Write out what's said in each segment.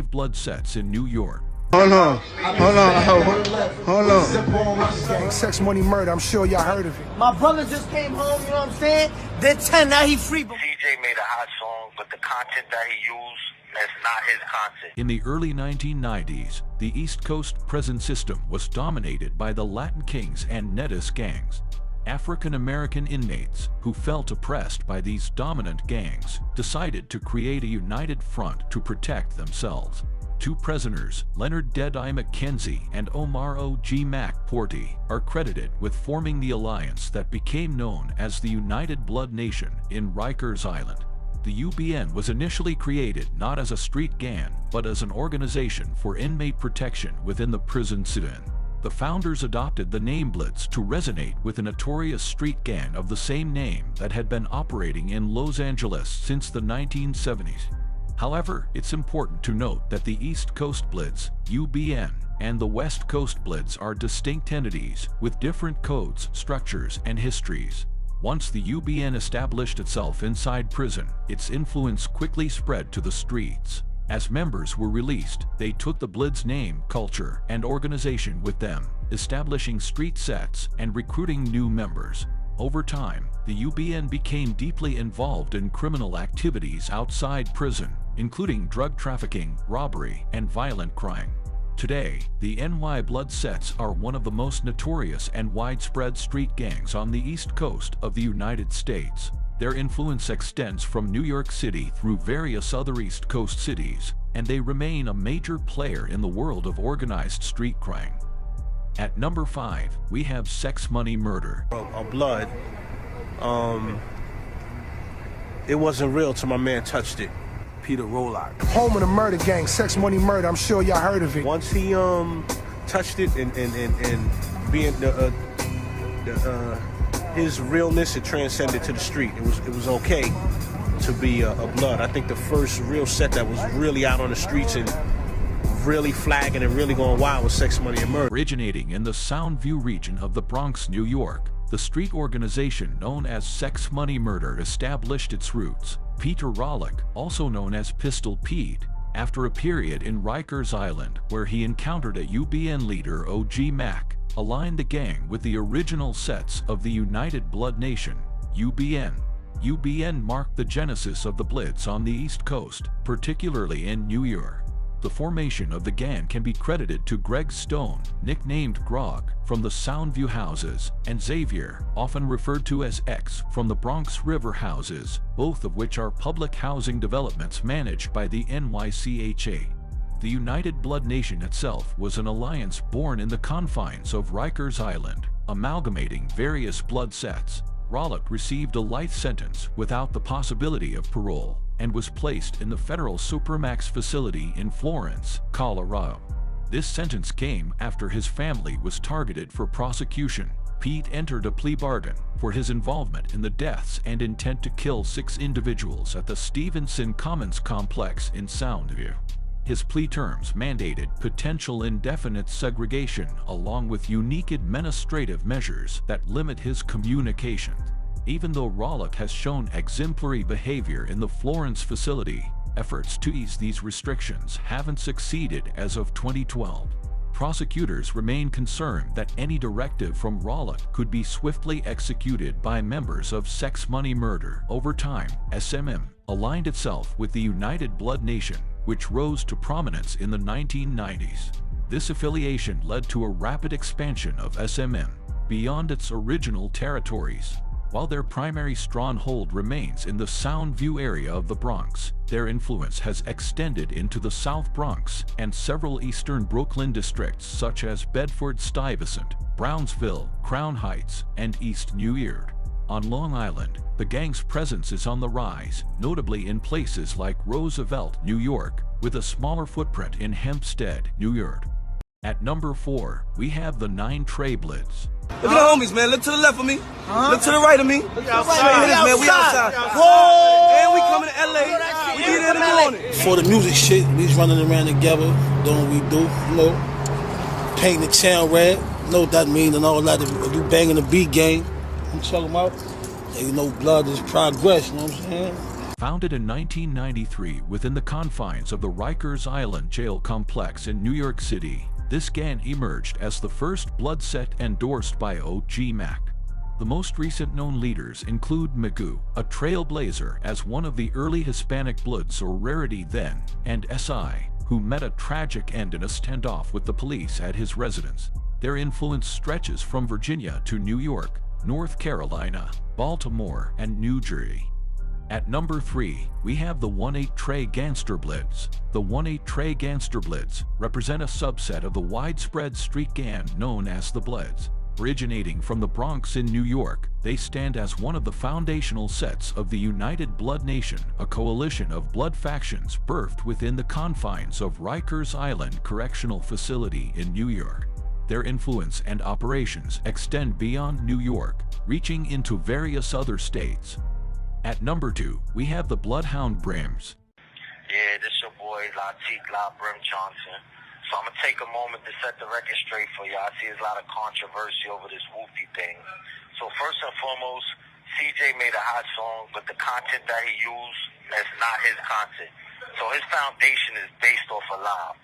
blood sets in New York. Hold on. Gang, sex, money, murder. I'm sure y'all heard of it. My brother just came home, you know what I'm saying? Then 10, now he free. CJ made a hot song, but the content that he used, that's not his content. In the early 1990s, the East Coast prison system was dominated by the Latin Kings and Netis gangs. African-American inmates who felt oppressed by these dominant gangs decided to create a united front to protect themselves. Two prisoners, Leonard Deadeye McKenzie and Omar O.G. Mac Porty, are credited with forming the alliance that became known as the United Blood Nation in Rikers Island. The UBN was initially created not as a street gang, but as an organization for inmate protection within the prison citadel. The founders adopted the name Bloods to resonate with a notorious street gang of the same name that had been operating in Los Angeles since the 1970s. However, it's important to note that the East Coast Bloods, UBN, and the West Coast Bloods are distinct entities with different codes, structures, and histories. Once the UBN established itself inside prison, its influence quickly spread to the streets. As members were released, they took the Bloods' name, culture, and organization with them, establishing street sets and recruiting new members. Over time, the UBN became deeply involved in criminal activities outside prison, including drug trafficking, robbery, and violent crime. Today, the NY Blood Sets are one of the most notorious and widespread street gangs on the East Coast of the United States. Their influence extends from New York City through various other East Coast cities, and they remain a major player in the world of organized street crime. At number 5, we have Sex, Money, Murder. Blood. It wasn't real till my man touched it. Peter Rollock. Home of the murder gang, sex, money, murder. I'm sure y'all heard of it. Once he touched it and being his realness, it transcended to the street. It was okay to be a Blood. I think the first real set that was really out on the streets and really flagging and really going wild was Sex, Money, and Murder. Originating in the Soundview region of the Bronx, New York, the street organization known as Sex, Money, Murder established its roots. Peter Rollock, also known as Pistol Pete, after a period in Rikers Island where he encountered a UBN leader, O.G. Mac, aligned the gang with the original sets of the United Blood Nation, UBN. UBN marked the genesis of the Bloods on the East Coast, particularly in New York. The formation of the gang can be credited to Greg Stone, nicknamed Grog, from the Soundview Houses, and Xavier, often referred to as X, from the Bronx River Houses, both of which are public housing developments managed by the NYCHA. The United Blood Nation itself was an alliance born in the confines of Rikers Island, amalgamating various blood sets. Rollock received a life sentence without the possibility of parole, and was placed in the federal Supermax facility in Florence, Colorado. This sentence came after his family was targeted for prosecution. Pete entered a plea bargain for his involvement in the deaths and intent to kill 6 individuals at the Stevenson Commons complex in Soundview. His plea terms mandated potential indefinite segregation along with unique administrative measures that limit his communication. Even though Rollock has shown exemplary behavior in the Florence facility, efforts to ease these restrictions haven't succeeded as of 2012. Prosecutors remain concerned that any directive from Rollock could be swiftly executed by members of Sex, Money, Murder. Over time, SMM aligned itself with the United Blood Nation, which rose to prominence in the 1990s. This affiliation led to a rapid expansion of SMM beyond its original territories. While their primary stronghold remains in the Soundview area of the Bronx, their influence has extended into the South Bronx and several eastern Brooklyn districts such as Bedford-Stuyvesant, Brownsville, Crown Heights, and East New York. On Long Island, the gang's presence is on the rise, notably in places like Roosevelt, New York, with a smaller footprint in Hempstead, New York. At number 4, we have the 9 Trey Bloods. Look at the homies, man. Look to the left of me. Look to the right of me. Look outside. Man, we outside. Whoa! And we coming to LA. We be there in the morning. For the music shit, we just running around together, doing what we do, you know. Painting the town red, you know what that means and all that. Do banging the beat game. I'm talking about. And you know, blood is progress, you know what I'm saying? Founded in 1993 within the confines of the Rikers Island jail complex in New York City, this gang emerged as the first blood set endorsed by OG Mac. The most recent known leaders include Magoo, a trailblazer as one of the early Hispanic Bloods or rarity then, and Seide, who met a tragic end in a standoff with the police at his residence. Their influence stretches from Virginia to New York, North Carolina, Baltimore, and New Jersey. At number 3, we have the 1-8 Trey Gangster Blitz. The 1-8 Trey Gangster Blitz represent a subset of the widespread street gang known as the Bloods. Originating from the Bronx in New York, they stand as one of the foundational sets of the United Blood Nation, a coalition of blood factions birthed within the confines of Rikers Island Correctional Facility in New York. Their influence and operations extend beyond New York, reaching into various other states. At number 2, we have the Bloodhound Brims. Yeah, this your boy Latik La Brim Johnson. So I'm gonna take a moment to set the record straight for you. I see there's a lot of controversy over this Woofy thing. So first and foremost, CJ made a hot song, but the content that he used is not his content. So his foundation is based off a lie.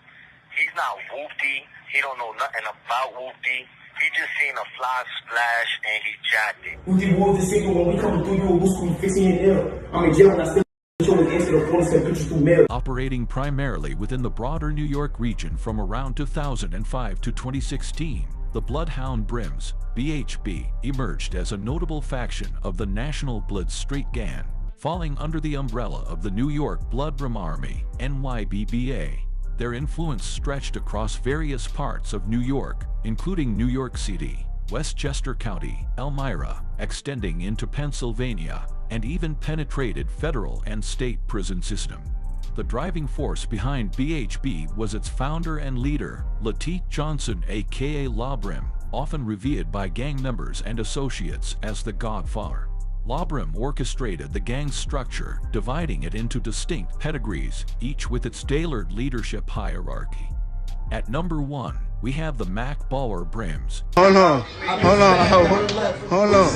He's not Woofy. He don't know nothing about Woofy. He just seen a fly splash and he jacked it. Woofy was the signal when we come through you, what's we fixing it there? I'm in jail and I still showing answer the police and pictures through mail. Operating primarily within the broader New York region from around 2005 to 2016, the Bloodhound Brims, BHB, emerged as a notable faction of the National Blood Street Gang, falling under the umbrella of the New York Blood Rim Army, NYBBA. Their influence stretched across various parts of New York, including New York City, Westchester County, Elmira, extending into Pennsylvania, and even penetrated federal and state prison system. The driving force behind BHB was its founder and leader, Latik Johnson aka La Brim, often revered by gang members and associates as the Godfather. La Brim orchestrated the gang's structure, dividing it into distinct pedigrees, each with its tailored leadership hierarchy. At number 1, we have the MAB Brims. Hold on, hold on, hold on, hold on, hold on,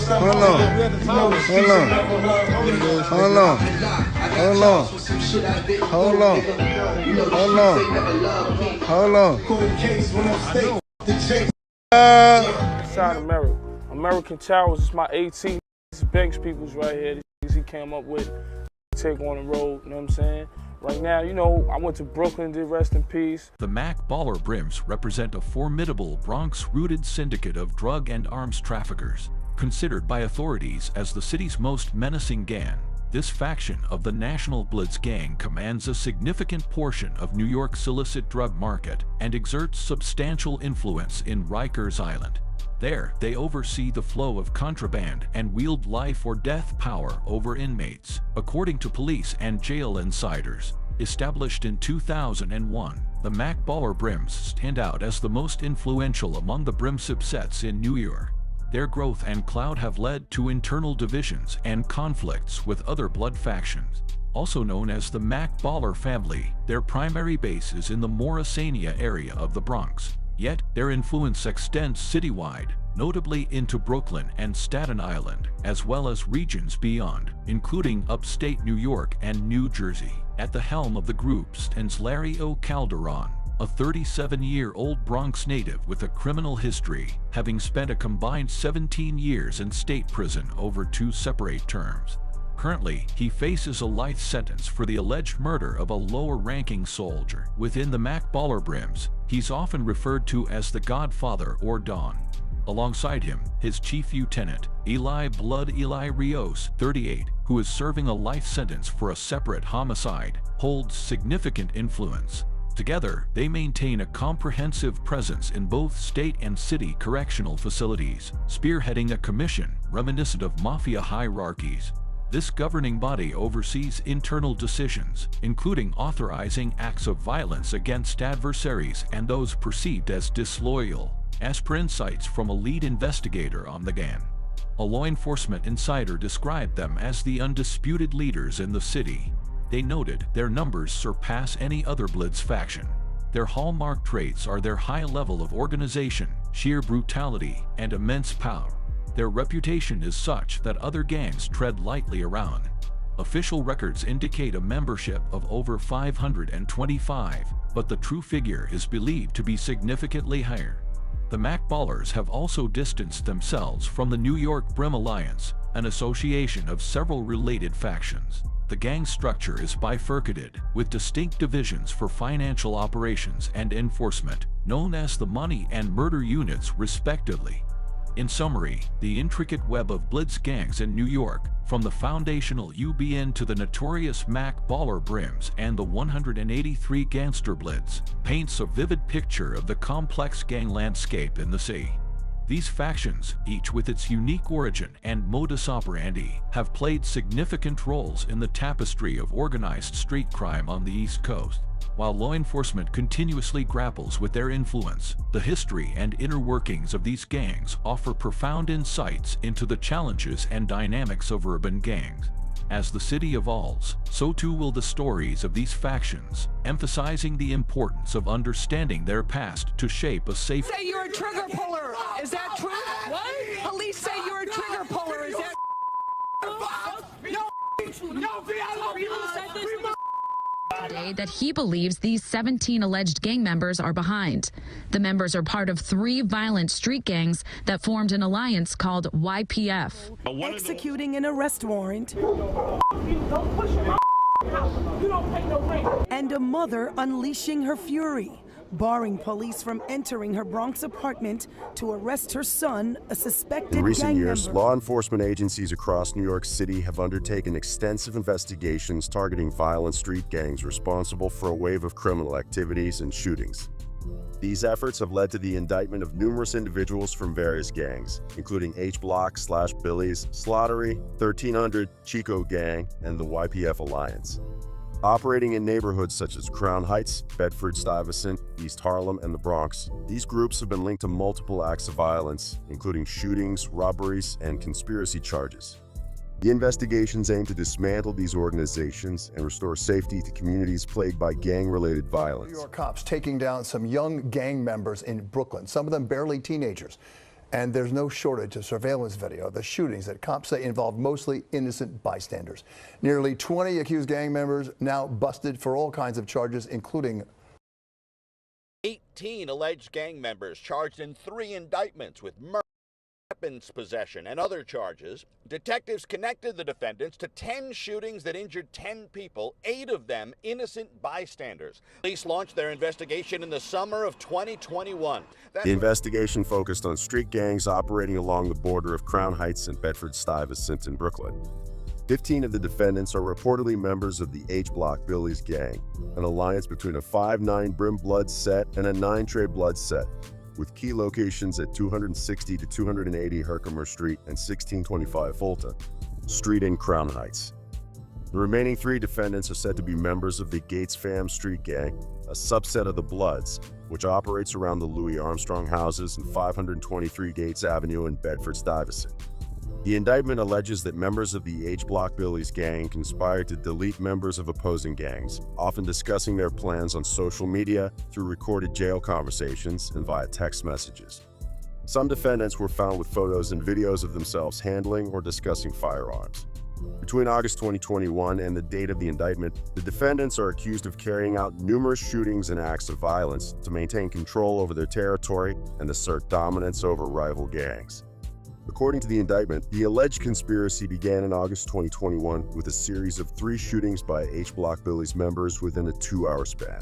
hold on, hold on, hold on, hold on, hold on, hold on. Seide America. American Towers is my 18. These Banks peoples right here. These he came up with. Take on the road, you know what I'm saying? Right now, you know, I went to Brooklyn, did rest in peace. The MAB Brims represent a formidable Bronx-rooted syndicate of drug and arms traffickers. Considered by authorities as the city's most menacing gang, this faction of the National Bloods Gang commands a significant portion of New York's illicit drug market and exerts substantial influence in Rikers Island. There, they oversee the flow of contraband and wield life or death power over inmates, according to police and jail insiders. Established in 2001, the MAB Brims stand out as the most influential among the Brim subsets in New York. Their growth and clout have led to internal divisions and conflicts with other blood factions. Also known as the MAB family, their primary base is in the Morrisania area of the Bronx. Yet, their influence extends citywide, notably into Brooklyn and Staten Island, as well as regions beyond, including upstate New York and New Jersey. At the helm of the group stands Larry O. Calderon, a 37-year-old Bronx native with a criminal history, having spent a combined 17 years in state prison over 2 separate terms. Currently, he faces a life sentence for the alleged murder of a lower-ranking soldier. Within the MAB Brims, he's often referred to as the Godfather or Don. Alongside him, his chief lieutenant, Eli Rios, 38, who is serving a life sentence for a separate homicide, holds significant influence. Together, they maintain a comprehensive presence in both state and city correctional facilities, spearheading a commission reminiscent of mafia hierarchies. This governing body oversees internal decisions, including authorizing acts of violence against adversaries and those perceived as disloyal, as per insights from a lead investigator on the gang. A law enforcement insider described them as the undisputed leaders in the city. They noted their numbers surpass any other Bloods faction. Their hallmark traits are their high level of organization, sheer brutality, and immense power. Their reputation is such that other gangs tread lightly around. Official records indicate a membership of over 525, but the true figure is believed to be significantly higher. The MAB Ballers have also distanced themselves from the New York Brim Alliance, an association of several related factions. The gang structure is bifurcated, with distinct divisions for financial operations and enforcement, known as the money and murder units respectively. In summary, the intricate web of blitz gangs in New York, from the foundational UBN to the notorious MAB Baller Brims and the 183 Gangster Blitz, paints a vivid picture of the complex gang landscape in the city. These factions, each with its unique origin and modus operandi, have played significant roles in the tapestry of organized street crime on the East Coast. While law enforcement continuously grapples with their influence, the history and inner workings of these gangs offer profound insights into the challenges and dynamics of urban gangs. As the city evolves, so too will the stories of these factions, emphasizing the importance of understanding their past to shape a safe— Say you're a trigger puller. Is that true? What? Police say you're a trigger puller. Is that— that he believes these 17 alleged gang members are behind. The members are part of 3 violent street gangs that formed an alliance called YPF. Executing an arrest warrant and a mother unleashing her fury, barring police from entering her Bronx apartment to arrest her son, a suspected gang member. In recent years, law enforcement agencies across New York City have undertaken extensive investigations targeting violent street gangs responsible for a wave of criminal activities and shootings. These efforts have led to the indictment of numerous individuals from various gangs, including H Block / Billy's, Slaughterly, 1300, Chico Gang, and the YPF Alliance. Operating in neighborhoods such as Crown Heights, Bedford-Stuyvesant, East Harlem, and the Bronx, these groups have been linked to multiple acts of violence, including shootings, robberies, and conspiracy charges. The investigations aim to dismantle these organizations and restore safety to communities plagued by gang-related violence. New York cops taking down some young gang members in Brooklyn, some of them barely teenagers. And there's no shortage of surveillance video of the shootings that cops say involved mostly innocent bystanders. Nearly 20 accused gang members now busted for all kinds of charges, including 18 alleged gang members charged in 3 indictments with murder, weapons possession, and other charges. Detectives connected the defendants to 10 shootings that injured 10 people, 8 of them innocent bystanders. Police launched their investigation in the summer of 2021. The investigation focused on street gangs operating along the border of Crown Heights and Bedford-Stuyvesant in Brooklyn. 15 of the defendants are reportedly members of the H Block Billy's gang, an alliance between a 5'9" Brim blood set and a 9 Trey blood set, with key locations at 260 to 280 Herkimer Street and 1625 Fulton Street in Crown Heights. The remaining 3 defendants are said to be members of the Gates Fam Street Gang, a subset of the Bloods, which operates around the Louis Armstrong houses and 523 Gates Avenue in Bedford-Stuyvesant. The indictment alleges that members of the H Block Billy's gang conspired to delete members of opposing gangs, often discussing their plans on social media, through recorded jail conversations, and via text messages. Some defendants were found with photos and videos of themselves handling or discussing firearms. Between August 2021 and the date of the indictment, the defendants are accused of carrying out numerous shootings and acts of violence to maintain control over their territory and assert dominance over rival gangs. According to the indictment, the alleged conspiracy began in August 2021 with a series of 3 shootings by H Block Billy's members within a 2-hour span.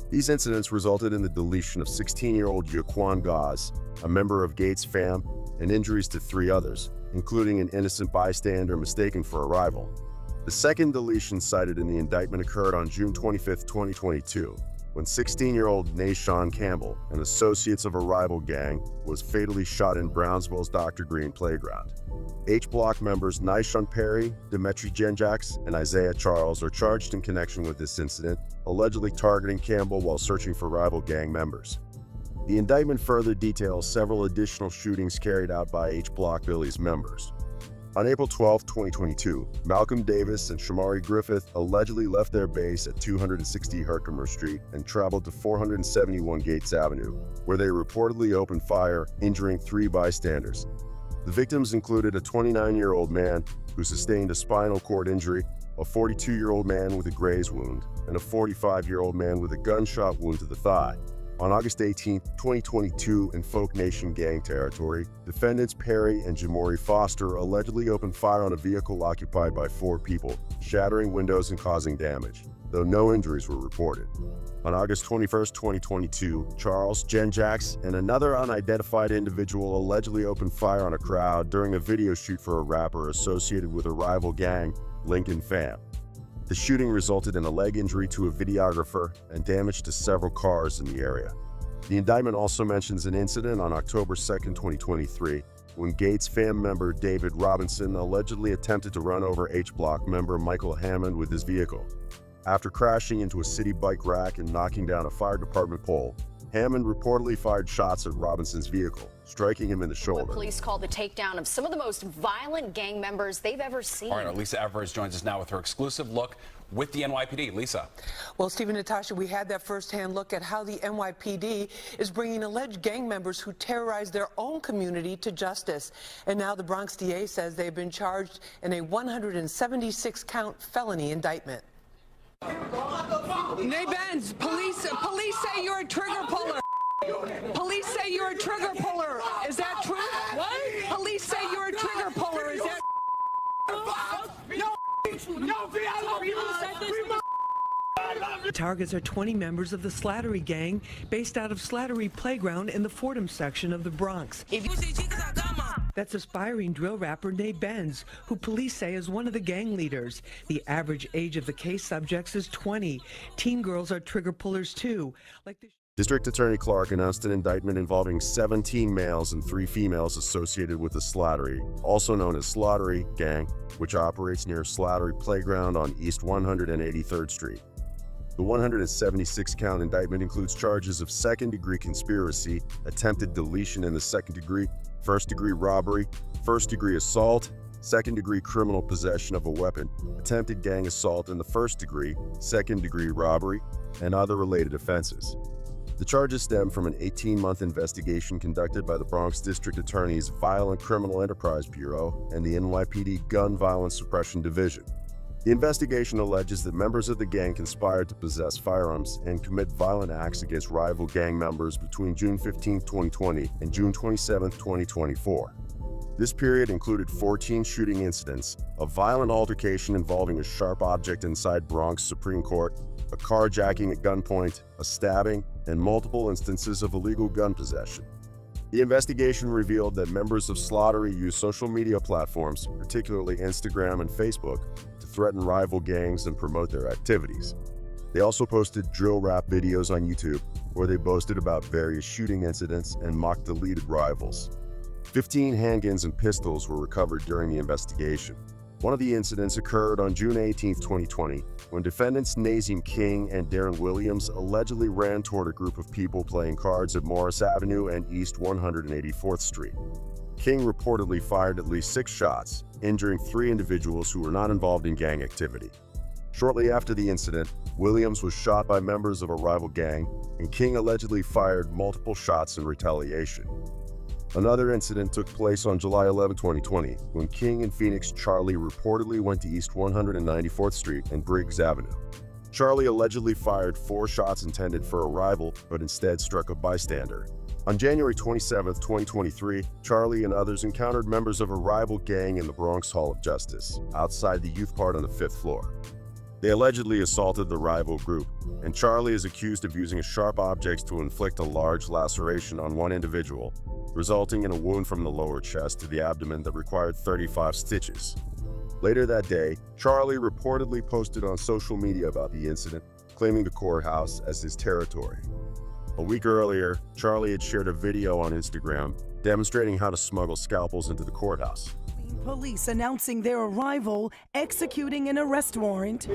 These incidents resulted in the deletion of 16-year-old Yaquan Gaz, a member of Gates Fam, and injuries to 3 others, including an innocent bystander mistaken for a rival. The second deletion cited in the indictment occurred on June 25, 2022, when 16-year-old Nashawn Campbell, an associate of a rival gang, was fatally shot in Brownsville's Dr. Green playground. H Block members Nishon Perry, Demetri Genjax, and Isaiah Charles are charged in connection with this incident, allegedly targeting Campbell while searching for rival gang members. The indictment further details several additional shootings carried out by H Block Billy's members. On April 12, 2022, Malcolm Davis and Shamari Griffith allegedly left their base at 260 Herkimer Street and traveled to 471 Gates Avenue, where they reportedly opened fire, injuring 3 bystanders. The victims included a 29-year-old man who sustained a spinal cord injury, a 42-year-old man with a graze wound, and a 45-year-old man with a gunshot wound to the thigh. On August 18, 2022, in Folk Nation gang territory, defendants Perry and Jamori Foster allegedly opened fire on a vehicle occupied by 4 people, shattering windows and causing damage, though no injuries were reported. On August 21, 2022, Charles Genjax and another unidentified individual allegedly opened fire on a crowd during a video shoot for a rapper associated with a rival gang, Lincoln Fam. The shooting resulted in a leg injury to a videographer and damage to several cars in the area. The indictment also mentions an incident on October 2, 2023, when Gates Fam member David Robinson allegedly attempted to run over H Block member Michael Hammond with his vehicle. After crashing into a city bike rack and knocking down a fire department pole, Hammond reportedly fired shots at Robinson's vehicle, striking him in the shoulder. Police called the takedown of some of the most violent gang members they've ever seen. All right, Lisa Evers joins us now with her exclusive look with the NYPD. Lisa. Well, Steve and Natasha, we had that firsthand look at how the NYPD is bringing alleged gang members who terrorize their own community to justice. And now the Bronx DA says they've been charged in a 176-count felony indictment. Nay Benz, police say you're a trigger puller. Police say you're a trigger puller. Is that true? What? Police say you're a trigger puller. Is that The targets are 20 members of the Slattery Gang based out of Slattery Playground in the Fordham section of the Bronx. That's aspiring drill rapper Nay Benz, who police say is one of the gang leaders. The average age of the case subjects is 20. Teen girls are trigger pullers too. District Attorney Clark announced an indictment involving 17 males and 3 females associated with the Slattery, also known as Slattery Gang, which operates near Slattery Playground on East 183rd Street. The 176-count indictment includes charges of second-degree conspiracy, attempted deletion in the second degree, first-degree robbery, first-degree assault, second-degree criminal possession of a weapon, attempted gang assault in the first degree, second-degree robbery, and other related offenses. The charges stem from an 18-month investigation conducted by the Bronx District Attorney's Violent Criminal Enterprise Bureau and the NYPD Gun Violence Suppression Division. The investigation alleges that members of the gang conspired to possess firearms and commit violent acts against rival gang members between June 15, 2020 and June 27, 2024. This period included 14 shooting incidents, a violent altercation involving a sharp object inside Bronx Supreme Court, a carjacking at gunpoint, a stabbing, and multiple instances of illegal gun possession. The investigation revealed that members of Slattery use social media platforms, particularly Instagram and Facebook, to threaten rival gangs and promote their activities. They also posted drill rap videos on YouTube, where they boasted about various shooting incidents and mocked deleted rivals. 15 handguns and pistols were recovered during the investigation. One of the incidents occurred on June 18, 2020, when defendants Nazim King and Darren Williams allegedly ran toward a group of people playing cards at Morris Avenue and East 184th Street. King reportedly fired at least 6 shots, injuring 3 individuals who were not involved in gang activity. Shortly after the incident, Williams was shot by members of a rival gang, and King allegedly fired multiple shots in retaliation. Another incident took place on July 11, 2020, when King and Phoenix Charlie reportedly went to East 194th Street and Briggs Avenue. Charlie allegedly fired 4 shots intended for a rival, but instead struck a bystander. On January 27, 2023, Charlie and others encountered members of a rival gang in the Bronx Hall of Justice, outside the youth part on the 5th floor. They allegedly assaulted the rival group, and Charlie is accused of using a sharp object to inflict a large laceration on one individual, resulting in a wound from the lower chest to the abdomen that required 35 stitches. Later that day, Charlie reportedly posted on social media about the incident, claiming the courthouse as his territory. A week earlier, Charlie had shared a video on Instagram demonstrating how to smuggle scalpels into the courthouse. Police announcing their arrival, executing an arrest warrant,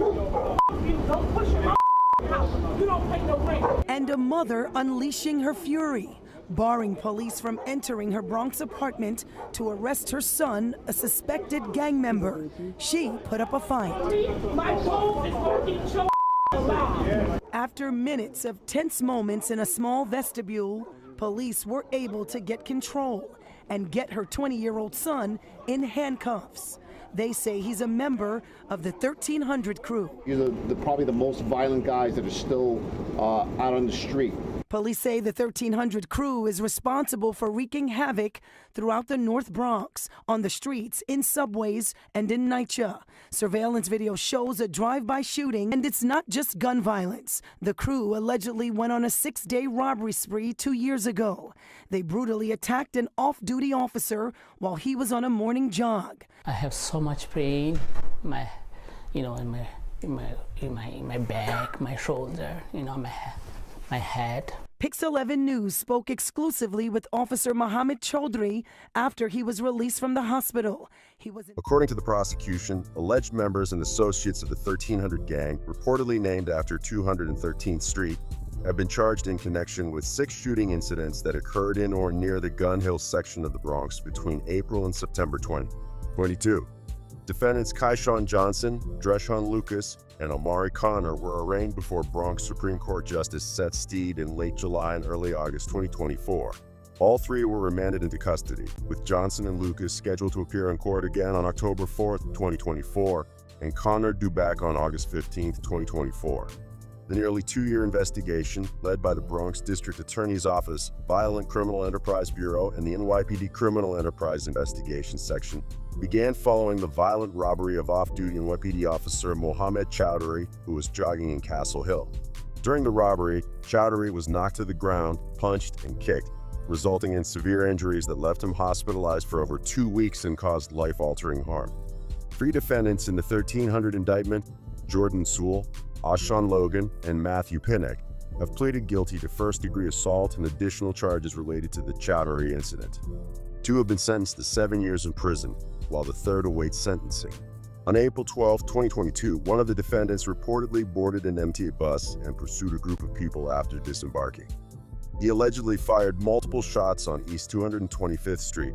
and a mother unleashing her fury, barring police from entering her Bronx apartment to arrest her son, a suspected gang member. She put up a fight. After minutes of tense moments in a small vestibule, police were able to get control and get her 20-year-old son in handcuffs. They say he's a member of the 1300 crew. You're probably the most violent guys that are still out on the street. Police say the 1300 crew is responsible for wreaking havoc throughout the North Bronx, on the streets, in subways, and in NYCHA. Surveillance video shows a drive-by shooting, and it's not just gun violence. The crew allegedly went on a 6-day robbery spree 2 years ago. They brutally attacked an off-duty officer while he was on a morning jog. I have so much pain, in my back, my shoulder, my head. Pix 11 News spoke exclusively with Officer Mohammed Chaudhry after he was released from the hospital. According to the prosecution, alleged members and associates of the 1300 gang, reportedly named after 213th Street, have been charged in connection with 6 shooting incidents that occurred in or near the Gun Hill section of the Bronx between April and September 2022. Defendants Kaishawn Johnson, Dreshawn Lucas, and Omari Connor were arraigned before Bronx Supreme Court Justice Seide in late July and early August 2024. All 3 were remanded into custody, with Johnson and Lucas scheduled to appear in court again on October 4, 2024, and Connor due back on August 15, 2024. The nearly 2-year investigation, led by the Bronx District Attorney's Office, Violent Criminal Enterprise Bureau, and the NYPD Criminal Enterprise Investigation Section, began following the violent robbery of off-duty NYPD officer Mohammed Chaudhry, who was jogging in Castle Hill. During the robbery, Chaudhry was knocked to the ground, punched, and kicked, resulting in severe injuries that left him hospitalized for over 2 weeks and caused life-altering harm. 3 defendants in the 1300 indictment, Jordan Sewell, Ashawn Logan, and Matthew Pinnock, have pleaded guilty to first-degree assault and additional charges related to the Chaudhry incident. 2 have been sentenced to 7 years in prison, while the third awaits sentencing. On April 12, 2022, one of the defendants reportedly boarded an empty bus and pursued a group of people after disembarking. He allegedly fired multiple shots on East 225th Street,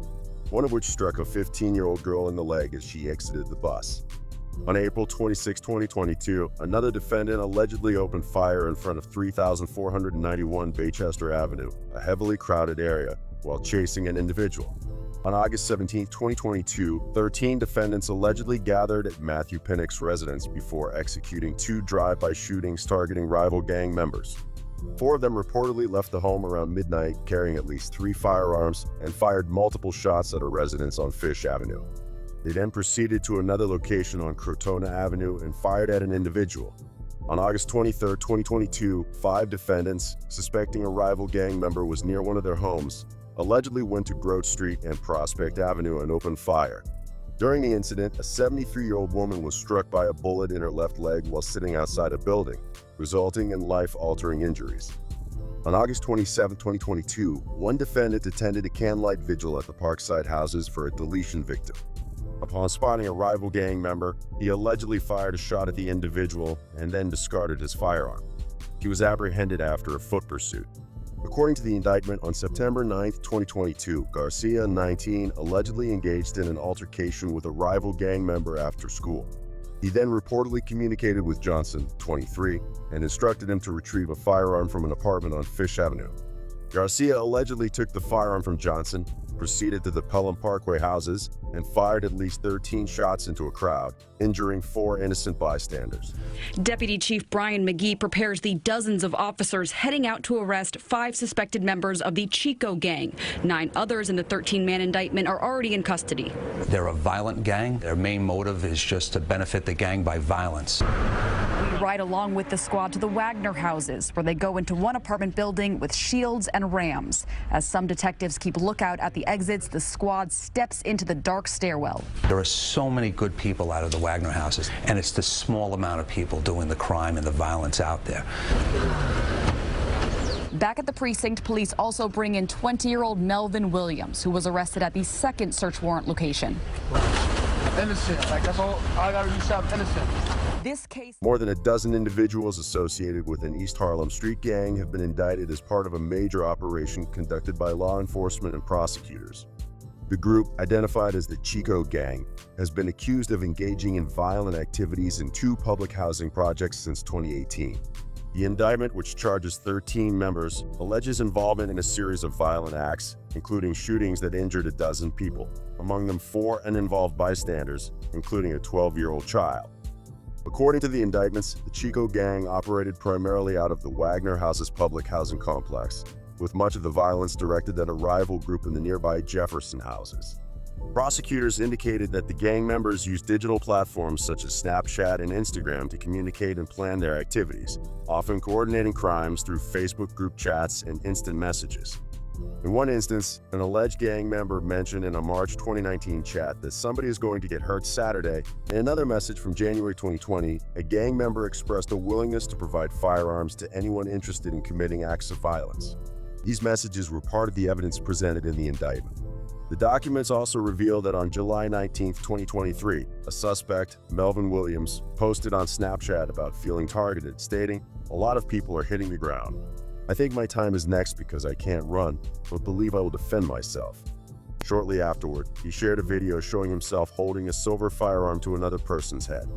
one of which struck a 15-year-old girl in the leg as she exited the bus. On April 26, 2022, another defendant allegedly opened fire in front of 3491 Baychester Avenue, a heavily crowded area, while chasing an individual. On August 17, 2022, 13 defendants allegedly gathered at Matthew Pinnock's residence before executing 2 drive-by shootings targeting rival gang members. 4 of them reportedly left the home around midnight carrying at least 3 firearms and fired multiple shots at a residence on Fish Avenue. They then proceeded to another location on Crotona Avenue and fired at an individual. On August 23, 2022, 5 defendants, suspecting a rival gang member was near one of their homes, allegedly went to Grote Street and Prospect Avenue and opened fire. During the incident, a 73-year-old woman was struck by a bullet in her left leg while sitting outside a building, resulting in life-altering injuries. On August 27, 2022, 1 defendant attended a candlelight vigil at the Parkside houses for a deletion victim. Upon spotting a rival gang member, he allegedly fired a shot at the individual and then discarded his firearm. He was apprehended after a foot pursuit. According to the indictment, on September 9, 2022, Garcia, 19, allegedly engaged in an altercation with a rival gang member after school. He then reportedly communicated with Johnson, 23, and instructed him to retrieve a firearm from an apartment on Fish Avenue. Garcia allegedly took the firearm from Johnson, proceeded to the Pelham Parkway houses, and fired at least 13 shots into a crowd, injuring 4 innocent bystanders. Deputy Chief Brian McGee prepares the dozens of officers heading out to arrest 5 suspected members of the Chico Gang. 9 others in the 13-man indictment are already in custody. They're a violent gang. Their main motive is just to benefit the gang by violence. We ride along with the squad to the Wagner houses, where they go into one apartment building with shields and rams. As some detectives keep lookout at the exits, the squad steps into the dark stairwell. There are so many good people out of the Wagner houses, and it's the small amount of people doing the crime and the violence out there. Back at the precinct, police also bring in 20-year-old Melvin Williams, who was arrested at the second search warrant location. Innocent, like that's all I gotta do, stop innocent. This case. More than a dozen individuals associated with an East Harlem street gang have been indicted as part of a major operation conducted by law enforcement and prosecutors. The group, identified as the Chico Gang, has been accused of engaging in violent activities in 2 public housing projects since 2018. The indictment, which charges 13 members, alleges involvement in a series of violent acts, including shootings that injured a dozen people. among them 4 uninvolved bystanders, including a 12-year-old child. According to the indictments, the Chico Gang operated primarily out of the Wagner Houses public housing complex, with much of the violence directed at a rival group in the nearby Jefferson houses. Prosecutors indicated that the gang members used digital platforms such as Snapchat and Instagram to communicate and plan their activities, often coordinating crimes through Facebook group chats and instant messages. In one instance, an alleged gang member mentioned in a March 2019 chat that somebody is going to get hurt Saturday. In another message from January 2020, a gang member expressed a willingness to provide firearms to anyone interested in committing acts of violence. These messages were part of the evidence presented in the indictment. The documents also reveal that on July 19, 2023, a suspect, Melvin Williams, posted on Snapchat about feeling targeted, stating, "A lot of people are hitting the ground. I think my time is next because I can't run, but believe I will defend myself." Shortly afterward, he shared a video showing himself holding a silver firearm to another person's head.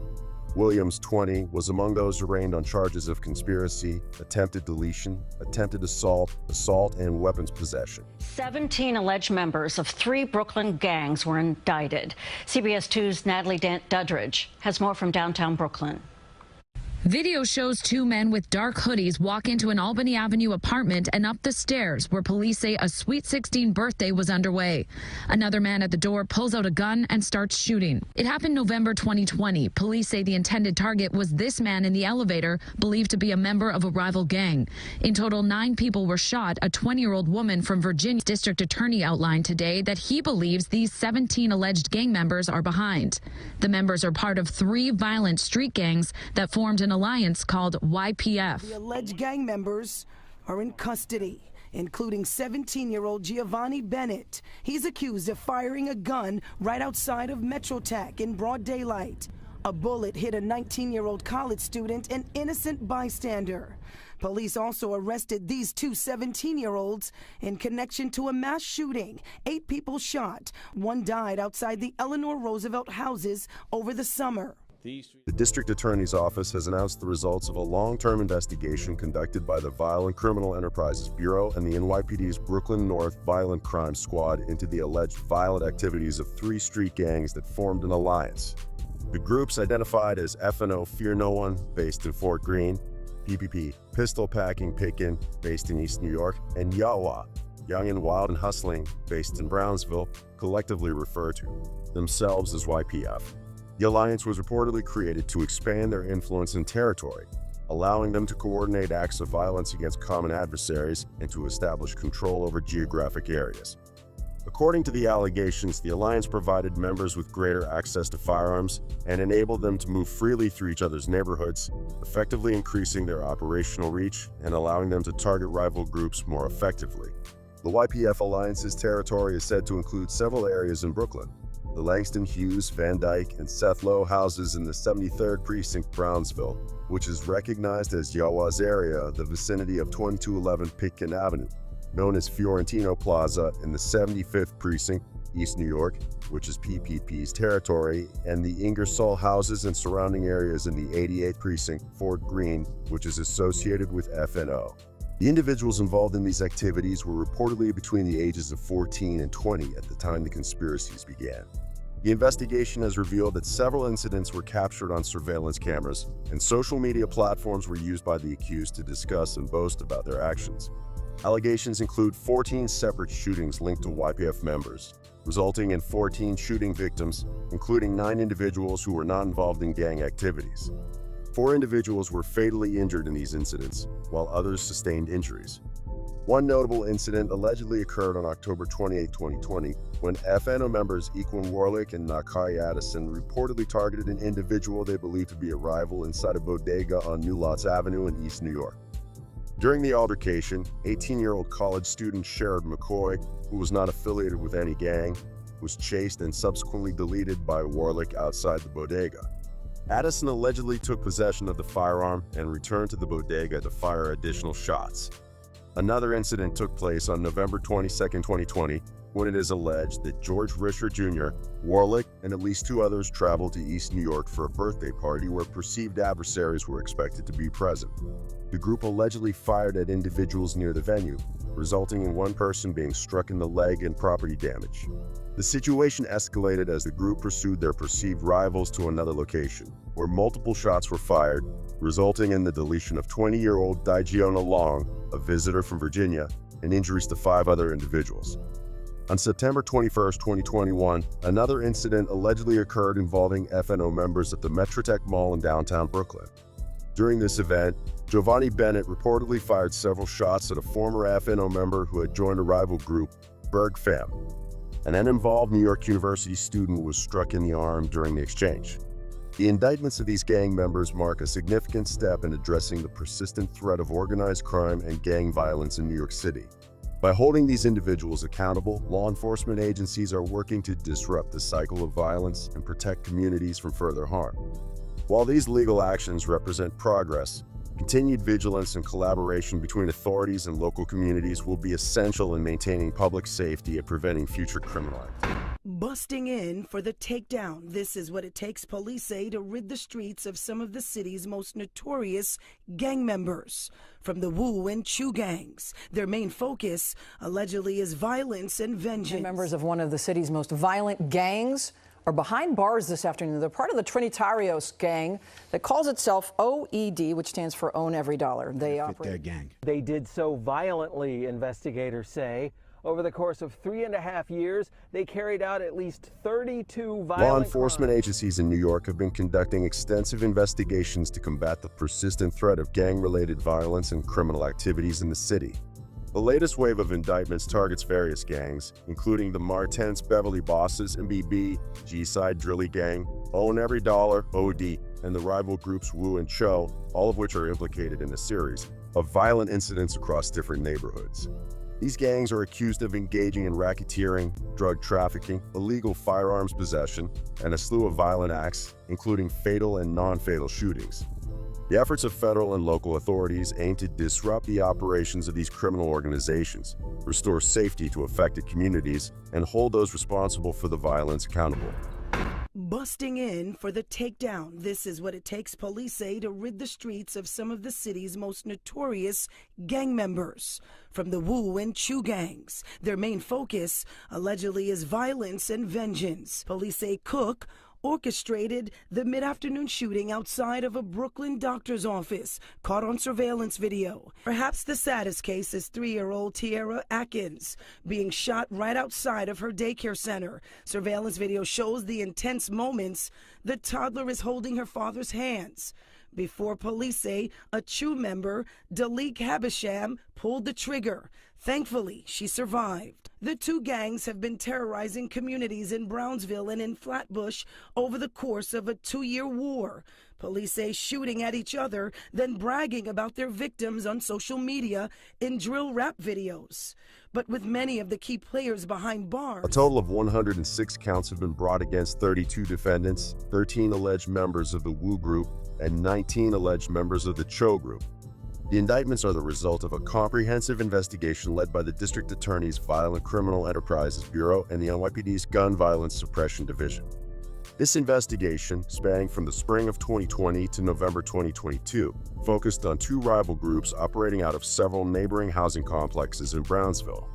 Williams, 20, was among those arraigned on charges of conspiracy, attempted deletion, attempted assault, and weapons possession. 17 alleged members of 3 Brooklyn gangs were indicted. CBS 2's Natalie Duddridge has more from downtown Brooklyn. Video shows 2 men with dark hoodies walk into an Albany Avenue apartment and up the stairs where police say a Sweet 16 birthday was underway. Another man at the door pulls out a gun and starts shooting. It happened November 2020. Police say the intended target was this man in the elevator, believed to be a member of a rival gang. In total, 9 people were shot. A 20-year-old woman from Virginia district attorney outlined today that he believes these 17 alleged gang members are behind. The members are part of 3 violent street gangs that formed an alliance called YPF. The alleged gang members are in custody, including 17-year-old Giovanni Bennett. He's accused of firing a gun right outside of MetroTech in broad daylight. A bullet hit a 19-year-old college student, an innocent bystander. Police also arrested these 2 17-year-olds in connection to a mass shooting. 8 people shot. 1 died outside the Eleanor Roosevelt houses over the summer. The district attorney's office has announced the results of a long-term investigation conducted by the Violent Criminal Enterprises Bureau and the NYPD's Brooklyn North Violent Crime Squad into the alleged violent activities of 3 street gangs that formed an alliance. The groups identified as FNO Fear No One, based in Fort Greene, PPP Pistol Packing Pickin', based in East New York, and Yawa, Young and Wild and Hustling, based in Brownsville, collectively refer to themselves as YPF. The alliance was reportedly created to expand their influence and territory, allowing them to coordinate acts of violence against common adversaries and to establish control over geographic areas. According to the allegations, the alliance provided members with greater access to firearms and enabled them to move freely through each other's neighborhoods, effectively increasing their operational reach and allowing them to target rival groups more effectively. The YPF alliance's territory is said to include several areas in Brooklyn. The Langston Hughes, Van Dyke, and Seth Lowe houses in the 73rd Precinct, Brownsville, which is recognized as Yawa's area, the vicinity of 2211 Pitkin Avenue, known as Fiorentino Plaza in the 75th Precinct, East New York, which is PPP's territory, and the Ingersoll houses and surrounding areas in the 88th Precinct, Fort Greene, which is associated with FNO. The individuals involved in these activities were reportedly between the ages of 14 and 20 at the time the conspiracies began. The investigation has revealed that several incidents were captured on surveillance cameras, and social media platforms were used by the accused to discuss and boast about their actions. Allegations include 14 separate shootings linked to YPF members, resulting in 14 shooting victims, including 9 individuals who were not involved in gang activities. 4 individuals were fatally injured in these incidents, while others sustained injuries. One notable incident allegedly occurred on October 28, 2020, when FNO members Equin Warlick and Nakai Addison reportedly targeted an individual they believed to be a rival inside a bodega on New Lots Avenue in East New York. During the altercation, 18-year-old college student Sherrod McCoy, who was not affiliated with any gang, was chased and subsequently deleted by Warlick outside the bodega. Addison allegedly took possession of the firearm and returned to the bodega to fire additional shots. Another incident took place on November 22, 2020, when it is alleged that George Risher Jr., Warlick, and at least 2 others traveled to East New York for a birthday party where perceived adversaries were expected to be present. The group allegedly fired at individuals near the venue, resulting in one person being struck in the leg and property damage. The situation escalated as the group pursued their perceived rivals to another location, where multiple shots were fired, resulting in the deletion of 20-year-old Digiona Long, a visitor from Virginia, and injuries to 5 other individuals. On September 21, 2021, another incident allegedly occurred involving FNO members at the Metrotech Mall in downtown Brooklyn. During this event, Giovanni Bennett reportedly fired several shots at a former FNO member who had joined a rival group, Berg Fam. An uninvolved New York University student was struck in the arm during the exchange. The indictments of these gang members mark a significant step in addressing the persistent threat of organized crime and gang violence in New York City. By holding these individuals accountable, law enforcement agencies are working to disrupt the cycle of violence and protect communities from further harm. While these legal actions represent progress, continued vigilance and collaboration between authorities and local communities will be essential in maintaining public safety and preventing future criminal activity. Busting in for the takedown. This is what it takes, police say, to rid the streets of some of the city's most notorious gang members. From the Woo and Chico gangs, their main focus allegedly is violence and vengeance. Members of one of the city's most violent gangs are behind bars this afternoon. They're part of the Trinitarios gang that calls itself OED, which stands for Own Every Dollar. They operate their gang. They did so violently, investigators say. Over the course of 3.5 years, they carried out at least 32 violent Law enforcement agencies in New York have been conducting extensive investigations to combat the persistent threat of gang-related violence and criminal activities in the city. The latest wave of indictments targets various gangs, including the Martens Beverly Bosses, MBB, Seide Drilly Gang, Own Every Dollar, OD, and the rival groups Woo and Cho, all of which are implicated in a series of violent incidents across different neighborhoods. These gangs are accused of engaging in racketeering, drug trafficking, illegal firearms possession, and a slew of violent acts, including fatal and non-fatal shootings. The efforts of federal and local authorities aim to disrupt the operations of these criminal organizations, restore safety to affected communities, and hold those responsible for the violence accountable. Busting in for the takedown. This is what it takes, police say, to rid the streets of some of the city's most notorious gang members. From the Woo and Chico gangs, their main focus allegedly is violence and vengeance. Police say Cook orchestrated the mid-afternoon shooting outside of a Brooklyn doctor's office, caught on surveillance video. Perhaps the saddest case is 3-year-old Tiara Atkins being shot right outside of her daycare center. Surveillance video shows the intense moments the toddler is holding her father's hands before police say a Chew member, Dalik Habisham, pulled the trigger. Thankfully, she survived. The two gangs have been terrorizing communities in Brownsville and in Flatbush over the course of a 2-year war. Police say shooting at each other, then bragging about their victims on social media in drill rap videos. But with many of the key players behind bars, a total of 106 counts have been brought against 32 defendants, 13 alleged members of the Woo group, and 19 alleged members of the Cho group. The indictments are the result of a comprehensive investigation led by the District Attorney's Violent Criminal Enterprises Bureau and the NYPD's Gun Violence Suppression Division. This investigation, spanning from the spring of 2020 to November 2022, focused on 2 rival groups operating out of several neighboring housing complexes in Brownsville.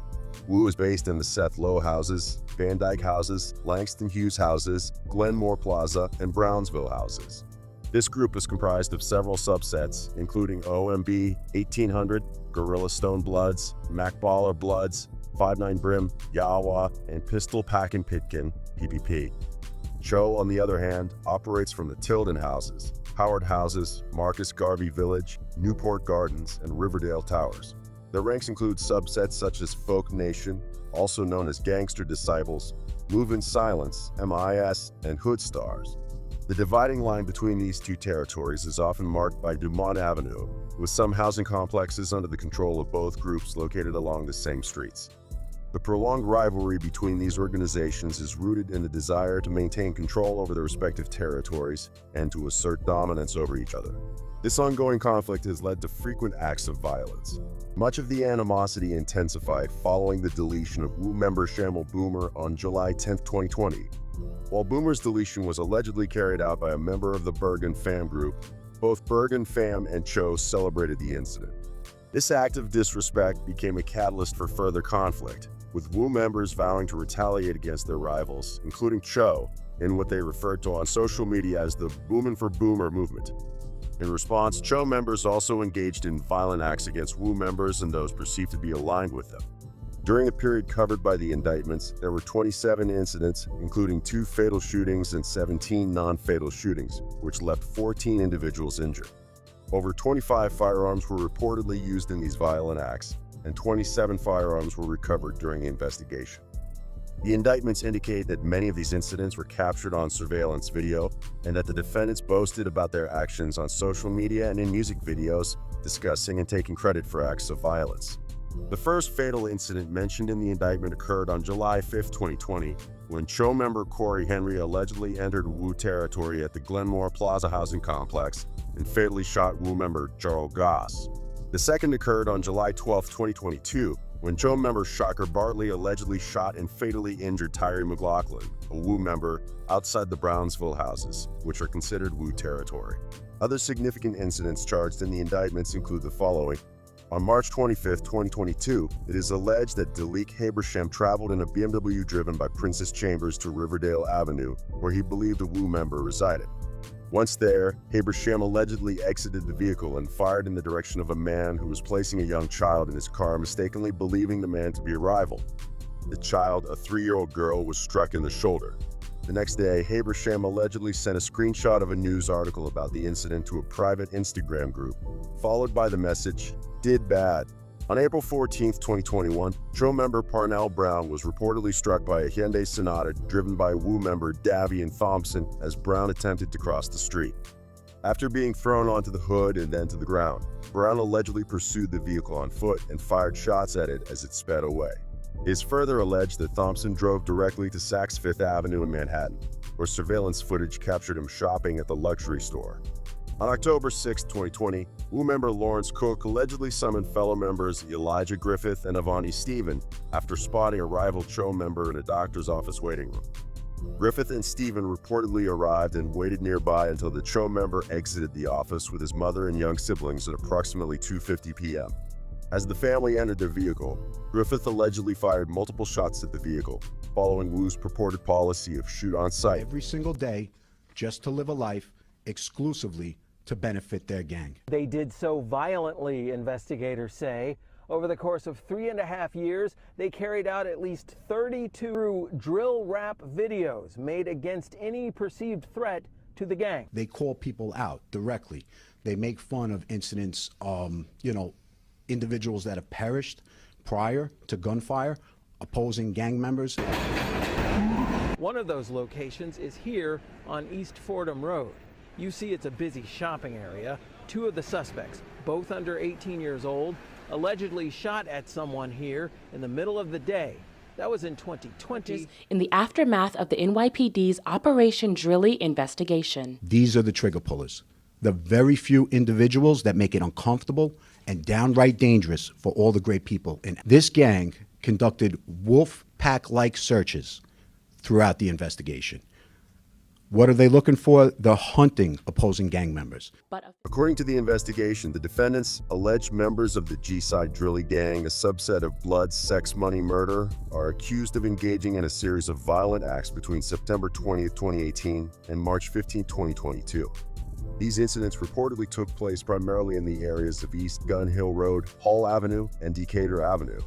Woo is based in the Seth Lowe houses, Van Dyke houses, Langston Hughes houses, Glenmore Plaza, and Brownsville houses. This group is comprised of several subsets, including OMB, 1800, Gorilla Stone Bloods, Mac Baller Bloods, 5'9 Brim, Yawa, and Pistol Packin' Pitkin, PPP. Cho, on the other hand, operates from the Tilden houses, Howard houses, Marcus Garvey Village, Newport Gardens, and Riverdale Towers. Their ranks include subsets such as Folk Nation, also known as Gangster Disciples, Move in Silence, MIS, and Hood Stars. The dividing line between these two territories is often marked by Dumont Avenue, with some housing complexes under the control of both groups located along the same streets. The prolonged rivalry between these organizations is rooted in the desire to maintain control over their respective territories and to assert dominance over each other. This ongoing conflict has led to frequent acts of violence. Much of the animosity intensified following the deletion of Woo member Shamil Boomer on July 10, 2020. While Boomer's deletion was allegedly carried out by a member of the Bergen Fam group, both Bergen Fam and Cho celebrated the incident. This act of disrespect became a catalyst for further conflict, with Woo members vowing to retaliate against their rivals, including Cho, in what they referred to on social media as the Boomin' for Boomer movement. In response, Cho members also engaged in violent acts against Woo members and those perceived to be aligned with them. During the period covered by the indictments, there were 27 incidents, including 2 fatal shootings and 17 non-fatal shootings, which left 14 individuals injured. Over 25 firearms were reportedly used in these violent acts, and 27 firearms were recovered during the investigation. The indictments indicate that many of these incidents were captured on surveillance video, and that the defendants boasted about their actions on social media and in music videos, discussing and taking credit for acts of violence. The first fatal incident mentioned in the indictment occurred on July 5, 2020, when Cho member Corey Henry allegedly entered Woo territory at the Glenmore Plaza housing complex and fatally shot Woo member Jarl Goss. The second occurred on July 12, 2022, when Cho member Shocker Bartley allegedly shot and fatally injured Tyree McLaughlin, a Woo member, outside the Brownsville houses, which are considered Woo territory. Other significant incidents charged in the indictments include the following. On March 25, 2022, it is alleged that Dalik Habersham traveled in a BMW driven by Princess Chambers to Riverdale Avenue, where he believed a Woo member resided. Once there, Habersham allegedly exited the vehicle and fired in the direction of a man who was placing a young child in his car, mistakenly believing the man to be a rival. The child, a 3-year-old girl, was struck in the shoulder. The next day, Habersham allegedly sent a screenshot of a news article about the incident to a private Instagram group, followed by the message, "Did bad." On April 14, 2021, Cho member Parnell Brown was reportedly struck by a Hyundai Sonata driven by Woo member Davian Thompson as Brown attempted to cross the street. After being thrown onto the hood and then to the ground, Brown allegedly pursued the vehicle on foot and fired shots at it as it sped away. It is further alleged that Thompson drove directly to Saks Fifth Avenue in Manhattan, where surveillance footage captured him shopping at the luxury store. On October 6, 2020, Woo member Lawrence Cook allegedly summoned fellow members Elijah Griffith and Avani Stephen after spotting a rival Cho member in a doctor's office waiting room. Griffith and Stephen reportedly arrived and waited nearby until the Cho member exited the office with his mother and young siblings at approximately 2:50 p.m. As the family entered their vehicle, Griffith allegedly fired multiple shots at the vehicle, following Woo's purported policy of shoot on sight. Every single day, just to live a life exclusively to benefit their gang. They did so violently, investigators say. Over the course of 3.5 years, they carried out at least 32 drill rap videos made against any perceived threat to the gang. They call people out directly. They make fun of incidents, individuals that have perished prior to gunfire, opposing gang members. One of those locations is here on East Fordham Road. You see it's a busy shopping area. 2 of the suspects, both under 18 years old, allegedly shot at someone here in the middle of the day. That was in 2020. In the aftermath of the NYPD's Operation Drilly investigation. These are the trigger pullers, the very few individuals that make it uncomfortable and downright dangerous for all the great people. And this gang conducted wolf pack-like searches throughout the investigation. What are they looking for? They're hunting opposing gang members. According to the investigation, the defendants, alleged members of the Seide Drilly Gang, a subset of blood, sex, money, murder, are accused of engaging in a series of violent acts between September 20, 2018 and March 15, 2022. These incidents reportedly took place primarily in the areas of East Gun Hill Road, Hall Avenue, and Decatur Avenue.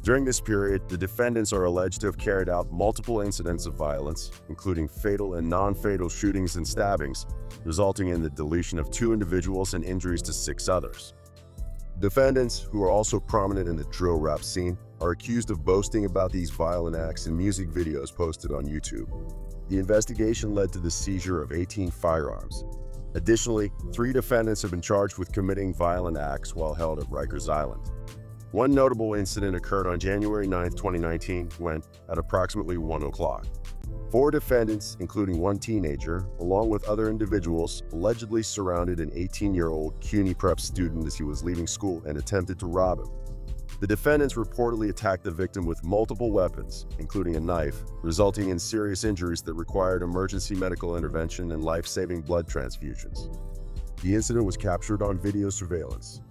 During this period, the defendants are alleged to have carried out multiple incidents of violence, including fatal and non-fatal shootings and stabbings, resulting in the deletion of 2 individuals and injuries to 6 others. Defendants, who are also prominent in the drill rap scene, are accused of boasting about these violent acts in music videos posted on YouTube. The investigation led to the seizure of 18 firearms. Additionally, 3 defendants have been charged with committing violent acts while held at Rikers Island. One notable incident occurred on January 9, 2019, when, at approximately 1 o'clock, 4 defendants, including 1 teenager, along with other individuals, allegedly surrounded an 18-year-old CUNY prep student as he was leaving school and attempted to rob him. The defendants reportedly attacked the victim with multiple weapons, including a knife, resulting in serious injuries that required emergency medical intervention and life-saving blood transfusions. The incident was captured on video surveillance.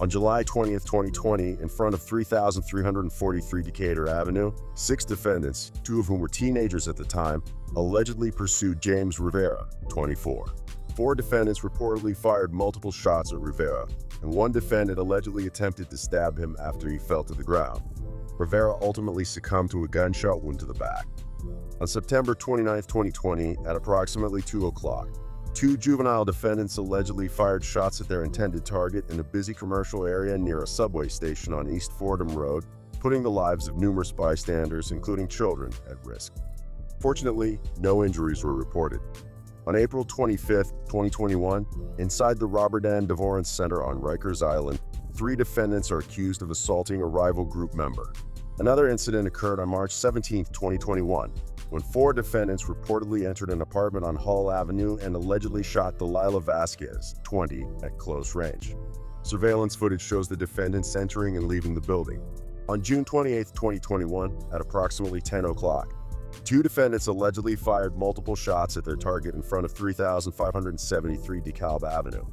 On July 20th, 2020, in front of 3343 Decatur Avenue, 6 defendants, 2 of whom were teenagers at the time, allegedly pursued James Rivera, 24. 4 defendants reportedly fired multiple shots at Rivera, and 1 defendant allegedly attempted to stab him after he fell to the ground. Rivera ultimately succumbed to a gunshot wound to the back. On September 29, 2020, at approximately 2 o'clock, 2 juvenile defendants allegedly fired shots at their intended target in a busy commercial area near a subway station on East Fordham Road, putting the lives of numerous bystanders, including children, at risk. Fortunately, no injuries were reported. On April 25, 2021, inside the Robert Ann Devorance Center on Rikers Island, 3 defendants are accused of assaulting a rival group member. Another incident occurred on March 17, 2021, when 4 defendants reportedly entered an apartment on Hull Avenue and allegedly shot Delilah Vasquez, 20, at close range. Surveillance footage shows the defendants entering and leaving the building. On June 28, 2021, at approximately 10 o'clock, 2 defendants allegedly fired multiple shots at their target in front of 3573 DeKalb Avenue.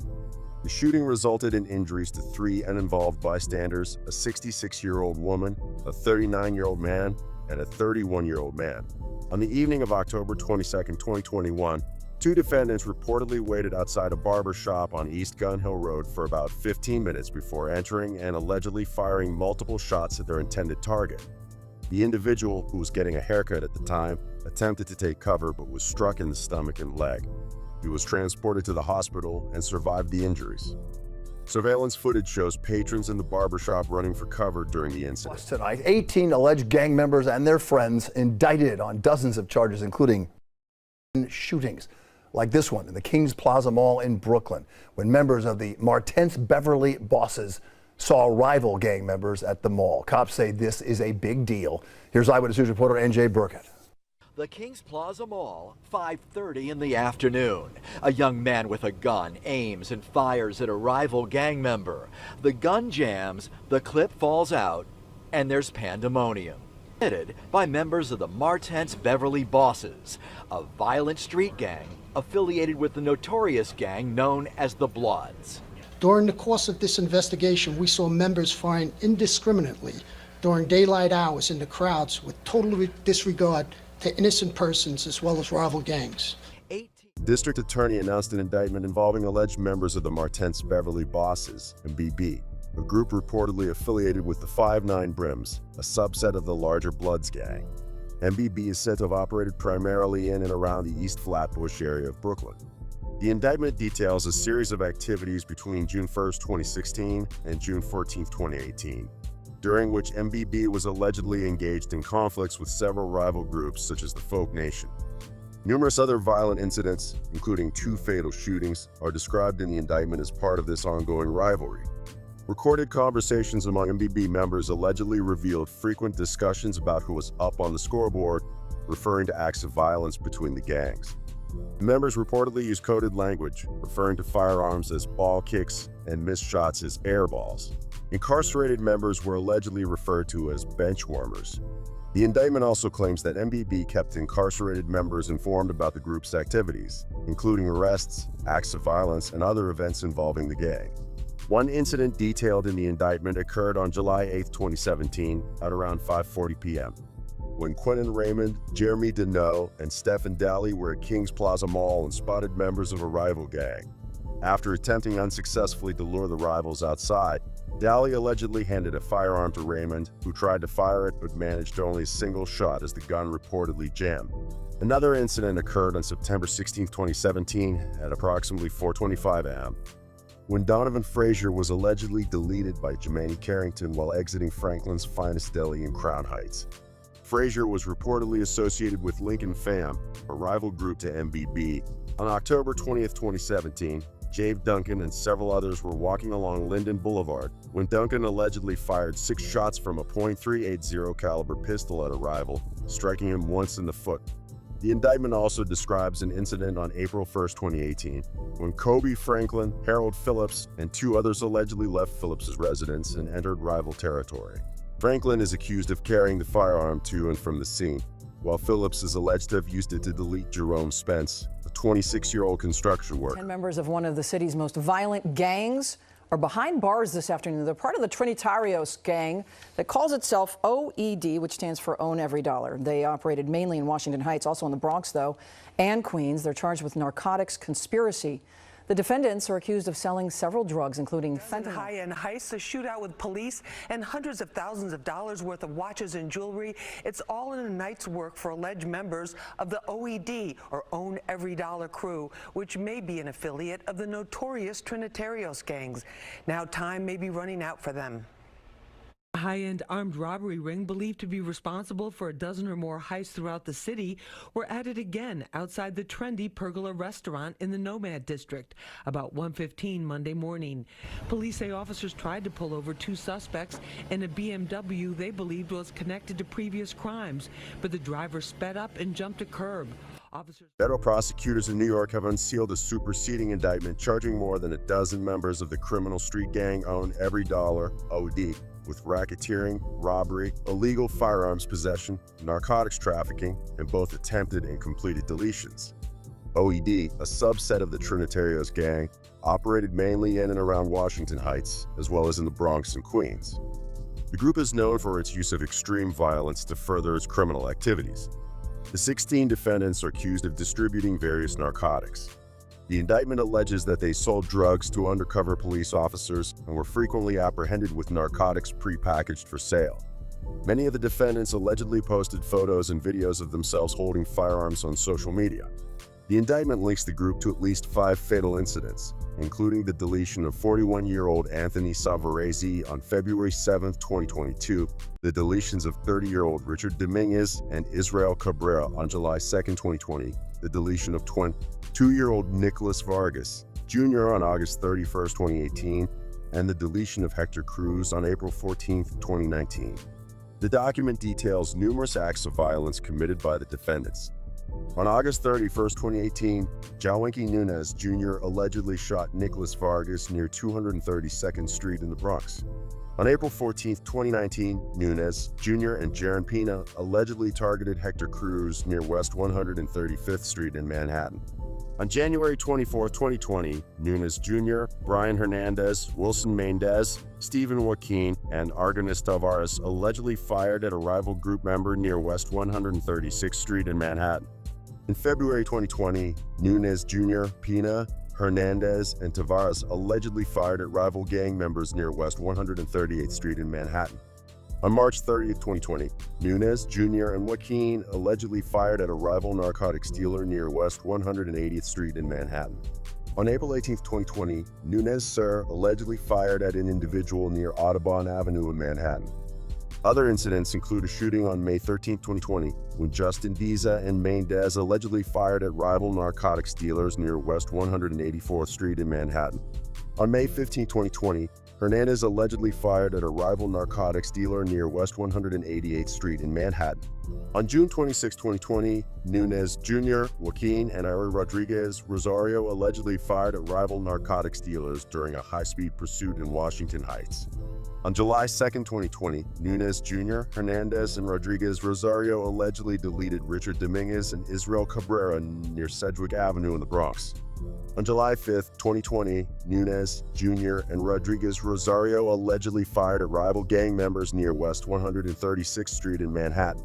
The shooting resulted in injuries to 3 uninvolved bystanders, a 66-year-old woman, a 39-year-old man, and a 31-year-old man. On the evening of October 22, 2021, 2 defendants reportedly waited outside a barber shop on East Gun Hill Road for about 15 minutes before entering and allegedly firing multiple shots at their intended target. The individual, who was getting a haircut at the time, attempted to take cover but was struck in the stomach and leg. He was transported to the hospital and survived the injuries. Surveillance footage shows patrons in the barbershop running for cover during the incident. Tonight, 18 alleged gang members and their friends indicted on dozens of charges, including shootings, like this one in the Kings Plaza Mall in Brooklyn, when members of the Martens Beverly Bosses saw rival gang members at the mall. Cops say this is a big deal. Here's Eyewitness News reporter NJ Burkett. The Kings Plaza Mall, 5:30 in the afternoon. A young man with a gun aims and fires at a rival gang member. The gun jams, the clip falls out, and there's pandemonium. Committed by members of the Martens Beverly Bosses, a violent street gang affiliated with the notorious gang known as the Bloods. During the course of this investigation, we saw members firing indiscriminately during daylight hours in the crowds with total disregard to innocent persons as well as rival gangs. District Attorney announced an indictment involving alleged members of the Martens Beverly Bosses, MAB, a group reportedly affiliated with the 5'9" Brims, a subset of the larger Bloods gang. MAB is said to have operated primarily in and around the East Flatbush area of Brooklyn. The indictment details a series of activities between June 1, 2016 and June 14, 2018. During which MAB was allegedly engaged in conflicts with several rival groups such as the Folk Nation. Numerous other violent incidents, including 2 fatal shootings, are described in the indictment as part of this ongoing rivalry. Recorded conversations among MAB members allegedly revealed frequent discussions about who was up on the scoreboard, referring to acts of violence between the gangs. The members reportedly used coded language, referring to firearms as ball kicks and missed shots as air balls. Incarcerated members were allegedly referred to as bench warmers. The indictment also claims that MAB kept incarcerated members informed about the group's activities, including arrests, acts of violence, and other events involving the gang. One incident detailed in the indictment occurred on July 8, 2017, at around 5:40 p.m. when Quentin Raymond, Jeremy Deneau, and Stephen Daly were at Kings Plaza Mall and spotted members of a rival gang. After attempting unsuccessfully to lure the rivals outside, Daly allegedly handed a firearm to Raymond, who tried to fire it but managed only a single shot as the gun reportedly jammed. Another incident occurred on September 16, 2017 at approximately 4:25 a.m. when Donovan Frazier was allegedly deleted by Jemani Carrington while exiting Franklin's Finest Deli in Crown Heights. Frazier was reportedly associated with Lincoln Fam, a rival group to MAB. On October 20, 2017, Jave Duncan and several others were walking along Linden Boulevard when Duncan allegedly fired 6 shots from a .380 caliber pistol at a rival, striking him once in the foot. The indictment also describes an incident on April 1, 2018, when Kobe Franklin, Harold Phillips, and 2 others allegedly left Phillips's residence and entered rival territory. Franklin is accused of carrying the firearm to and from the scene, while Phillips is alleged to have used it to delete Jerome Spence, a 26-year-old construction worker. 10 members of one of the city's most violent gangs are behind bars this afternoon. They're part of the Trinitarios gang that calls itself OED, which stands for Own Every Dollar. They operated mainly in Washington Heights, also in the Bronx, though, and Queens. They're charged with narcotics conspiracy. The defendants are accused of selling several drugs, including fentanyl. High-end heists, a shootout with police, and hundreds of thousands of dollars worth of watches and jewelry. It's all in a night's work for alleged members of the OED, or Own Every Dollar crew, which may be an affiliate of the notorious Trinitarios gangs. Now time may be running out for them. A high-end armed robbery ring believed to be responsible for a dozen or more heists throughout the city were at it again outside the trendy Pergola restaurant in the Nomad district about 1:15 Monday morning. Police say officers tried to pull over two suspects in a BMW they believed was connected to previous crimes, but the driver sped up and jumped a curb. Federal prosecutors in New York have unsealed a superseding indictment charging more than a dozen members of the criminal street gang Own Every Dollar, OD, with racketeering, robbery, illegal firearms possession, narcotics trafficking, and both attempted and completed deletions. OED, a subset of the Trinitarios gang, operated mainly in and around Washington Heights, as well as in the Bronx and Queens. The group is known for its use of extreme violence to further its criminal activities. The 16 defendants are accused of distributing various narcotics. The indictment alleges that they sold drugs to undercover police officers and were frequently apprehended with narcotics prepackaged for sale. Many of the defendants allegedly posted photos and videos of themselves holding firearms on social media. The indictment links the group to at least 5 fatal incidents, including the deletion of 41-year-old Anthony Savarese on February 7, 2022, the deletions of 30-year-old Richard Dominguez and Israel Cabrera on July 2, 2020, the deletion of 22-year-old Nicholas Vargas Jr. on August 31, 2018, and the deletion of Hector Cruz on April 14, 2019. The document details numerous acts of violence committed by the defendants. On August 31, 2018, Jawinky Nunez Jr. allegedly shot Nicholas Vargas near 232nd Street in the Bronx. On April 14, 2019, Nunez Jr. and Jaron Pina allegedly targeted Hector Cruz near West 135th Street in Manhattan. On January 24, 2020, Nunez Jr., Brian Hernandez, Wilson Mendez, Stephen Joaquin, and Argenis Tavares allegedly fired at a rival group member near West 136th Street in Manhattan. In February 2020, Nunez Jr., Pina, Hernandez, and Tavares allegedly fired at rival gang members near West 138th Street in Manhattan. On March 30, 2020, Nunez Jr. and Joaquin allegedly fired at a rival narcotics dealer near West 180th Street in Manhattan. On April 18, 2020, Nunez Sir allegedly fired at an individual near Audubon Avenue in Manhattan. Other incidents include a shooting on May 13, 2020, when Justin Diza and Mendez allegedly fired at rival narcotics dealers near West 184th Street in Manhattan. On May 15, 2020, Hernandez allegedly fired at a rival narcotics dealer near West 188th Street in Manhattan. On June 26, 2020, Nunez Jr., Joaquin, and Ari Rodriguez Rosario allegedly fired at rival narcotics dealers during a high-speed pursuit in Washington Heights. On July 2, 2020, Nunez Jr., Hernandez, and Rodriguez Rosario allegedly deleted Richard Dominguez and Israel Cabrera near Sedgwick Avenue in the Bronx. On July 5, 2020, Nunez Jr. and Rodriguez Rosario allegedly fired at rival gang members near West 136th Street in Manhattan.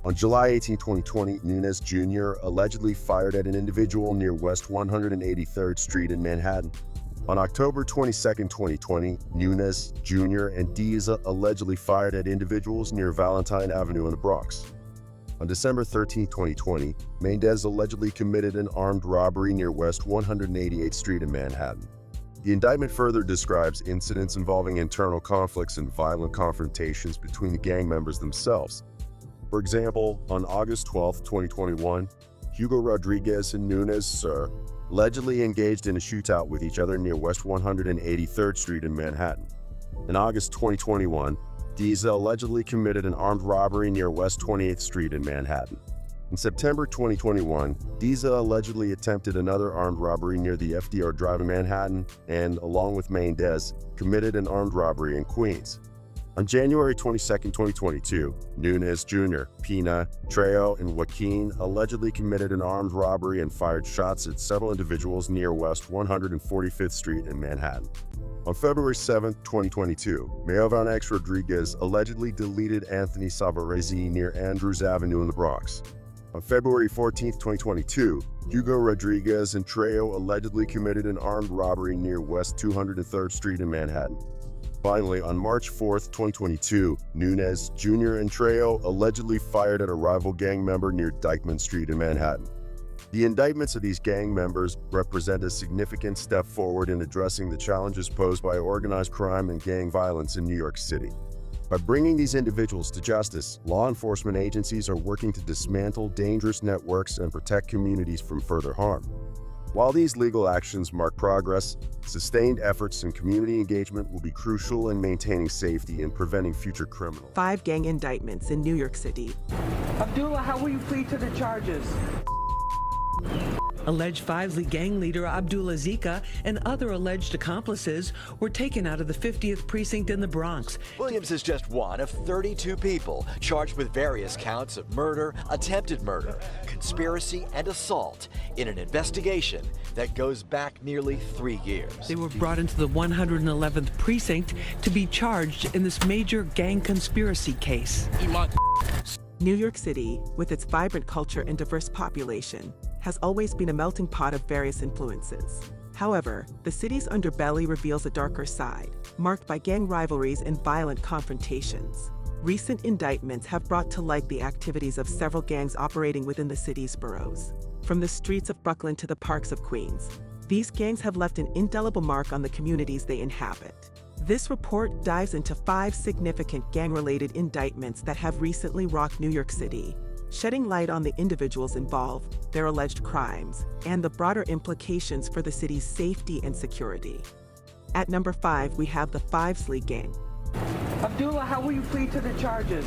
On July 18, 2020, Nunez Jr. allegedly fired at an individual near West 183rd Street in Manhattan. On October 22, 2020, Nunez Jr. and Diza allegedly fired at individuals near Valentine Avenue in the Bronx. On December 13, 2020, Mendez allegedly committed an armed robbery near West 188th Street in Manhattan. The indictment further describes incidents involving internal conflicts and violent confrontations between the gang members themselves. For example, on August 12, 2021, Hugo Rodriguez and Nunez Sir allegedly engaged in a shootout with each other near West 183rd Street in Manhattan. In August 2021, Diza allegedly committed an armed robbery near West 28th Street in Manhattan. In September 2021, Diza allegedly attempted another armed robbery near the FDR Drive in Manhattan and, along with Mendez, committed an armed robbery in Queens. On January 22, 2022, Nunez Jr., Pina, Trey, and Joaquin allegedly committed an armed robbery and fired shots at several individuals near West 145th Street in Manhattan. On February 7, 2022, Mayor Van X Rodriguez allegedly deleted Anthony Savarese near Andrews Avenue in the Bronx. On February 14, 2022, Hugo Rodriguez and Trey allegedly committed an armed robbery near West 203rd Street in Manhattan. Finally, on March 4, 2022, Nunez Jr. and Trey allegedly fired at a rival gang member near Dyckman Street in Manhattan. The indictments of these gang members represent a significant step forward in addressing the challenges posed by organized crime and gang violence in New York City. By bringing these individuals to justice, law enforcement agencies are working to dismantle dangerous networks and protect communities from further harm. While these legal actions mark progress, sustained efforts and community engagement will be crucial in maintaining safety and preventing future criminals. 5 gang indictments in New York City. Abdullah, how will you plead to the charges? Alleged Fivesley gang leader Abdullah Zika and other alleged accomplices were taken out of the 50th precinct in the Bronx. Williams is just one of 32 people charged with various counts of murder, attempted murder, conspiracy, and assault in an investigation that goes back nearly 3 years. They were brought into the 111th precinct to be charged in this major gang conspiracy case. New York City, with its vibrant culture and diverse population, has always been a melting pot of various influences. However, the city's underbelly reveals a darker side, marked by gang rivalries and violent confrontations. Recent indictments have brought to light the activities of several gangs operating within the city's boroughs. From the streets of Brooklyn to the parks of Queens, these gangs have left an indelible mark on the communities they inhabit. This report dives into 5 significant gang-related indictments that have recently rocked New York City, shedding light on the individuals involved, their alleged crimes, and the broader implications for the city's safety and security. At number 5, we have the Fivesley Gang. Abdullah, how will you plead to the charges?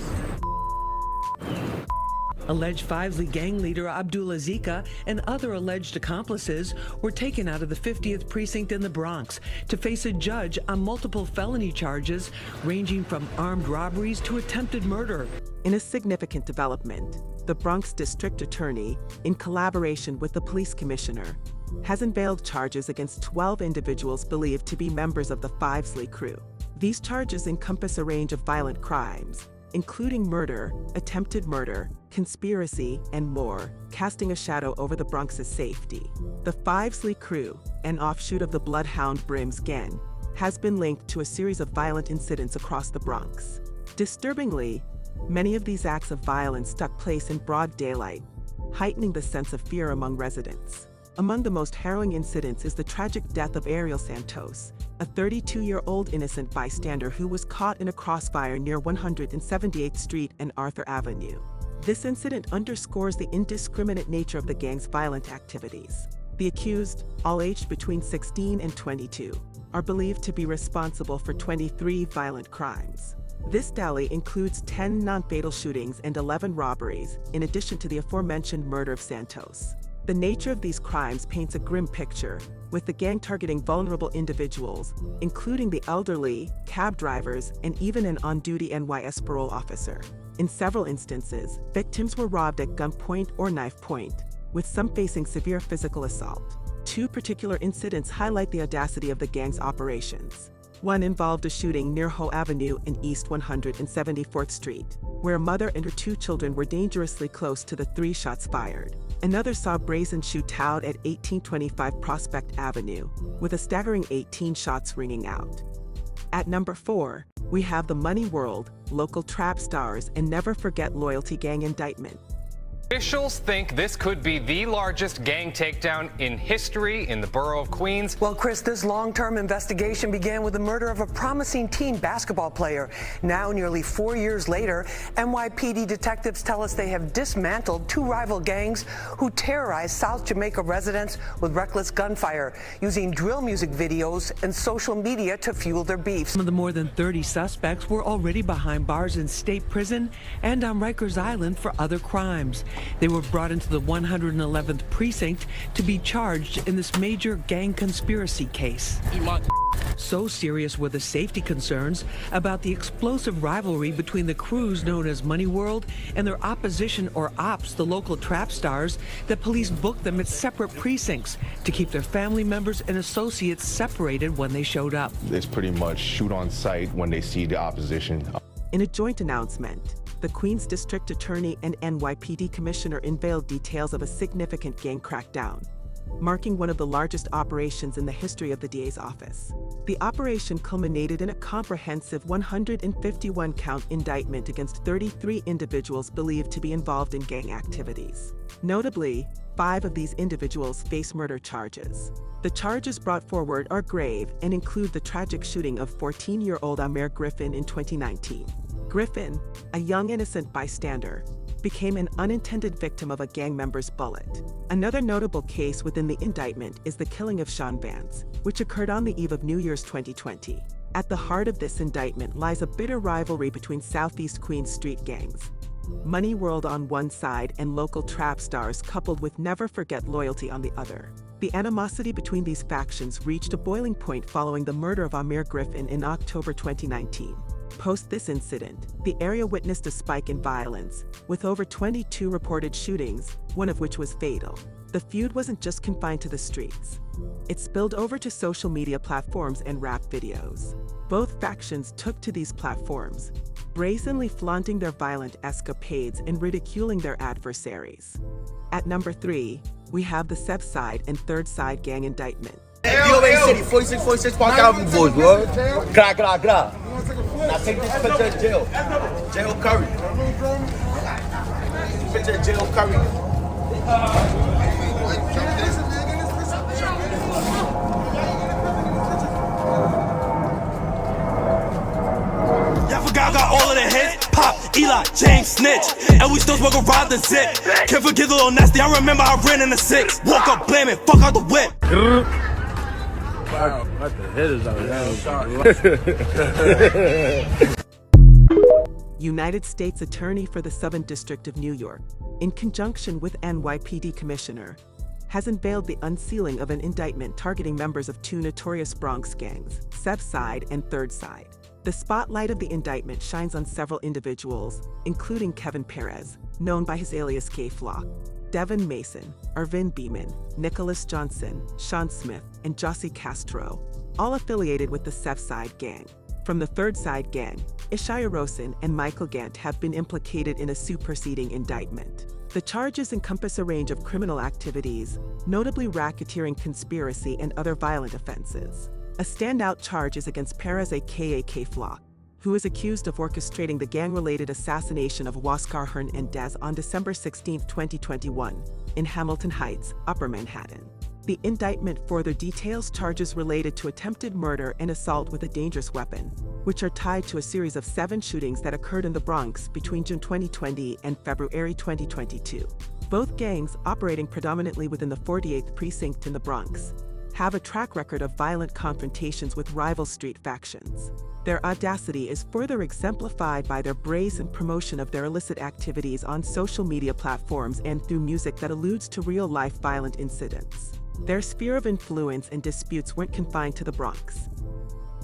Alleged Fivesley gang leader Abdullah Zika and other alleged accomplices were taken out of the 50th precinct in the Bronx to face a judge on multiple felony charges ranging from armed robberies to attempted murder. In a significant development, the Bronx District Attorney, in collaboration with the police commissioner, has unveiled charges against 12 individuals believed to be members of the Fivesley crew. These charges encompass a range of violent crimes, including murder, attempted murder, conspiracy, and more, casting a shadow over the Bronx's safety. The Fivesley crew, an offshoot of the Bloodhound Brims gang, has been linked to a series of violent incidents across the Bronx. Disturbingly, many of these acts of violence took place in broad daylight, heightening the sense of fear among residents. Among the most harrowing incidents is the tragic death of Ariel Santos, a 32-year-old innocent bystander who was caught in a crossfire near 178th Street and Arthur Avenue. This incident underscores the indiscriminate nature of the gang's violent activities. The accused, all aged between 16 and 22, are believed to be responsible for 23 violent crimes. This tally includes 10 non-fatal shootings and 11 robberies, in addition to the aforementioned murder of Santos. The nature of these crimes paints a grim picture, with the gang targeting vulnerable individuals, including the elderly, cab drivers, and even an on-duty NYS parole officer. In several instances, victims were robbed at gunpoint or knife point, with some facing severe physical assault. 2 particular incidents highlight the audacity of the gang's operations. One involved a shooting near Ho Avenue and East 174th Street, where a mother and her 2 children were dangerously close to the 3 shots fired. Another saw a brazen shootout at 1825 Prospect Avenue, with a staggering 18 shots ringing out. At number 4, we have the Money World, local trap stars, and Never Forget Loyalty Gang indictment. Officials think this could be the largest gang takedown in history in the borough of Queens. Well, Chris, this long-term investigation began with the murder of a promising teen basketball player. Now, nearly 4 years later, NYPD detectives tell us they have dismantled 2 rival gangs who terrorized South Jamaica residents with reckless gunfire, using drill music videos and social media to fuel their beef. Some of the more than 30 suspects were already behind bars in state prison and on Rikers Island for other crimes. They were brought into the 111th precinct to be charged in this major gang conspiracy case. So serious were the safety concerns about the explosive rivalry between the crews known as Money World and their opposition or ops, the local trap stars, that police booked them at separate precincts to keep their family members and associates separated when they showed up. It's pretty much shoot on sight when they see the opposition. In a joint announcement, the Queens District Attorney and NYPD Commissioner unveiled details of a significant gang crackdown, marking one of the largest operations in the history of the DA's office. The operation culminated in a comprehensive 151-count indictment against 33 individuals believed to be involved in gang activities. Notably, 5 of these individuals face murder charges. The charges brought forward are grave and include the tragic shooting of 14-year-old Amir Griffin in 2019. Griffin, a young innocent bystander, became an unintended victim of a gang member's bullet. Another notable case within the indictment is the killing of Sean Vance, which occurred on the eve of New Year's 2020. At the heart of this indictment lies a bitter rivalry between Southeast Queens street gangs, Money World on one side and local trap stars coupled with never forget loyalty on the other. The animosity between these factions reached a boiling point following the murder of Amir Griffin in October 2019. Post this incident, the area witnessed a spike in violence, with over 22 reported shootings, one of which was fatal. The feud wasn't just confined to the streets. It spilled over to social media platforms and rap videos. Both factions took to these platforms, brazenly flaunting their violent escapades and ridiculing their adversaries. At number 3, we have the Seide and Seide gang indictment. City, 46, Park Avenue, boys, bro. Gra. Now take this picture of jail. Jail Curry. Picture of jail Curry. Y'all forgot I got all of the hits. Pop, Eli, James, Snitch. And we still smoke around the zip. Can't forget the little nasty. I remember I ran in the 6. Walk up, blame it, fuck out the whip. Wow, what the hell is that? United States Attorney for the Southern District of New York, in conjunction with NYPD Commissioner, has unveiled the unsealing of an indictment targeting members of 2 notorious Bronx gangs, Seide and Seide. The spotlight of the indictment shines on several individuals, including Kevin Perez, known by his alias K-Flock, Devin Mason, Irvin Beeman, Nicholas Johnson, Sean Smith, and Jossie Castro, all affiliated with the Seide gang. From the Seide gang, Ishaya Rosen and Michael Gant have been implicated in a superseding indictment. The charges encompass a range of criminal activities, notably racketeering, conspiracy, and other violent offenses. A standout charge is against Perez aka K-Flock, who is accused of orchestrating the gang-related assassination of Oscar Hernandez on December 16, 2021, in Hamilton Heights, Upper Manhattan. The indictment further details charges related to attempted murder and assault with a dangerous weapon, which are tied to a series of 7 shootings that occurred in the Bronx between June 2020 and February 2022. Both gangs, operating predominantly within the 48th precinct in the Bronx, have a track record of violent confrontations with rival street factions. Their audacity is further exemplified by their brazen promotion of their illicit activities on social media platforms and through music that alludes to real-life violent incidents. Their sphere of influence and disputes weren't confined to the Bronx.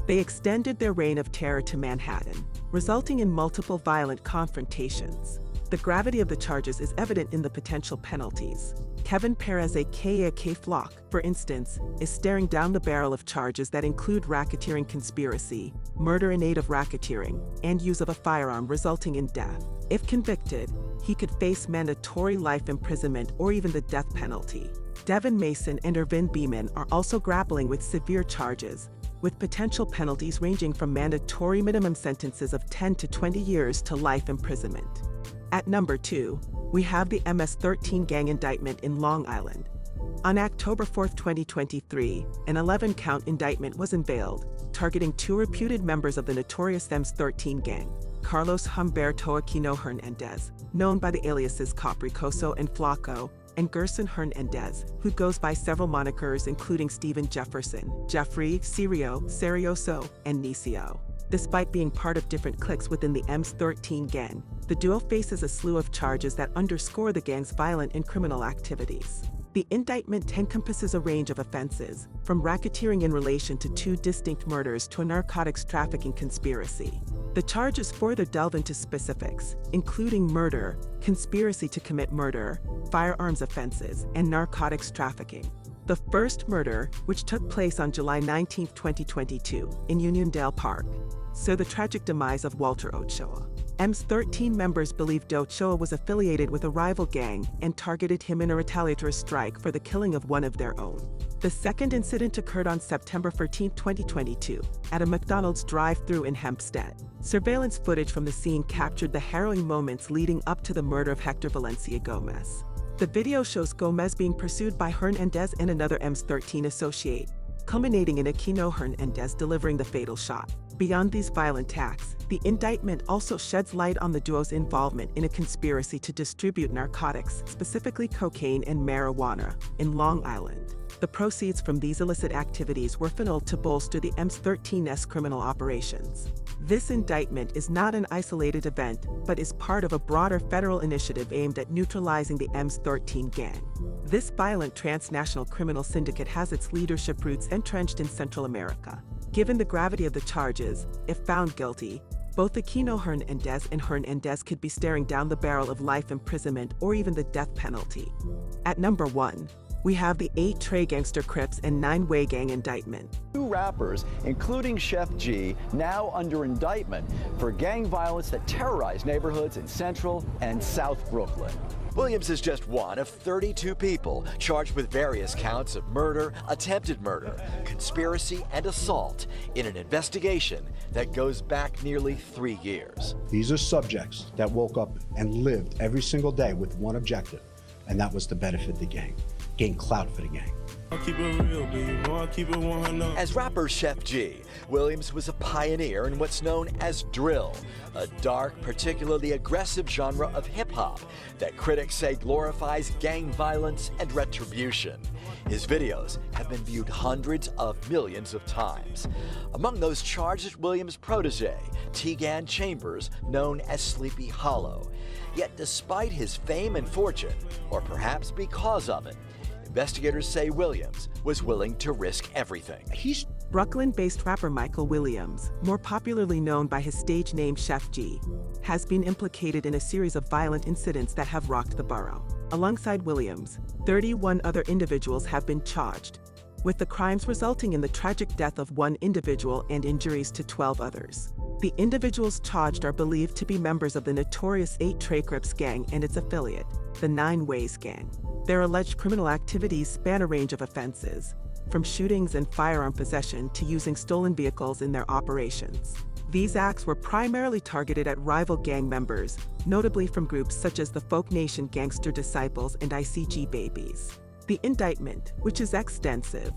They extended their reign of terror to Manhattan, resulting in multiple violent confrontations. The gravity of the charges is evident in the potential penalties. Kevin Perez aka K-Flock, for instance, is staring down the barrel of charges that include racketeering conspiracy, murder in aid of racketeering, and use of a firearm resulting in death. If convicted, he could face mandatory life imprisonment or even the death penalty. Devin Mason and Irvin Beeman are also grappling with severe charges, with potential penalties ranging from mandatory minimum sentences of 10 to 20 years to life imprisonment. At number 2, we have the MS13 gang indictment in Long Island. On October 4, 2023, an 11-count indictment was unveiled, targeting 2 reputed members of the notorious MS13 gang, Carlos Humberto Aquino Hernandez, known by the aliases Capricoso and Flaco, and Gerson Hernandez, who goes by several monikers including Stephen Jefferson, Jeffrey, Sirio, Serioso, and Nicio. Despite being part of different cliques within the MS13 gang, the duo faces a slew of charges that underscore the gang's violent and criminal activities. The indictment encompasses a range of offenses, from racketeering in relation to 2 distinct murders to a narcotics trafficking conspiracy. The charges further delve into specifics, including murder, conspiracy to commit murder, firearms offenses, and narcotics trafficking. The first murder, which took place on July 19, 2022, in Uniondale Park, saw the tragic demise of Walter Ochoa. MS13 members believed Ochoa was affiliated with a rival gang and targeted him in a retaliatory strike for the killing of one of their own. The second incident occurred on September 14, 2022, at a McDonald's drive-thru in Hempstead. Surveillance footage from the scene captured the harrowing moments leading up to the murder of Hector Valencia Gomez. The video shows Gomez being pursued by Hernandez and another MS13 associate, culminating in Aquino Hernandez delivering the fatal shot. Beyond these violent acts, the indictment also sheds light on the duo's involvement in a conspiracy to distribute narcotics, specifically cocaine and marijuana, in Long Island. The proceeds from these illicit activities were funneled to bolster the MS13's criminal operations. This indictment is not an isolated event, but is part of a broader federal initiative aimed at neutralizing the MS13 gang. This violent transnational criminal syndicate has its leadership roots entrenched in Central America. Given the gravity of the charges, if found guilty, both Aquino Hernandez and Hernandez could be staring down the barrel of life imprisonment or even the death penalty. At number 1, we have the 8 Trey Gangster Crips and 9-Way Gang indictment. 2 rappers, including Chef G, now under indictment for gang violence that terrorized neighborhoods in Central and South Brooklyn. Williams is just one of 32 people charged with various counts of murder, attempted murder, conspiracy, and assault in an investigation that goes back nearly 3 years. These are subjects that woke up and lived every single day with one objective, and that was to benefit the gang, gain clout for the gang. As rapper Chef G, Williams was a pioneer in what's known as drill, a dark, particularly aggressive genre of hip-hop that critics say glorifies gang violence and retribution. His videos have been viewed hundreds of millions of times. Among those charged is Williams' protege, Tegan Chambers, known as Sleepy Hollow. Yet despite his fame and fortune, or perhaps because of it, investigators say Williams was willing to risk everything. Brooklyn-based rapper Michael Williams, more popularly known by his stage name Chef G, has been implicated in a series of violent incidents that have rocked the borough. Alongside Williams, 31 other individuals have been charged, with the crimes resulting in the tragic death of 1 individual and injuries to 12 others. The individuals charged are believed to be members of the notorious 8 Trey Crips gang and its affiliate, the 9 Ways gang. Their alleged criminal activities span a range of offenses, from shootings and firearm possession to using stolen vehicles in their operations. These acts were primarily targeted at rival gang members, notably from groups such as the Folk Nation Gangster Disciples and ICG Babies. The indictment, which is extensive,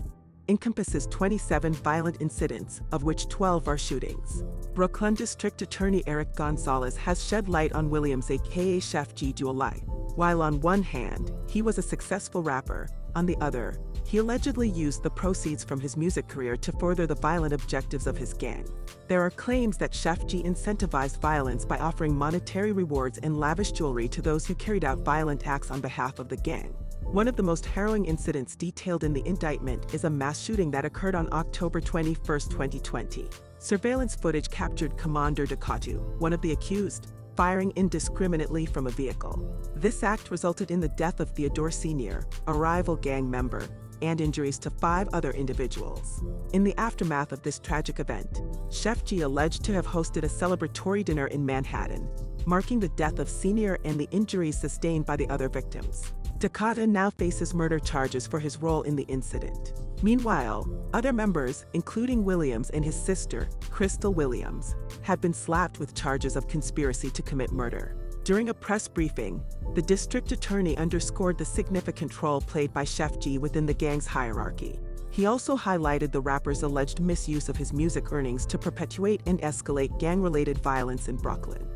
encompasses 27 violent incidents, of which 12 are shootings. Brooklyn District Attorney Eric Gonzalez has shed light on Williams aka Chef G dual life. While on one hand, he was a successful rapper, on the other, he allegedly used the proceeds from his music career to further the violent objectives of his gang. There are claims that Chef G incentivized violence by offering monetary rewards and lavish jewelry to those who carried out violent acts on behalf of the gang. One of the most harrowing incidents detailed in the indictment is a mass shooting that occurred on October 21, 2020. Surveillance footage captured Commander Decatu, one of the accused, firing indiscriminately from a vehicle. This act resulted in the death of Theodore Sr., a rival gang member, and injuries to 5 other individuals. In the aftermath of this tragic event, Chef G alleged to have hosted a celebratory dinner in Manhattan, marking the death of Sr. and the injuries sustained by the other victims. Decatu now faces murder charges for his role in the incident. Meanwhile, other members, including Williams and his sister, Crystal Williams, have been slapped with charges of conspiracy to commit murder. During a press briefing, the district attorney underscored the significant role played by Chef G within the gang's hierarchy. He also highlighted the rapper's alleged misuse of his music earnings to perpetuate and escalate gang-related violence in Brooklyn.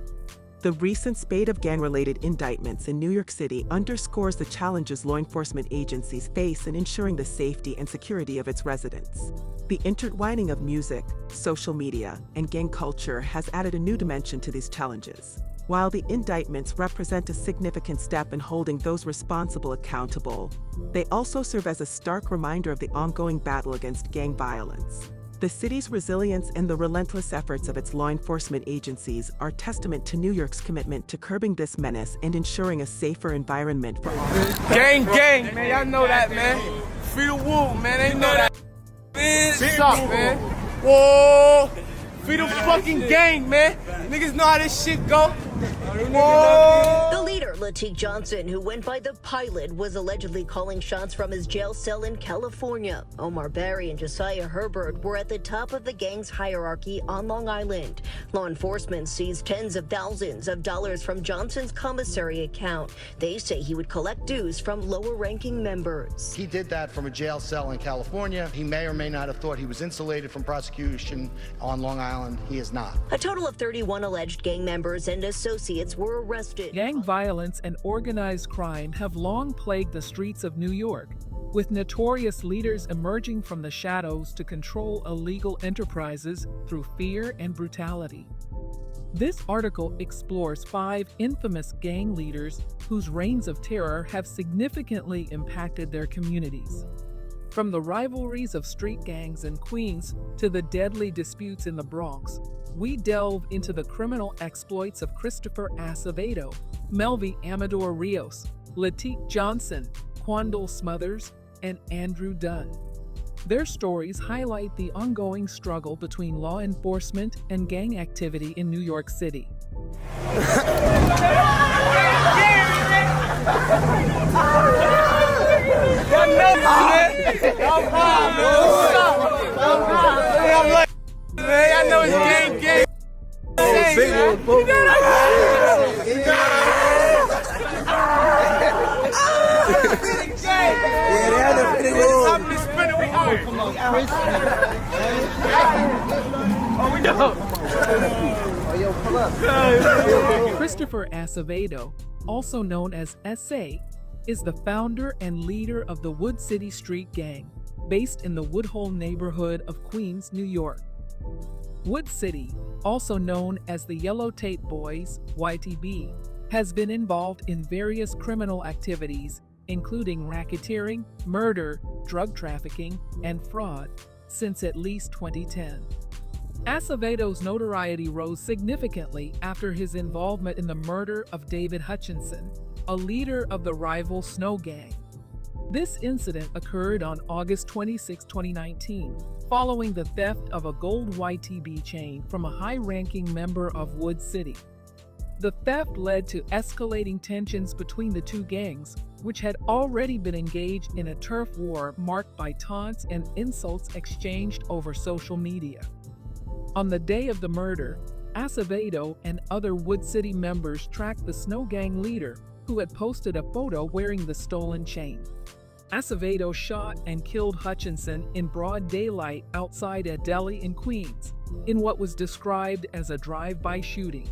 The recent spate of gang-related indictments in New York City underscores the challenges law enforcement agencies face in ensuring the safety and security of its residents. The intertwining of music, social media, and gang culture has added a new dimension to these challenges. While the indictments represent a significant step in holding those responsible accountable, they also serve as a stark reminder of the ongoing battle against gang violence. The city's resilience and the relentless efforts of its law enforcement agencies are testament to New York's commitment to curbing this menace and ensuring a safer environment for all. Gang, gang, man, y'all know that, man. Free the woo, man, they know that. Man, what's up, man? Whoa! Free the fucking gang, man. Niggas know how this shit go. Whoa! The leader, Latique Johnson, who went by the Pilot, was allegedly calling shots from his jail cell in California. Omar Barry and Josiah Herbert were at the top of the gang's hierarchy on Long Island. Law enforcement seized tens of thousands of dollars from Johnson's commissary account. They say he would collect dues from lower-ranking members. He did that from a jail cell in California. He may or may not have thought he was insulated from prosecution on Long Island. He is not. A total of 31 alleged gang members and associates were arrested. Gang violence and organized crime have long plagued the streets of New York, with notorious leaders emerging from the shadows to control illegal enterprises through fear and brutality. This article explores 5 infamous gang leaders whose reigns of terror have significantly impacted their communities. From the rivalries of street gangs in Queens to the deadly disputes in the Bronx, we delve into the criminal exploits of Christopher Acevedo, Melvy Amador Rios, Latique Johnson, Quandle Smothers, and Andrew Dunn. Their stories highlight the ongoing struggle between law enforcement and gang activity in New York City. Man, I know it's gang, gang. Christopher Acevedo, also known as S.A., is the founder and leader of the Wood City Street Gang, based in the Woodhull neighborhood of Queens, New York. Wood City, also known as the Yellow Tape Boys, YTB, has been involved in various criminal activities, including racketeering, murder, drug trafficking, and fraud, since at least 2010. Acevedo's notoriety rose significantly after his involvement in the murder of David Hutchinson, a leader of the rival Snow Gang. This incident occurred on August 26, 2019, following the theft of a gold YTB chain from a high-ranking member of Wood City. The theft led to escalating tensions between the two gangs, which had already been engaged in a turf war marked by taunts and insults exchanged over social media. On the day of the murder, Acevedo and other Wood City members tracked the Snow Gang leader, who had posted a photo wearing the stolen chain. Acevedo shot and killed Hutchinson in broad daylight outside a deli in Queens, in what was described as a drive-by shooting.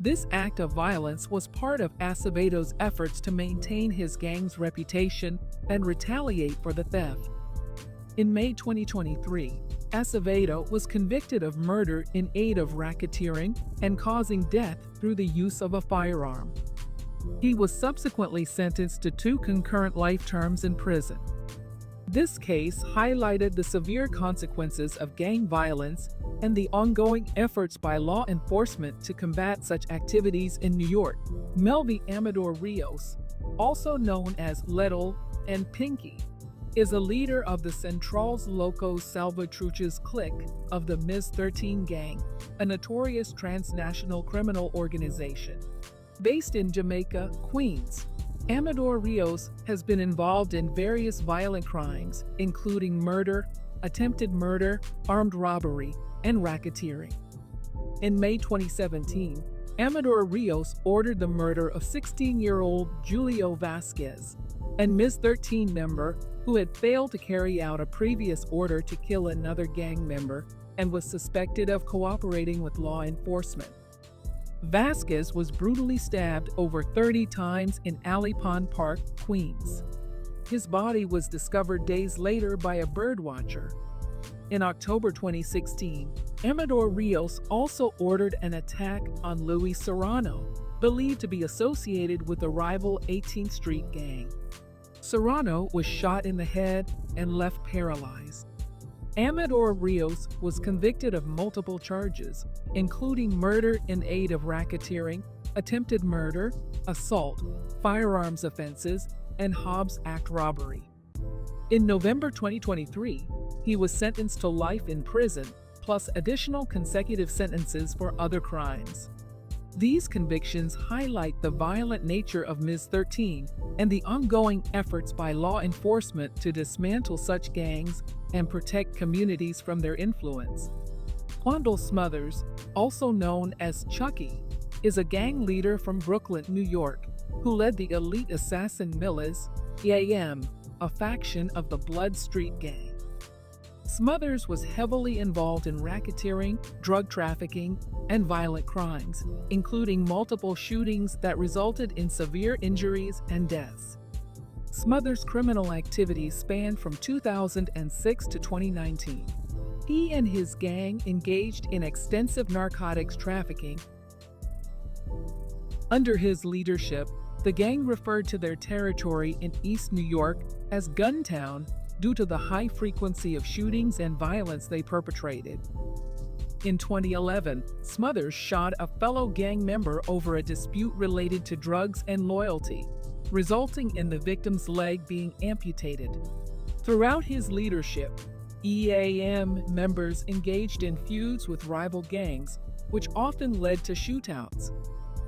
This act of violence was part of Acevedo's efforts to maintain his gang's reputation and retaliate for the theft. In May 2023, Acevedo was convicted of murder in aid of racketeering and causing death through the use of a firearm. He was subsequently sentenced to 2 concurrent life terms in prison. This case highlighted the severe consequences of gang violence and the ongoing efforts by law enforcement to combat such activities in New York. Melvy Amador Rios, also known as Little and Pinky, is a leader of the Centrales Locos Salvatruches clique of the MS13 Gang, a notorious transnational criminal organization. Based in Jamaica, Queens, Amador Rios has been involved in various violent crimes, including murder, attempted murder, armed robbery, and racketeering. In May 2017, Amador Rios ordered the murder of 16-year-old Julio Vasquez, a MS13 member who had failed to carry out a previous order to kill another gang member and was suspected of cooperating with law enforcement. Vasquez was brutally stabbed over 30 times in Alley Pond Park, Queens. His body was discovered days later by a birdwatcher. In October 2016, Amador Rios also ordered an attack on Luis Serrano, believed to be associated with the rival 18th Street Gang. Serrano was shot in the head and left paralyzed. Amador Rios was convicted of multiple charges, including murder in aid of racketeering, attempted murder, assault, firearms offenses, and Hobbs Act robbery. In November 2023, he was sentenced to life in prison, plus additional consecutive sentences for other crimes. These convictions highlight the violent nature of MS13 and the ongoing efforts by law enforcement to dismantle such gangs and protect communities from their influence. Quandle Smothers, also known as Chucky, is a gang leader from Brooklyn, New York, who led the elite assassin Millis, EAM, a faction of the Blood Street Gang. Smothers was heavily involved in racketeering, drug trafficking, and violent crimes, including multiple shootings that resulted in severe injuries and deaths. Smothers' criminal activities spanned from 2006 to 2019. He and his gang engaged in extensive narcotics trafficking. Under his leadership, the gang referred to their territory in East New York as Guntown due to the high frequency of shootings and violence they perpetrated. In 2011, Smothers shot a fellow gang member over a dispute related to drugs and loyalty, resulting in the victim's leg being amputated. Throughout his leadership, EAM members engaged in feuds with rival gangs, which often led to shootouts.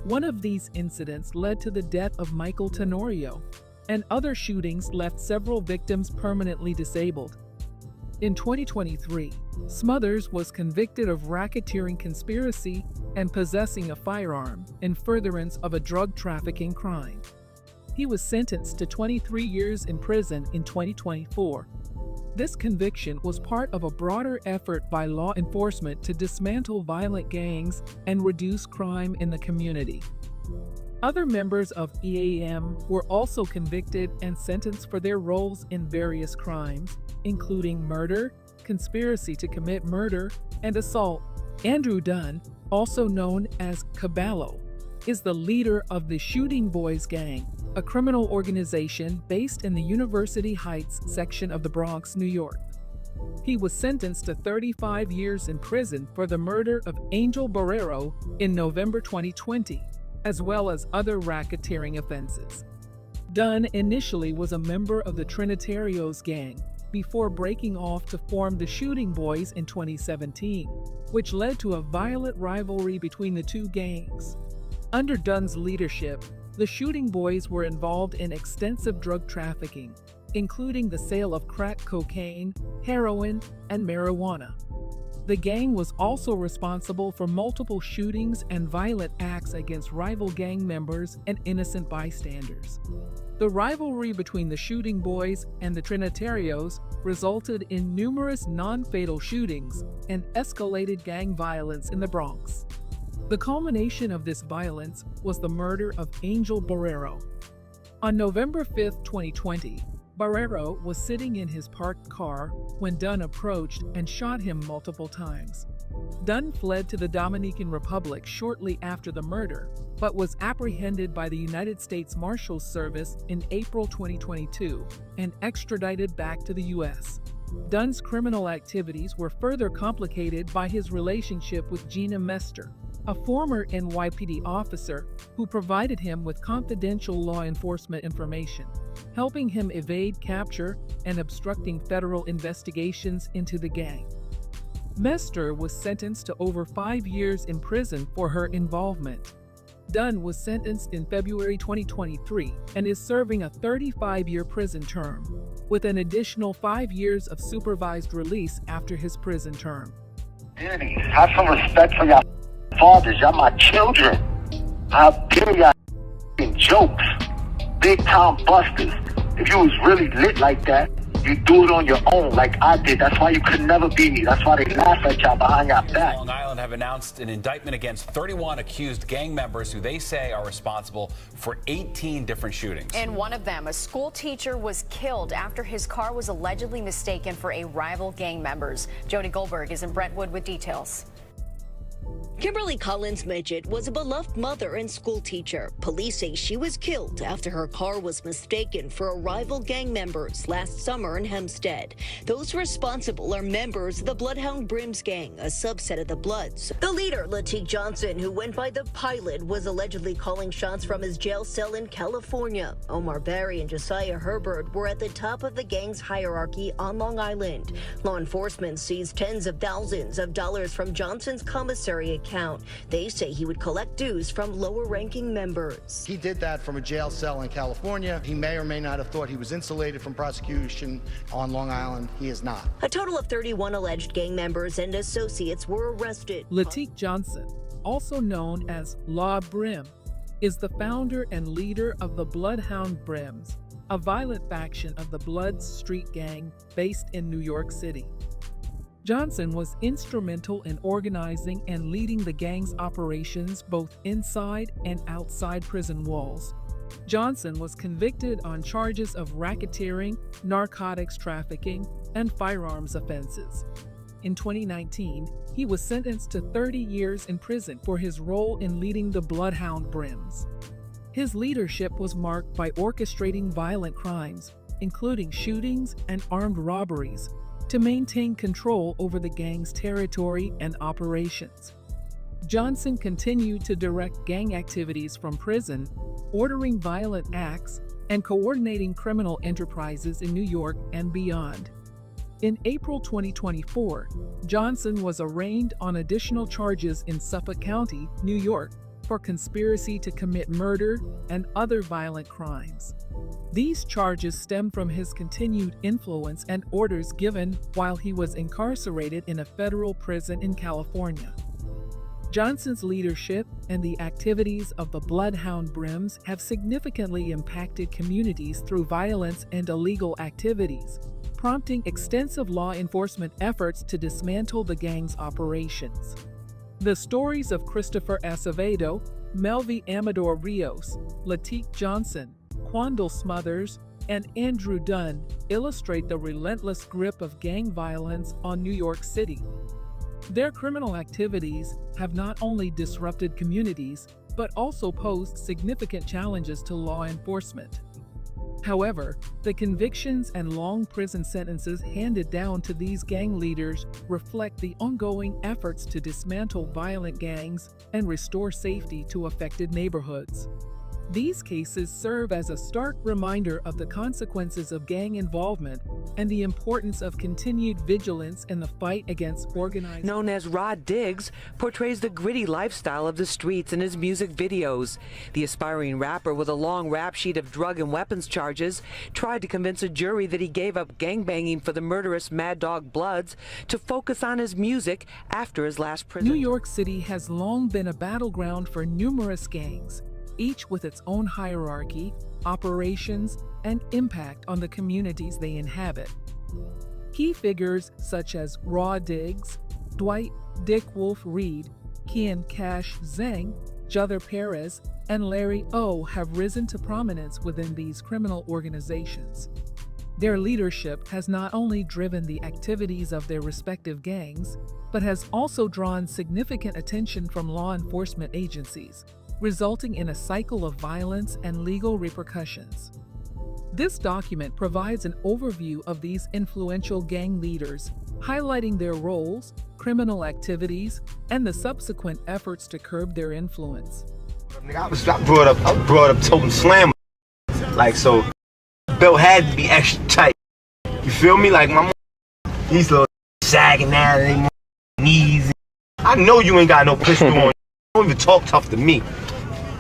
One of these incidents led to the death of Michael Tenorio, and other shootings left several victims permanently disabled. In 2023, Smothers was convicted of racketeering conspiracy and possessing a firearm in furtherance of a drug trafficking crime. He was sentenced to 23 years in prison in 2024. This conviction was part of a broader effort by law enforcement to dismantle violent gangs and reduce crime in the community. Other members of EAM were also convicted and sentenced for their roles in various crimes, including murder, conspiracy to commit murder, and assault. Andrew Dunn, also known as Caballo, is the leader of the Shooting Boys Gang, a criminal organization based in the University Heights section of the Bronx, New York. He was sentenced to 35 years in prison for the murder of Angel Barrero in November 2020, as well as other racketeering offenses. Dunn initially was a member of the Trinitarios gang before breaking off to form the Shooting Boys in 2017, which led to a violent rivalry between the two gangs. Under Dunn's leadership, the Shooting Boys were involved in extensive drug trafficking, including the sale of crack cocaine, heroin, and marijuana. The gang was also responsible for multiple shootings and violent acts against rival gang members and innocent bystanders. The rivalry between the Shooting Boys and the Trinitarios resulted in numerous non-fatal shootings and escalated gang violence in the Bronx. The culmination of this violence was the murder of Angel Barrero. On November 5, 2020, Barrero was sitting in his parked car when Dunn approached and shot him multiple times. Dunn fled to the Dominican Republic shortly after the murder, but was apprehended by the United States Marshals Service in April 2022 and extradited back to the U.S. Dunn's criminal activities were further complicated by his relationship with Gina Mester, a former NYPD officer who provided him with confidential law enforcement information, helping him evade capture and obstructing federal investigations into the gang. Mester was sentenced to over 5 years in prison for her involvement. Dunn was sentenced in February 2023 and is serving a 35-year prison term, with an additional 5 years of supervised release after his prison term. Danny, have some respect for y'all fathers. Y'all my children. How dare y'all jokes? Big time busters. If you was really lit like that, You do it on your own like I did. That's why you could never beat me. That's why they laugh at y'all behind your back. Long Island have announced an indictment against 31 accused gang members who they say are responsible for 18 different shootings. In one of them, a school teacher was killed after his car was allegedly mistaken for a rival gang member's. Jody Goldberg is in Brentwood with details. Kimberly Collins Midget was a beloved mother and school teacher. Police say she was killed after her car was mistaken for a rival gang members last summer in Hempstead. Those responsible are members of the Bloodhound Brims gang, a subset of the Bloods. The leader, Latique Johnson, who went by the Pilot, was allegedly calling shots from his jail cell in California. Omar Barry and Josiah Herbert were at the top of the gang's hierarchy on Long Island. Law enforcement seized tens of thousands of dollars from Johnson's commissary account. They say he would collect dues from lower-ranking members. He did that from a jail cell in California. He may or may not have thought he was insulated from prosecution on Long Island. He is not. A total of 31 alleged gang members and associates were arrested. Latique Johnson, also known as MAB Brims, is the founder and leader of the Bloodhound Brims, a violent faction of the Bloods street gang based in New York City. Johnson was instrumental in organizing and leading the gang's operations both inside and outside prison walls. Johnson was convicted on charges of racketeering, narcotics trafficking, and firearms offenses. In 2019, he was sentenced to 30 years in prison for his role in leading the Bloodhound Brims. His leadership was marked by orchestrating violent crimes, including shootings and armed robberies, to maintain control over the gang's territory and operations. Johnson continued to direct gang activities from prison, ordering violent acts, and coordinating criminal enterprises in New York and beyond. In April 2024, Johnson was arraigned on additional charges in Suffolk County, New York, for conspiracy to commit murder and other violent crimes. These charges stem from his continued influence and orders given while he was incarcerated in a federal prison in California. Johnson's leadership and the activities of the Bloodhound Brims have significantly impacted communities through violence and illegal activities, prompting extensive law enforcement efforts to dismantle the gang's operations. The stories of Christopher Acevedo, Melvi Amador Rios, Latique Johnson, Quandle Smothers, and Andrew Dunn illustrate the relentless grip of gang violence on New York City. Their criminal activities have not only disrupted communities, but also posed significant challenges to law enforcement. However, the convictions and long prison sentences handed down to these gang leaders reflect the ongoing efforts to dismantle violent gangs and restore safety to affected neighborhoods. These cases serve as a stark reminder of the consequences of gang involvement and the importance of continued vigilance in the fight against organized. Known as Rod Diggs, portrays the gritty lifestyle of the streets in his music videos. The aspiring rapper with a long rap sheet of drug and weapons charges tried to convince a jury that he gave up gangbanging for the murderous Mad Dog Bloods to focus on his music after his last prison. New York City has long been a battleground for numerous gangs, each with its own hierarchy, operations, and impact on the communities they inhabit. Key figures such as Rod Diggs, Dwight Dick Wolf Reed, Kian Cash Zhang, Jother Perez, and Larry O have risen to prominence within these criminal organizations. Their leadership has not only driven the activities of their respective gangs, but has also drawn significant attention from law enforcement agencies, resulting in a cycle of violence and legal repercussions. This document provides an overview of these influential gang leaders, highlighting their roles, criminal activities, and the subsequent efforts to curb their influence. I was brought up toting slam. Like, so, belt had to be extra tight. You feel me? Like, my mom, these little sagging out of their knees. I know you ain't got no pistol on you. Don't even talk tough to me.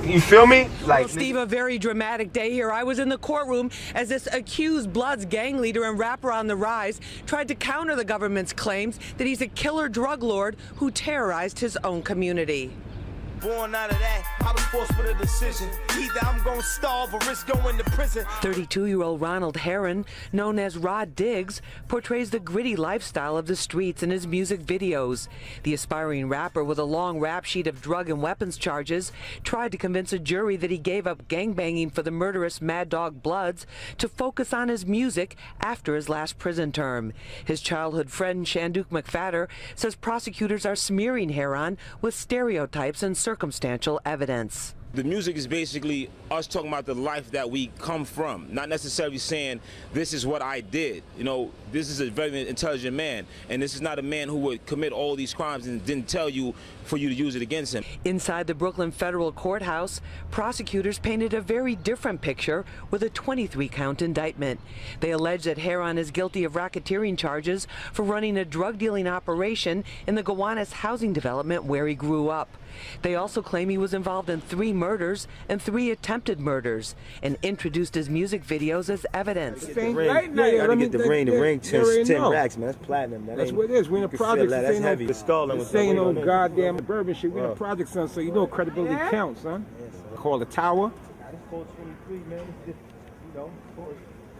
You feel me? Like, well, Steve, a very dramatic day here. I was in the courtroom as this accused Bloods gang leader and rapper on the rise tried to counter the government's claims that he's a killer drug lord who terrorized his own community. born out of that. I was forced with a decision. Either I'm gonna starve or risk going to prison. 32-year-old Ronald Heron, known as Rod Diggs, portrays the gritty lifestyle of the streets in his music videos. The aspiring rapper with a long rap sheet of drug and weapons charges tried to convince a jury that he gave up gangbanging for the murderous Mad Dog Bloods to focus on his music after his last prison term. His childhood friend Shanduk McFadder says prosecutors are smearing Heron with stereotypes and circumstantial evidence. The music is basically us talking about the life that we come from, not necessarily saying this is what I did. You know, this is a very intelligent man, and this is not a man who would commit all these crimes and didn't tell you for you to use it against him. Inside the Brooklyn Federal Courthouse, prosecutors painted a very different picture with a 23-count indictment. They allege that Heron is guilty of racketeering charges for running a drug-dealing operation in the Gowanus housing development where he grew up. They also claim he was involved in 3 murders and 3 attempted murders and introduced his music videos as evidence. Gotta get the ring 10 racks, man. That's platinum. That's what it is. We in the projects. That's heavy. This ain't no goddamn bourbon shit. We in the projects, son, so you know credibility counts, son. Call the tower. That's 423, man. It's just, you know,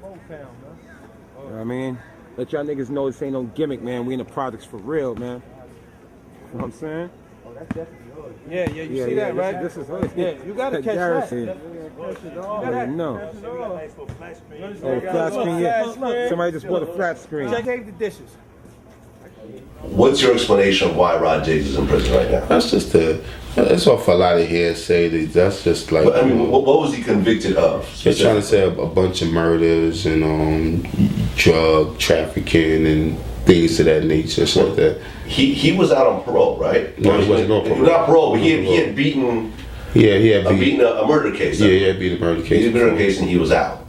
Motown, man. You know what I mean? Let y'all niggas know this ain't no gimmick, man. We in the projects for real, man. You know what I'm saying? Oh, that's definitely hood. Yeah, you see that, right? This is hood. Yeah, you gotta catch that. You gotta know. Oh, flat screen, yeah. Somebody just bought a flat screen. Check the dishes. What's your explanation of why Rod Diggs is in prison right now? That's just that's off a lot of hearsay. That's just like. I mean, what was he convicted of? He's trying to say a bunch of murders and drug trafficking and things of that nature, so like that. He was out on parole, right? No, he wasn't on parole. Not parole, but he had beaten. Yeah, he had beaten a murder case. Yeah, he had beaten a murder case. He had a murder case and he was out.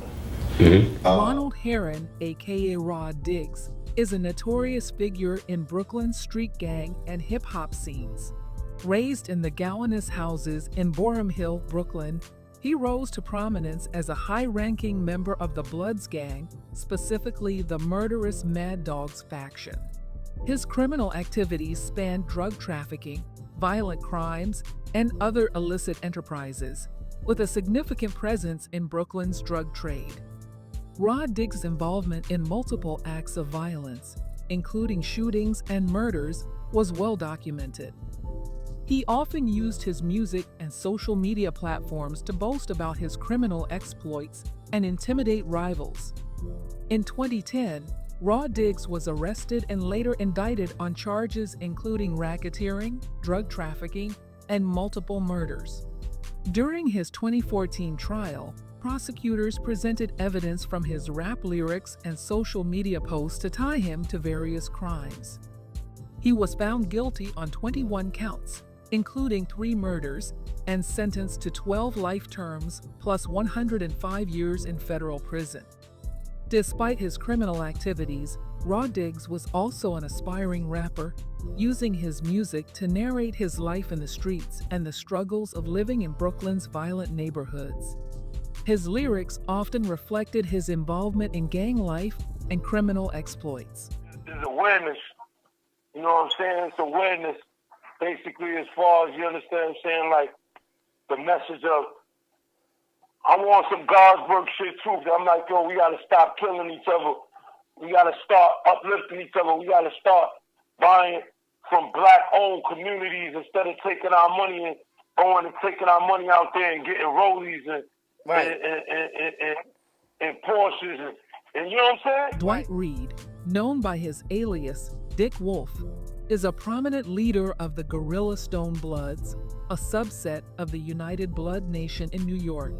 Ronald Heron, aka Rod Diggs, is a notorious figure in Brooklyn's street gang and hip-hop scenes. Raised in the Gowanus houses in Boerum Hill, Brooklyn, he rose to prominence as a high-ranking member of the Bloods gang, specifically the murderous Mad Dogs faction. His criminal activities spanned drug trafficking, violent crimes, and other illicit enterprises, with a significant presence in Brooklyn's drug trade. Rod Diggs' involvement in multiple acts of violence, including shootings and murders, was well documented. He often used his music and social media platforms to boast about his criminal exploits and intimidate rivals. In 2010, Rod Diggs was arrested and later indicted on charges including racketeering, drug trafficking, and multiple murders. During his 2014 trial, prosecutors presented evidence from his rap lyrics and social media posts to tie him to various crimes. He was found guilty on 21 counts, including 3 murders, and sentenced to 12 life terms plus 105 years in federal prison. Despite his criminal activities, Rod Diggs was also an aspiring rapper, using his music to narrate his life in the streets and the struggles of living in Brooklyn's violent neighborhoods. His lyrics often reflected his involvement in gang life and criminal exploits. There's awareness, you know what I'm saying? It's awareness, basically, as far as, you understand what I'm saying, like the message of, I want some Godsburg shit too. I'm like, yo, we gotta stop killing each other. We gotta start uplifting each other. We gotta start buying from black-owned communities instead of taking our money and going and taking our money out there and getting rollies and Porsches and you know what I'm saying? Dwight Reed, known by his alias Dick Wolf, is a prominent leader of the Gorilla Stone Bloods, a subset of the United Blood Nation in New York.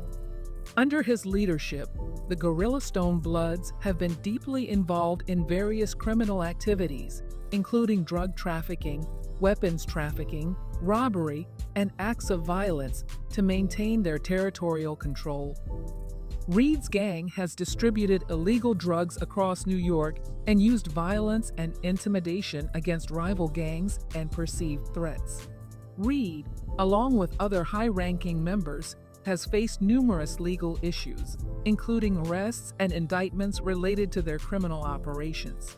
Under his leadership, the Gorilla Stone Bloods have been deeply involved in various criminal activities, including drug trafficking, weapons trafficking, robbery, and acts of violence to maintain their territorial control. Reed's gang has distributed illegal drugs across New York and used violence and intimidation against rival gangs and perceived threats. Reed, along with other high-ranking members, has faced numerous legal issues, including arrests and indictments related to their criminal operations.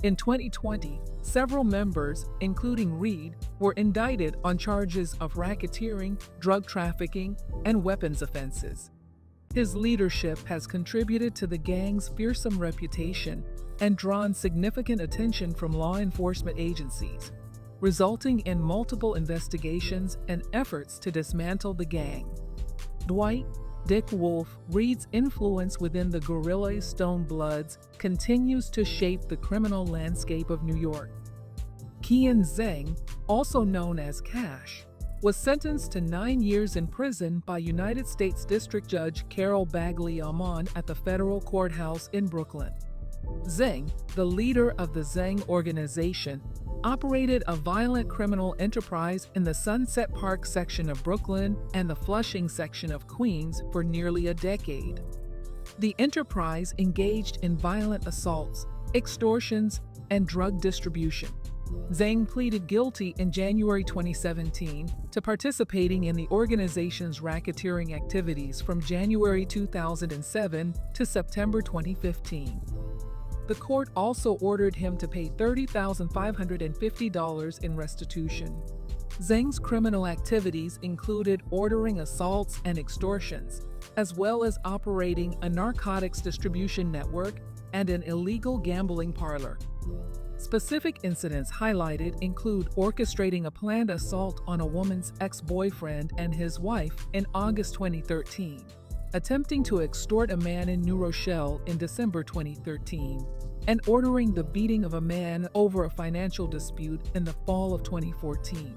In 2020, several members, including Reed, were indicted on charges of racketeering, drug trafficking, and weapons offenses. His leadership has contributed to the gang's fearsome reputation and drawn significant attention from law enforcement agencies, resulting in multiple investigations and efforts to dismantle the gang. Dwight Dick Wolf Reed's influence within the guerrilla Stone Bloods continues to shape the criminal landscape of New York. Kian Zhang, also known as Cash, was sentenced to 9 years in prison by United States District Judge Carol Bagley Amon at the federal courthouse in Brooklyn. Zhang, the leader of the Zhang organization, operated a violent criminal enterprise in the Sunset Park section of Brooklyn and the Flushing section of Queens for nearly a decade. The enterprise engaged in violent assaults, extortions, and drug distribution. Zhang pleaded guilty in January 2017 to participating in the organization's racketeering activities from January 2007 to September 2015. The court also ordered him to pay $30,550 in restitution. Zhang's criminal activities included ordering assaults and extortions, as well as operating a narcotics distribution network and an illegal gambling parlor. Specific incidents highlighted include orchestrating a planned assault on a woman's ex-boyfriend and his wife in August 2013, attempting to extort a man in New Rochelle in December 2013, and ordering the beating of a man over a financial dispute in the fall of 2014.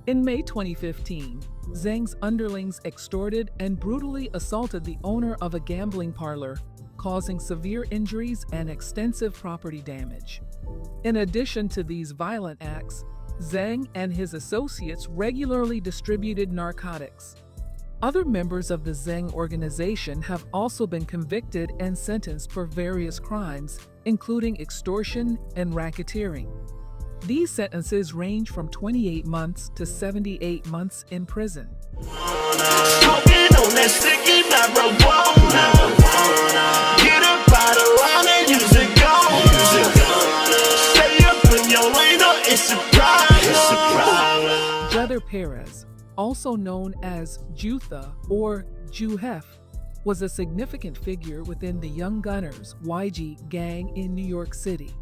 In May 2015, Zhang's underlings extorted and brutally assaulted the owner of a gambling parlor, causing severe injuries and extensive property damage. In addition to these violent acts, Zhang and his associates regularly distributed narcotics. Other members of the Zhang organization have also been convicted and sentenced for various crimes, including extortion and racketeering. These sentences range from 28 months to 78 months in prison. Brother Perez, also known as Jutha or Juhef, was a significant figure within the Young Gunners YG gang in New York City.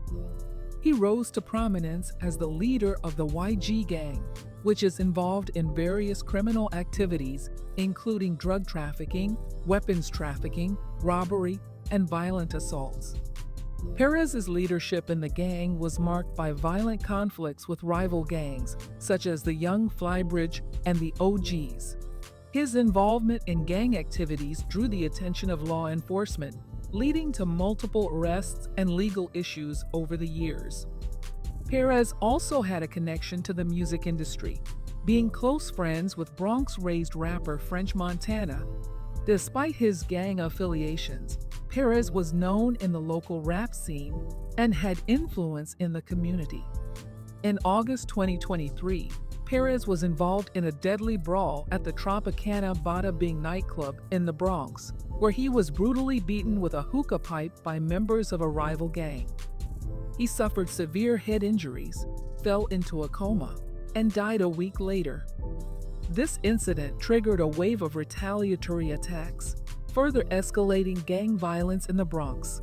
He rose to prominence as the leader of the YG gang, which is involved in various criminal activities, including drug trafficking, weapons trafficking, robbery, and violent assaults. Perez's leadership in the gang was marked by violent conflicts with rival gangs, such as the Young Flybridge and the OGs. His involvement in gang activities drew the attention of law enforcement, leading to multiple arrests and legal issues over the years. Perez also had a connection to the music industry, being close friends with Bronx-raised rapper French Montana. Despite his gang affiliations, Perez was known in the local rap scene and had influence in the community. In August 2023, Perez was involved in a deadly brawl at the Tropicana Bada Bing nightclub in the Bronx, where he was brutally beaten with a hookah pipe by members of a rival gang. He suffered severe head injuries, fell into a coma, and died a week later. This incident triggered a wave of retaliatory attacks, further escalating gang violence in the Bronx.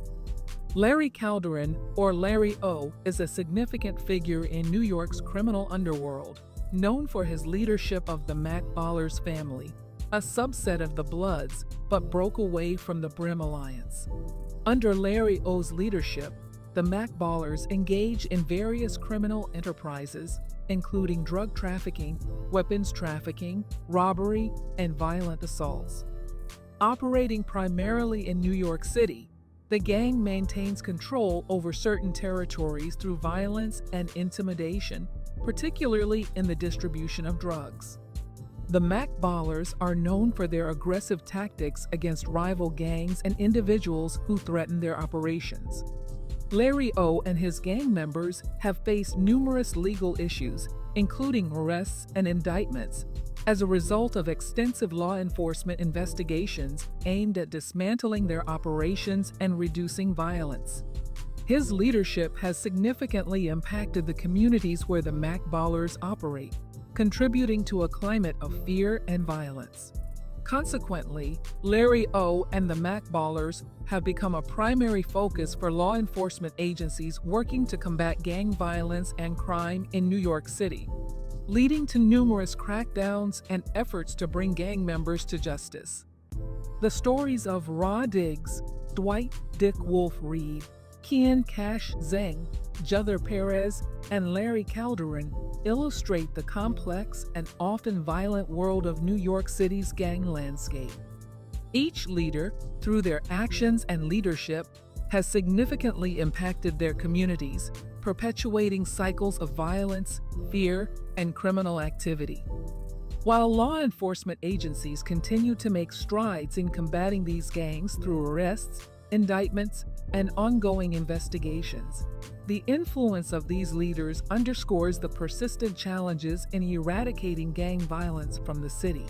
Larry Calderon, or Larry O, is a significant figure in New York's criminal underworld, known for his leadership of the MAB Ballers family, a subset of the Bloods, but broke away from the Brim Alliance. Under Larry O's leadership, the MAB Ballers engaged in various criminal enterprises, including drug trafficking, weapons trafficking, robbery, and violent assaults. Operating primarily in New York City, the gang maintains control over certain territories through violence and intimidation, particularly in the distribution of drugs. The MAB Ballers are known for their aggressive tactics against rival gangs and individuals who threaten their operations. Larry O and his gang members have faced numerous legal issues, including arrests and indictments, as a result of extensive law enforcement investigations aimed at dismantling their operations and reducing violence. His leadership has significantly impacted the communities where the MAB Ballers operate, contributing to a climate of fear and violence. Consequently, Larry O. and the MAB Ballers have become a primary focus for law enforcement agencies working to combat gang violence and crime in New York City, leading to numerous crackdowns and efforts to bring gang members to justice. The stories of Raw Diggs, Dwight Dick Wolf Reed, Kian Cash Zeng, Jother Perez, and Larry Calderon illustrate the complex and often violent world of New York City's gang landscape. Each leader, through their actions and leadership, has significantly impacted their communities, perpetuating cycles of violence, fear, and criminal activity. While law enforcement agencies continue to make strides in combating these gangs through arrests, indictments, and ongoing investigations, the influence of these leaders underscores the persistent challenges in eradicating gang violence from the city.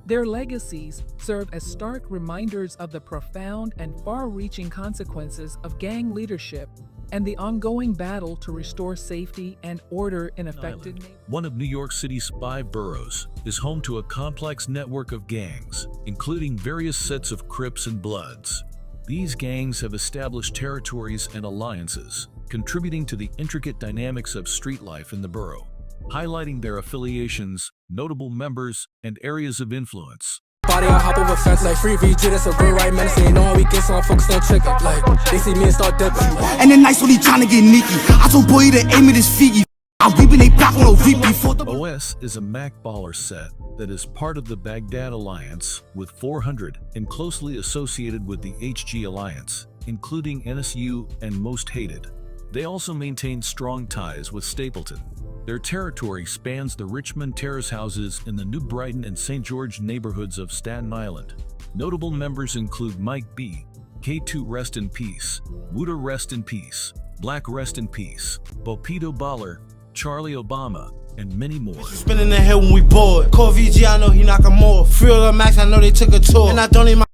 Their legacies serve as stark reminders of the profound and far-reaching consequences of gang leadership and the ongoing battle to restore safety and order in affected neighborhoods. One of New York City's 5 boroughs is home to a complex network of gangs, including various sets of Crips and Bloods. These gangs have established territories and alliances, contributing to the intricate dynamics of street life in the borough, highlighting their affiliations, notable members, and areas of influence. Body, I hop over fence like free VG, that's a real right man. They ain't all weekend, so I'm focused on chicken. Like, they see me and start dipping. And then nice when he tryna get Nicky. I told boy to aim at his feet. I'm weeping they back on a VP for the OS is a MAB Baller set that is part of the Baghdad Alliance with 400 and closely associated with the HG Alliance, including NSU and Most Hated. They also maintain strong ties with Stapleton. Their territory spans the Richmond Terrace houses in the New Brighton and St. George neighborhoods of Staten Island. Notable members include Mike B, K2 Rest in Peace, WooCho Rest in Peace, Black Rest in Peace, Bopito Baller, Charlie Obama, and many more. spinning the head when we bored. Call VG, I know he knock 'em off. Free the Max, I know they took a tour. And I don't need my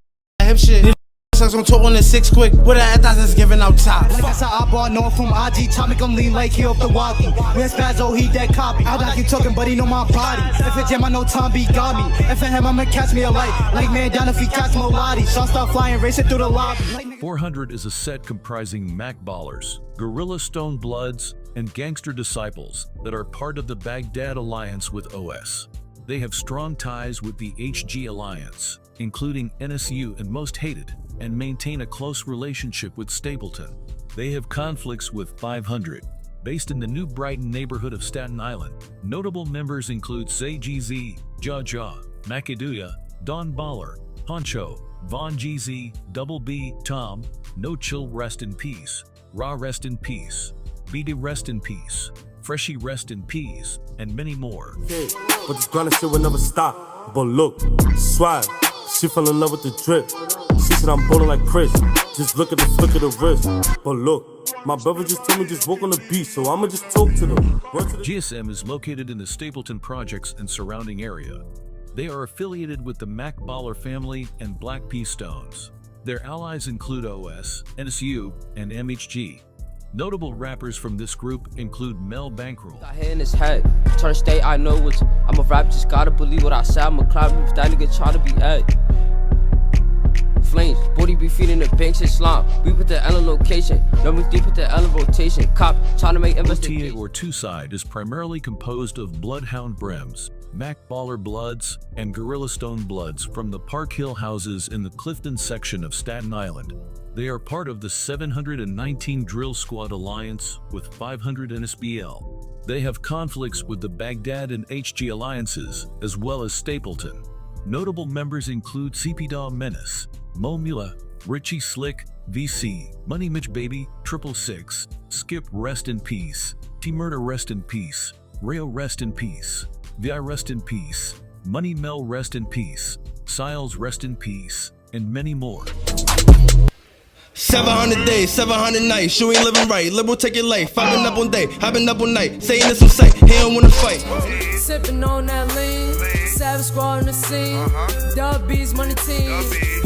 hip shit. Sucks on tour on the 6 quick. With an ass that's giving out top. Like I said, I bought no from IG. Try make him lean like he off the walkie. When Spazzo, he dead copy. I don't keep talking, but he know my body. If it jam, I know Tom B got me. If it him, I'ma catch me a light. Like man down if he catch Molati. Shots start flying, racing through the lobby. 400 is a set comprising MAB Ballers, Gorilla Stone Bloods, and Gangster disciples that are part of the Baghdad Alliance with OS. They have strong ties with the HG Alliance, including NSU and Most Hated, and maintain a close relationship with Stapleton. They have conflicts with 500, based in the New Brighton neighborhood of Staten Island. Notable members include Say GZ, Jaw, Macaduya, Don Baller, Honcho, Von GZ, Double B, Tom, No Chill Rest in Peace, Raw Rest in Peace, BD Rest in Peace, Freshie Rest in Peace, and many more. Okay, but this grinding shit will never stop. But look, swag, she fell in love with the drip. She said I'm bowling like Crips. Just look at the flick of the wrist. But look, my brother just told me just walk on the beat, so I'ma just talk to them. GSM is located in the Stapleton projects and surrounding area. They are affiliated with the MAB Baller family and Black P Stones. Their allies include OS, NSU, and MHG. Notable rappers from this group include Mel Bankroll. Got hair in his head, trying to stay, I know what I'm a rap, just gotta believe what I say. I'm a cloud if that nigga try to be Ed. Flames, booty be feeding the banks and slump. We put the L location, no me deep with the L rotation. Cop trying to make investigation. or Seide is primarily composed of Bloodhound Brims, MAB Baller Bloods, and Gorilla Stone Bloods from the Park Hill houses in the Clifton section of Staten Island. They are part of the 719 Drill Squad Alliance with 500 NSBL. They have conflicts with the Baghdad and HG alliances, as well as Stapleton. Notable members include CP Dog Menace, Mo Mula, Richie Slick, VC, Money Mitch Baby, 666, Skip Rest in Peace, T-Murder Rest in Peace, Rayo Rest in Peace, VI Rest in Peace, Money Mel Rest in Peace, Siles Rest in Peace, and many more. 700 days, 700 nights, you ain't living right. Liberal take your life. I've been up all day, I've been up all night. Saying this some sight, he don't wanna fight. Sipping on that lean, savage squad on the scene. Dub B's money team.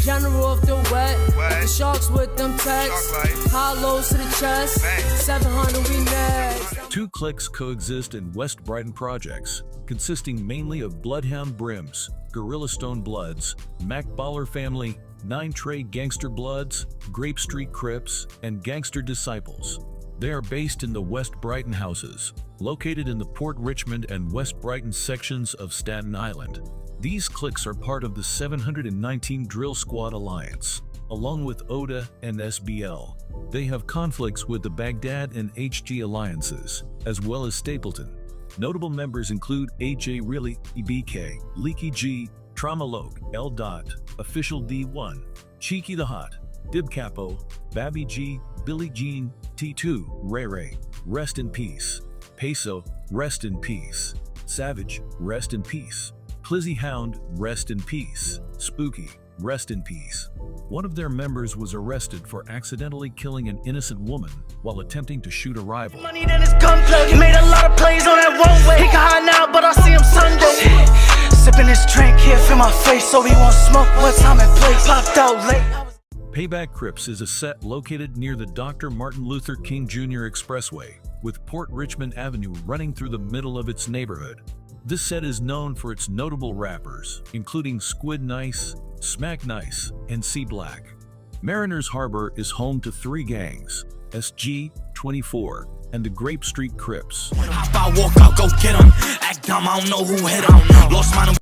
General of the wet. Got the sharks with them texts. Hollows to the chest. 700 we next. Two cliques coexist in West Brighton projects, consisting mainly of Bloodhound Brims, Gorilla Stone Bloods, Mac Baller Family, 9 Trey Gangster Bloods, Grape Street Crips, and Gangster Disciples. They are based in the West Brighton houses, located in the Port Richmond and West Brighton sections of Staten Island. These cliques are part of the 719 Drill Squad Alliance, along with ODA and SBL. They have conflicts with the Baghdad and HG alliances, as well as Stapleton. Notable members include AJ Really, EBK, Leaky G, Traumalogue, L. Dot, Official D1, Cheeky the Hot, Dib Capo, Babby G, Billy Jean, T2, Ray Ray, rest in peace. Peso, rest in peace. Savage, rest in peace. Plizzy Hound, rest in peace. Spooky, rest in peace. One of their members was arrested for accidentally killing an innocent woman while attempting to shoot a rival. Money then it's gun plug. He made a lot of plays on that one way. He can hide now, but I see him Sunday. Sipping his drink, here in my face, so he won't smoke. What time and place? Popped out late. Payback Crips is a set located near the Dr. Martin Luther King Jr. Expressway, with Port Richmond Avenue running through the middle of its neighborhood. This set is known for its notable rappers, including Squid Nice, Smack Nice, and C Black. Mariners Harbor is home to 3 gangs, SG, 24, and the Grape Street Crips. Hop out, walk out, go get 'em. Act dumb, I don't know who hit 'em. Lost mine,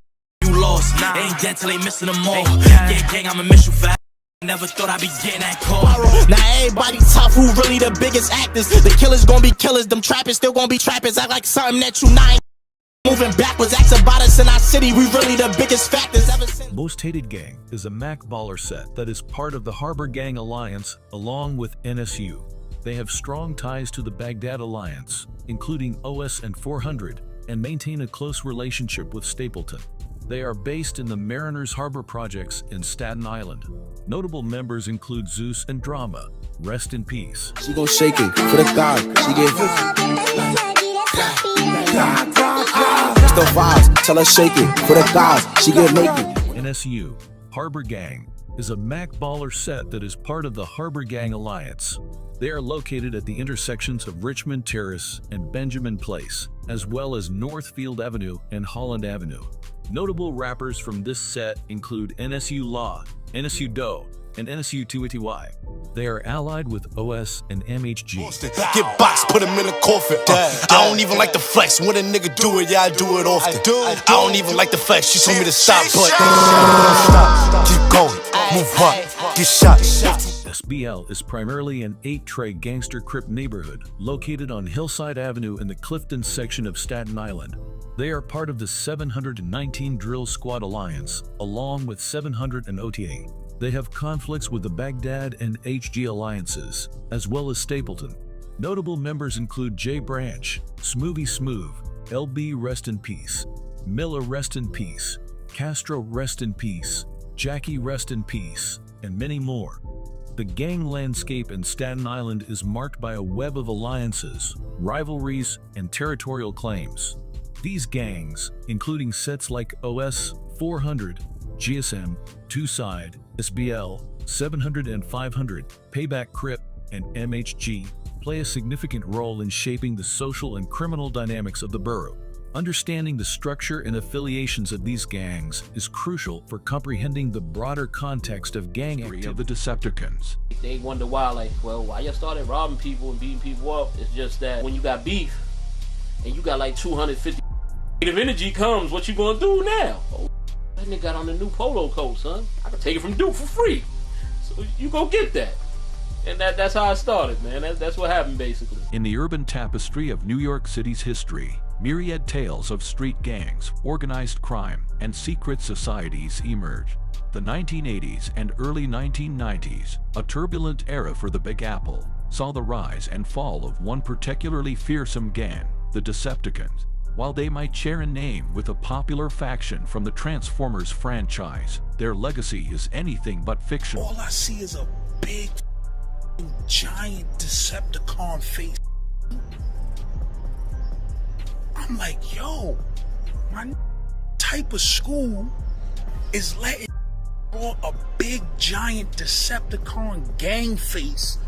you lost. Ain't dead till they missing them all. Yeah, gang, I'ma miss you fast. Never thought I'd be getting that call. Now everybody tough, who really the biggest actors? The killers gonna be killers, them trappers still gonna be trappers. Act like something that you not moving backwards. Ask about us in our city, we really the biggest factors ever since. Most Hated Gang is a Mac Baller set that is part of the Harbor Gang Alliance along with NSU. They have strong ties to the Baghdad Alliance, including OS and 400, and maintain a close relationship with Stapleton. They are based in the Mariners Harbor projects in Staten Island. Notable members include Zeus and Drama. Rest in peace. She gon' shake it for the thigh. She get the vibes. Tell her shake it for the thighs. She get naked. NSU Harbor Gang is a Mac Baller set that is part of the Harbor Gang Alliance. They are located at the intersections of Richmond Terrace and Benjamin Place, as well as Northfield Avenue and Holland Avenue. Notable rappers from this set include NSU Law, NSU Doe, and NSU 2ATY. They are allied with OS and MHG. Get boxed, put him in a coffin. I don't even like the flex. When a nigga do it, yeah, I do it often. I don't even like the flex. She told me to stop, but stop. Keep going, move up, get shot. SBL is primarily an 8 Trey Gangster Crip neighborhood located on Hillside Avenue in the Clifton section of Staten Island. They are part of the 719 Drill Squad Alliance, along with 700 and OTA. They have conflicts with the Baghdad and HG alliances, as well as Stapleton. Notable members include J Branch, Smoovie Smooth, LB Rest in Peace, Miller Rest in Peace, Castro Rest in Peace, Jackie Rest in Peace, and many more. The gang landscape in Staten Island is marked by a web of alliances, rivalries, and territorial claims. These gangs, including sets like OS, 400, GSM, 2 Seide, SBL, 700 and 500, Payback Crip, and MHG, play a significant role in shaping the social and criminal dynamics of the borough. Understanding the structure and affiliations of these gangs is crucial for comprehending the broader context of gang activity of the Decepticons. They wonder why, like, well, why you started robbing people and beating people up? It's just that when you got beef and you got like 250 negative energy comes, what you gonna do now? Oh, that nigga got on the new polo coat, son. I can take it from Duke for free. So you go get that. And that's how it started, man. That's what happened, basically. In the urban tapestry of New York City's history, myriad tales of street gangs, organized crime, and secret societies emerged. The 1980s and early 1990s, a turbulent era for the Big Apple, saw the rise and fall of one particularly fearsome gang, the Decepticons. While they might share a name with a popular faction from the Transformers franchise, their legacy is anything but fictional. All I see is a big, giant Decepticon face. I'm like, yo, my type of school is letting brought a big giant Decepticon gang face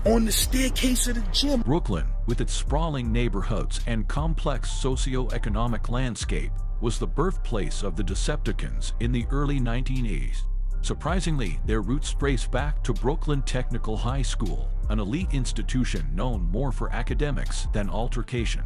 on the staircase of the gym. Brooklyn, with its sprawling neighborhoods and complex socio-economic landscape, was the birthplace of the Decepticons in the early 1980s. Surprisingly, their roots trace back to Brooklyn Technical High School, an elite institution known more for academics than altercation.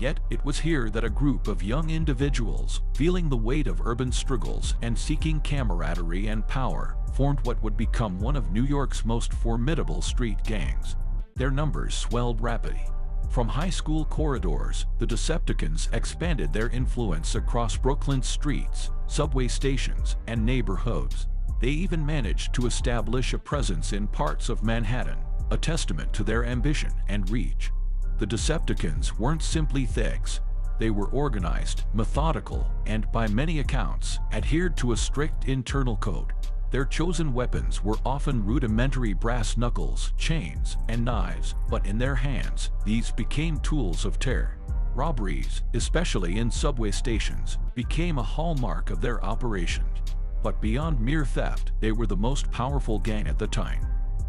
Yet, it was here that a group of young individuals, feeling the weight of urban struggles and seeking camaraderie and power, formed what would become one of New York's most formidable street gangs. Their numbers swelled rapidly. From high school corridors, the Decepticons expanded their influence across Brooklyn's streets, subway stations, and neighborhoods. They even managed to establish a presence in parts of Manhattan, a testament to their ambition and reach. The Decepticons weren't simply thugs. They were organized, methodical, and by many accounts, adhered to a strict internal code. Their chosen weapons were often rudimentary brass knuckles, chains, and knives, but in their hands, these became tools of terror. Robberies, especially in subway stations, became a hallmark of their operations. But beyond mere theft, they were the most powerful gang at the time.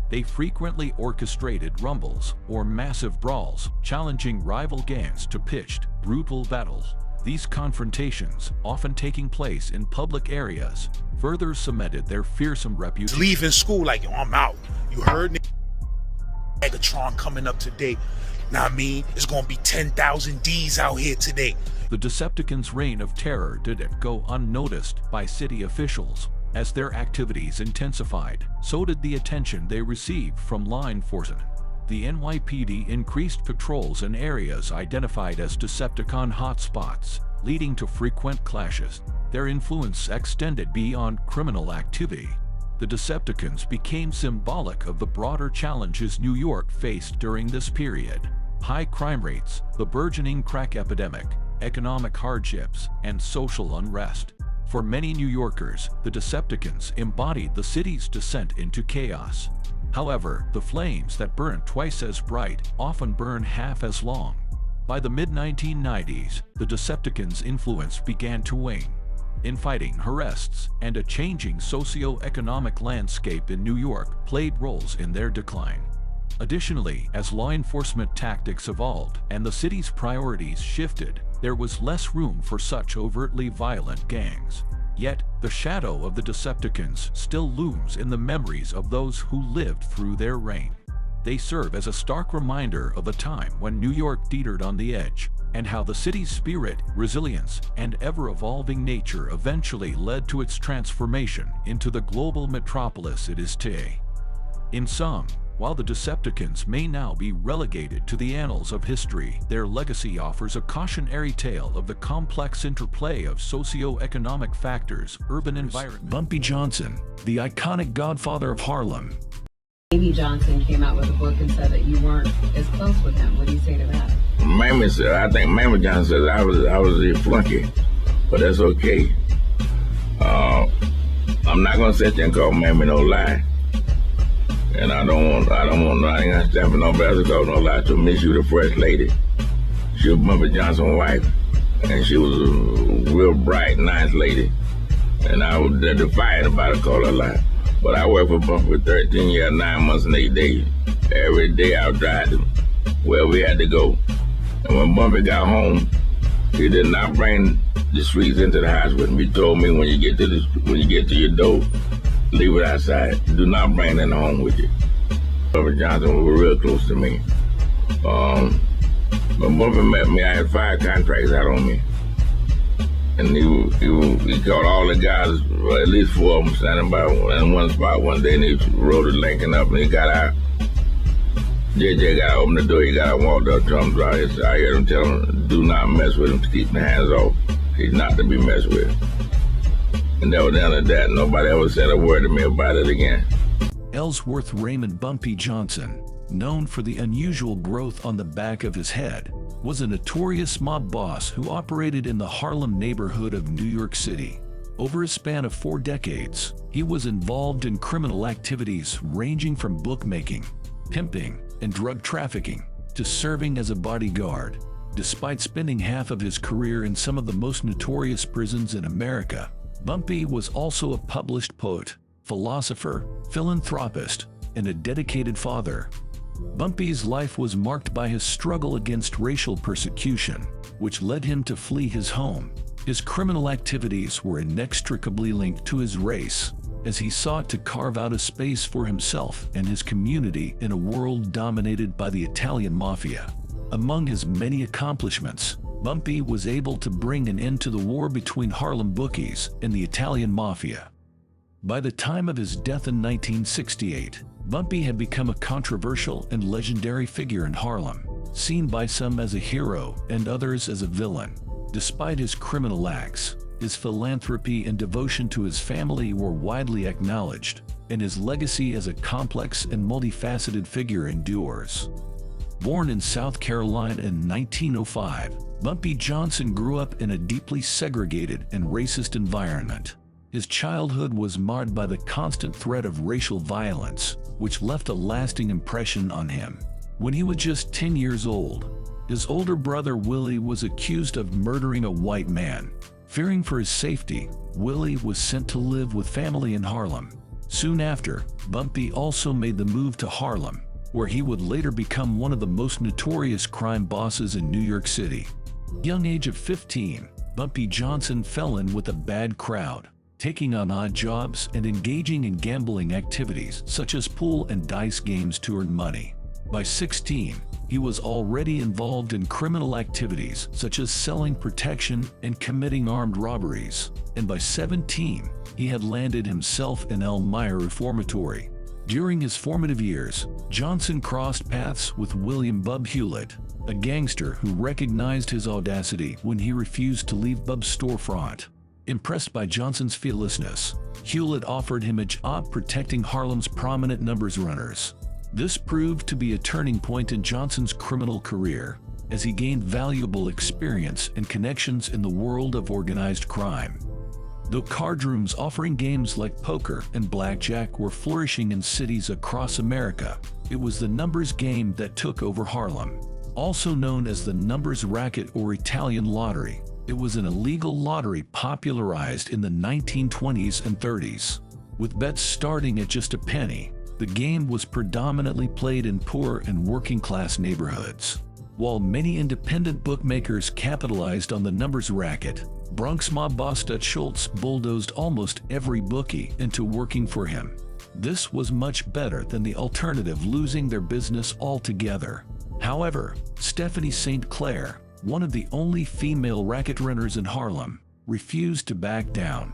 They frequently orchestrated rumbles or massive brawls, challenging rival gangs to pitched, brutal battles. These confrontations, often taking place in public areas, further cemented their fearsome reputation. Leaving school like, yo, I'm out. You heard Megatron coming up today. Know what I mean? It's gonna be 10,000 D's out here today. The Decepticons' reign of terror didn't go unnoticed by city officials. As their activities intensified, so did the attention they received from law enforcement. The NYPD increased patrols in areas identified as Decepticon hotspots, leading to frequent clashes. Their influence extended beyond criminal activity. The Decepticons became symbolic of the broader challenges New York faced during this period. High crime rates, the burgeoning crack epidemic, economic hardships, and social unrest. For many New Yorkers, the Decepticons embodied the city's descent into chaos. However, the flames that burn twice as bright often burn half as long. By the mid-1990s, the Decepticons' influence began to wane. Infighting, arrests, and a changing socio-economic landscape in New York played roles in their decline. Additionally, as law enforcement tactics evolved and the city's priorities shifted, there was less room for such overtly violent gangs. Yet, the shadow of the Decepticons still looms in the memories of those who lived through their reign. They serve as a stark reminder of a time when New York teetered on the edge, and how the city's spirit, resilience, and ever-evolving nature eventually led to its transformation into the global metropolis it is today. In sum, while the Decepticons may now be relegated to the annals of history, their legacy offers a cautionary tale of the complex interplay of socio-economic factors, urban environment. Bumpy Johnson, the iconic godfather of Harlem. Amy Johnson came out with a book and said that you weren't as close with him. What do you say to that? Mammy said, I think Mammy Johnson said I was a flunky, but that's okay. I'm not gonna sit there and call Mammy no lie. And I ain't gonna stand for nobody to call no lie to me. She was the first lady. She was Bumpy Johnson's wife, and she was a real bright, nice lady. And I was defiant about it, call her lie. But I worked for Bumpy for 13 years, 9 months and 8 days. Every day I would drive to where we had to go. And when Bumpy got home, he did not bring the sweets into the house with him. He told me when you get to your door, leave it outside. Do not bring it home with you. Bumpy Johnson was real close to me. When Bumpy met me, I had 5 contracts out on me. And he called all the guys, well, at least 4 of them, standing by in one spot one day, and he rode it linking up, and he got out. JJ got to open the door, he got to walk up to him. I heard him tell him, do not mess with him, to keep the hands off. He's not to be messed with. And that was the end of that. Nobody ever said a word to me about it again. Ellsworth Raymond Bumpy Johnson, known for the unusual growth on the back of his head, was a notorious mob boss who operated in the Harlem neighborhood of New York City. Over a span of 4 decades, he was involved in criminal activities ranging from bookmaking, pimping, and drug trafficking, to serving as a bodyguard. Despite spending half of his career in some of the most notorious prisons in America, Bumpy was also a published poet, philosopher, philanthropist, and a dedicated father. Bumpy's life was marked by his struggle against racial persecution, which led him to flee his home. His criminal activities were inextricably linked to his race, as he sought to carve out a space for himself and his community in a world dominated by the Italian mafia. Among his many accomplishments, Bumpy was able to bring an end to the war between Harlem bookies and the Italian mafia. By the time of his death in 1968, Bumpy had become a controversial and legendary figure in Harlem, seen by some as a hero and others as a villain. Despite his criminal acts, his philanthropy and devotion to his family were widely acknowledged, and his legacy as a complex and multifaceted figure endures. Born in South Carolina in 1905, Bumpy Johnson grew up in a deeply segregated and racist environment. His childhood was marred by the constant threat of racial violence, which left a lasting impression on him. When he was just 10 years old, his older brother Willie was accused of murdering a white man. Fearing for his safety, Willie was sent to live with family in Harlem. Soon after, Bumpy also made the move to Harlem, where he would later become one of the most notorious crime bosses in New York City. Young age of 15, Bumpy Johnson fell in with a bad crowd, taking on odd jobs and engaging in gambling activities such as pool and dice games to earn money. By 16, he was already involved in criminal activities such as selling protection and committing armed robberies, and by 17, he had landed himself in Elmira Reformatory. During his formative years, Johnson crossed paths with William "Bub" Hewlett, a gangster who recognized his audacity when he refused to leave Bub's storefront. Impressed by Johnson's fearlessness, Hewlett offered him a job protecting Harlem's prominent numbers runners. This proved to be a turning point in Johnson's criminal career, as he gained valuable experience and connections in the world of organized crime. Though card rooms offering games like poker and blackjack were flourishing in cities across America, it was the numbers game that took over Harlem. Also known as the numbers racket or Italian lottery, it was an illegal lottery popularized in the 1920s and 30s. With bets starting at just a penny, the game was predominantly played in poor and working-class neighborhoods. While many independent bookmakers capitalized on the numbers racket, Bronx mob boss Dutch Schultz bulldozed almost every bookie into working for him. This was much better than the alternative, losing their business altogether. However, Stephanie St. Clair, one of the only female racket runners in Harlem, refused to back down.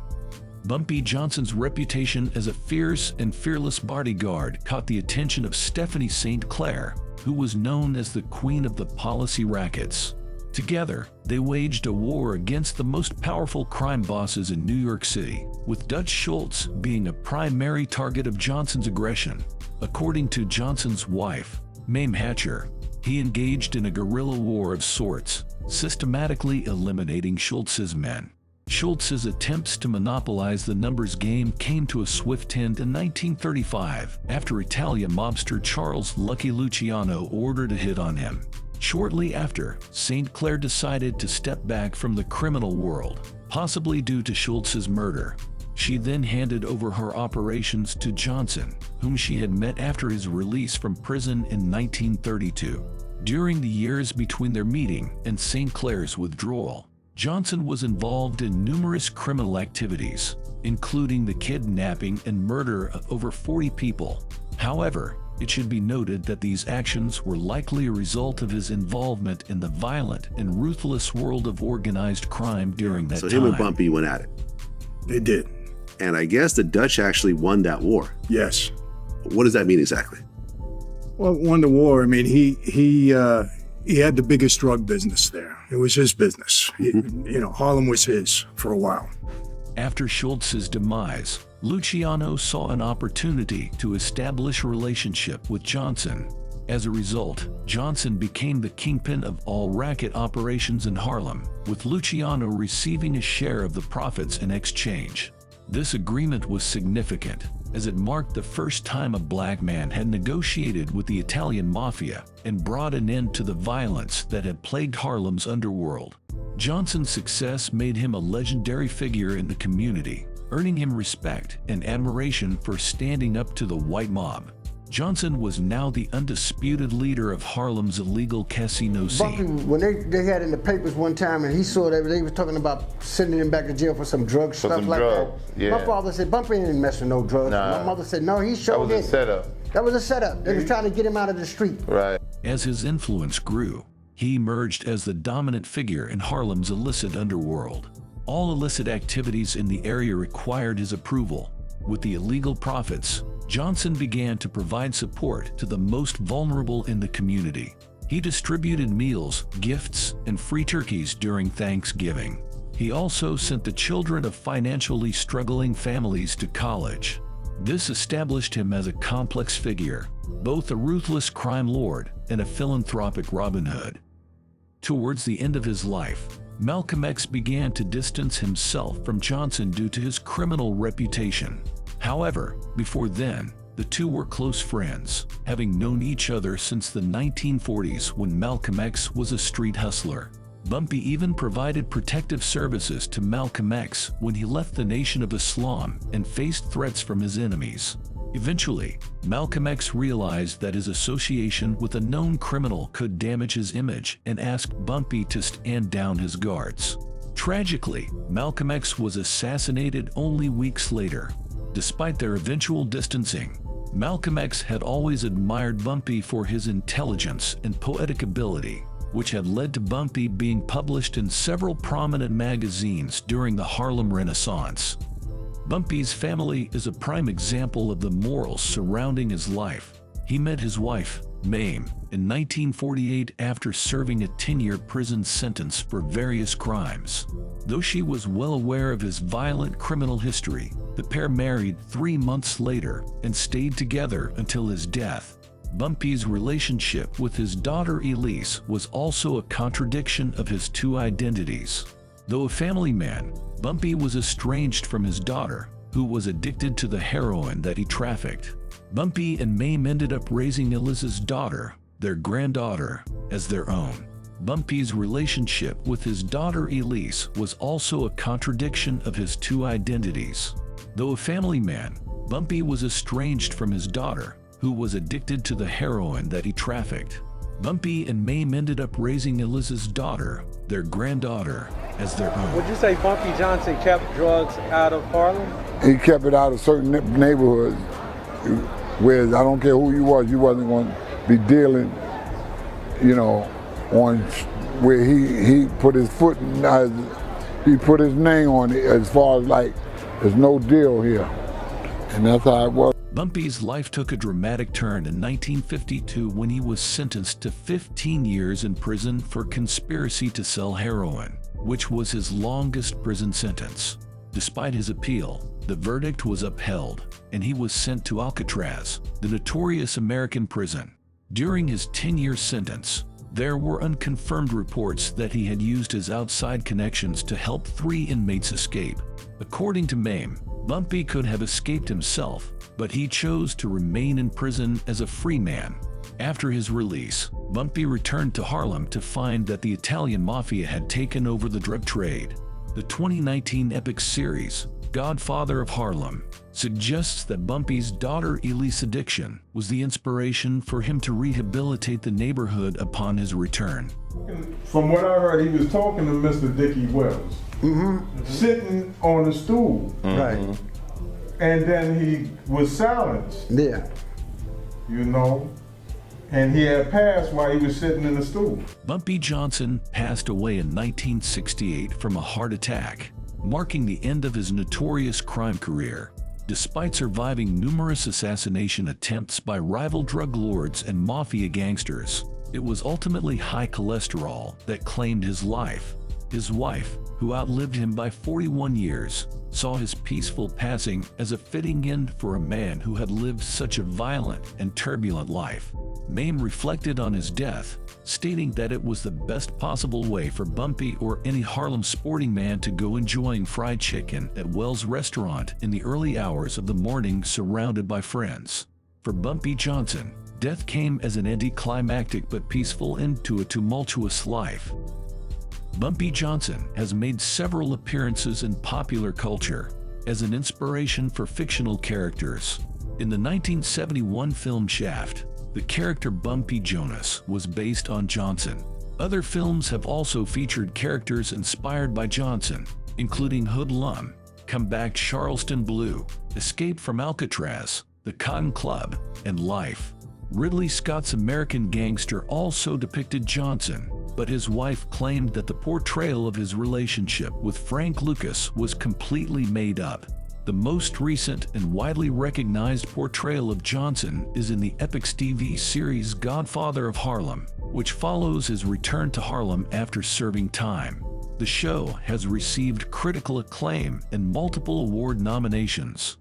Bumpy Johnson's reputation as a fierce and fearless bodyguard caught the attention of Stephanie St. Clair, who was known as the Queen of the Policy Rackets. Together, they waged a war against the most powerful crime bosses in New York City, with Dutch Schultz being a primary target of Johnson's aggression. According to Johnson's wife, Mame Hatcher, he engaged in a guerrilla war of sorts, systematically eliminating Schultz's men. Schultz's attempts to monopolize the numbers game came to a swift end in 1935 after Italian mobster Charles Lucky Luciano ordered a hit on him. Shortly after, St. Clair decided to step back from the criminal world, possibly due to Schultz's murder. She then handed over her operations to Johnson, whom she had met after his release from prison in 1932. During the years between their meeting and St. Clair's withdrawal, Johnson was involved in numerous criminal activities, including the kidnapping and murder of over 40 people. However, it should be noted that these actions were likely a result of his involvement in the violent and ruthless world of organized crime during that time. So him and Bumpy went at it. They did. And I guess the Dutch actually won that war. Yes. What does that mean exactly? Well, won the war. I mean, he had the biggest drug business there. It was his business. Harlem was his for a while. After Schultz's demise, Luciano saw an opportunity to establish a relationship with Johnson. As a result, Johnson became the kingpin of all racket operations in Harlem, with Luciano receiving a share of the profits in exchange. This agreement was significant, as it marked the first time a black man had negotiated with the Italian mafia and brought an end to the violence that had plagued Harlem's underworld. Johnson's success made him a legendary figure in the community, earning him respect and admiration for standing up to the white mob. Johnson was now the undisputed leader of Harlem's illegal casino Bumpy, scene. when they had in the papers one time and he saw that they was talking about sending him back to jail for some drug stuff some like drugs, that. yeah. My father said, Bumpy ain't messing no drugs. Nah. My mother said, no, he showed That was a setup. That was a setup. They was trying to get him out of the street. Right. As his influence grew, he emerged as the dominant figure in Harlem's illicit underworld. All illicit activities in the area required his approval. With the illegal profits, Johnson began to provide support to the most vulnerable in the community. He distributed meals, gifts, and free turkeys during Thanksgiving. He also sent the children of financially struggling families to college. This established him as a complex figure, both a ruthless crime lord and a philanthropic Robin Hood. Towards the end of his life, Malcolm X began to distance himself from Johnson due to his criminal reputation. However, before then, the two were close friends, having known each other since the 1940s when Malcolm X was a street hustler. Bumpy even provided protective services to Malcolm X when he left the Nation of Islam and faced threats from his enemies. Eventually, Malcolm X realized that his association with a known criminal could damage his image and asked Bumpy to stand down his guards. Tragically, Malcolm X was assassinated only weeks later. Despite their eventual distancing, Malcolm X had always admired Bumpy for his intelligence and poetic ability, which had led to Bumpy being published in several prominent magazines during the Harlem Renaissance. Bumpy's family is a prime example of the morals surrounding his life. He met his wife, MAM, in 1948 after serving a 10-year prison sentence for various crimes. Though she was well aware of his violent criminal history, the pair married 3 months later and stayed together until his death. Bumpy's relationship with his daughter Elise was also a contradiction of his two identities. Though a family man, Bumpy was estranged from his daughter, who was addicted to the heroin that he trafficked. Bumpy and MAM ended up raising Elise's daughter, their granddaughter, as their own. Bumpy's relationship with his daughter Elise was also a contradiction of his two identities. Though a family man, Bumpy was estranged from his daughter, who was addicted to the heroin that he trafficked. Bumpy and MAM ended up raising Elise's daughter, their granddaughter, as their own. Would you say Bumpy Johnson kept drugs out of Harlem? He kept it out of certain neighborhoods where I don't care who you wasn't going to be dealing, on where he put his foot in, he put his name on it as far as like, there's no deal here. And that's how it was. Bumpy's life took a dramatic turn in 1952 when he was sentenced to 15 years in prison for conspiracy to sell heroin, which was his longest prison sentence. Despite his appeal, the verdict was upheld, and he was sent to Alcatraz, the notorious American prison. During his 10-year sentence, there were unconfirmed reports that he had used his outside connections to help 3 inmates escape. According to MAM, Bumpy could have escaped himself, but he chose to remain in prison as a free man. After his release, Bumpy returned to Harlem to find that the Italian Mafia had taken over the drug trade. The 2019 epic series, Godfather of Harlem, suggests that Bumpy's daughter Elise's addiction was the inspiration for him to rehabilitate the neighborhood upon his return. From what I heard, he was talking to Mr. Dickie Wells, sitting on a stool. Right. And then he was silenced. Yeah. And he had passed while he was sitting in the stool. Bumpy Johnson passed away in 1968 from a heart attack, marking the end of his notorious crime career. Despite surviving numerous assassination attempts by rival drug lords and mafia gangsters, it was ultimately high cholesterol that claimed his life. His wife, who outlived him by 41 years, saw his peaceful passing as a fitting end for a man who had lived such a violent and turbulent life. MAM reflected on his death, stating that it was the best possible way for Bumpy or any Harlem sporting man to go enjoying fried chicken at Wells' restaurant in the early hours of the morning surrounded by friends. For Bumpy Johnson, death came as an anticlimactic but peaceful end to a tumultuous life. Bumpy Johnson has made several appearances in popular culture as an inspiration for fictional characters. In the 1971 film Shaft, the character Bumpy Jonas was based on Johnson. Other films have also featured characters inspired by Johnson, including Hoodlum, Come Back Charleston Blue, Escape from Alcatraz, The Cotton Club, and Life. Ridley Scott's American Gangster also depicted Johnson, but his wife claimed that the portrayal of his relationship with Frank Lucas was completely made up. The most recent and widely recognized portrayal of Johnson is in the Epix TV series Godfather of Harlem, which follows his return to Harlem after serving time. The show has received critical acclaim and multiple award nominations.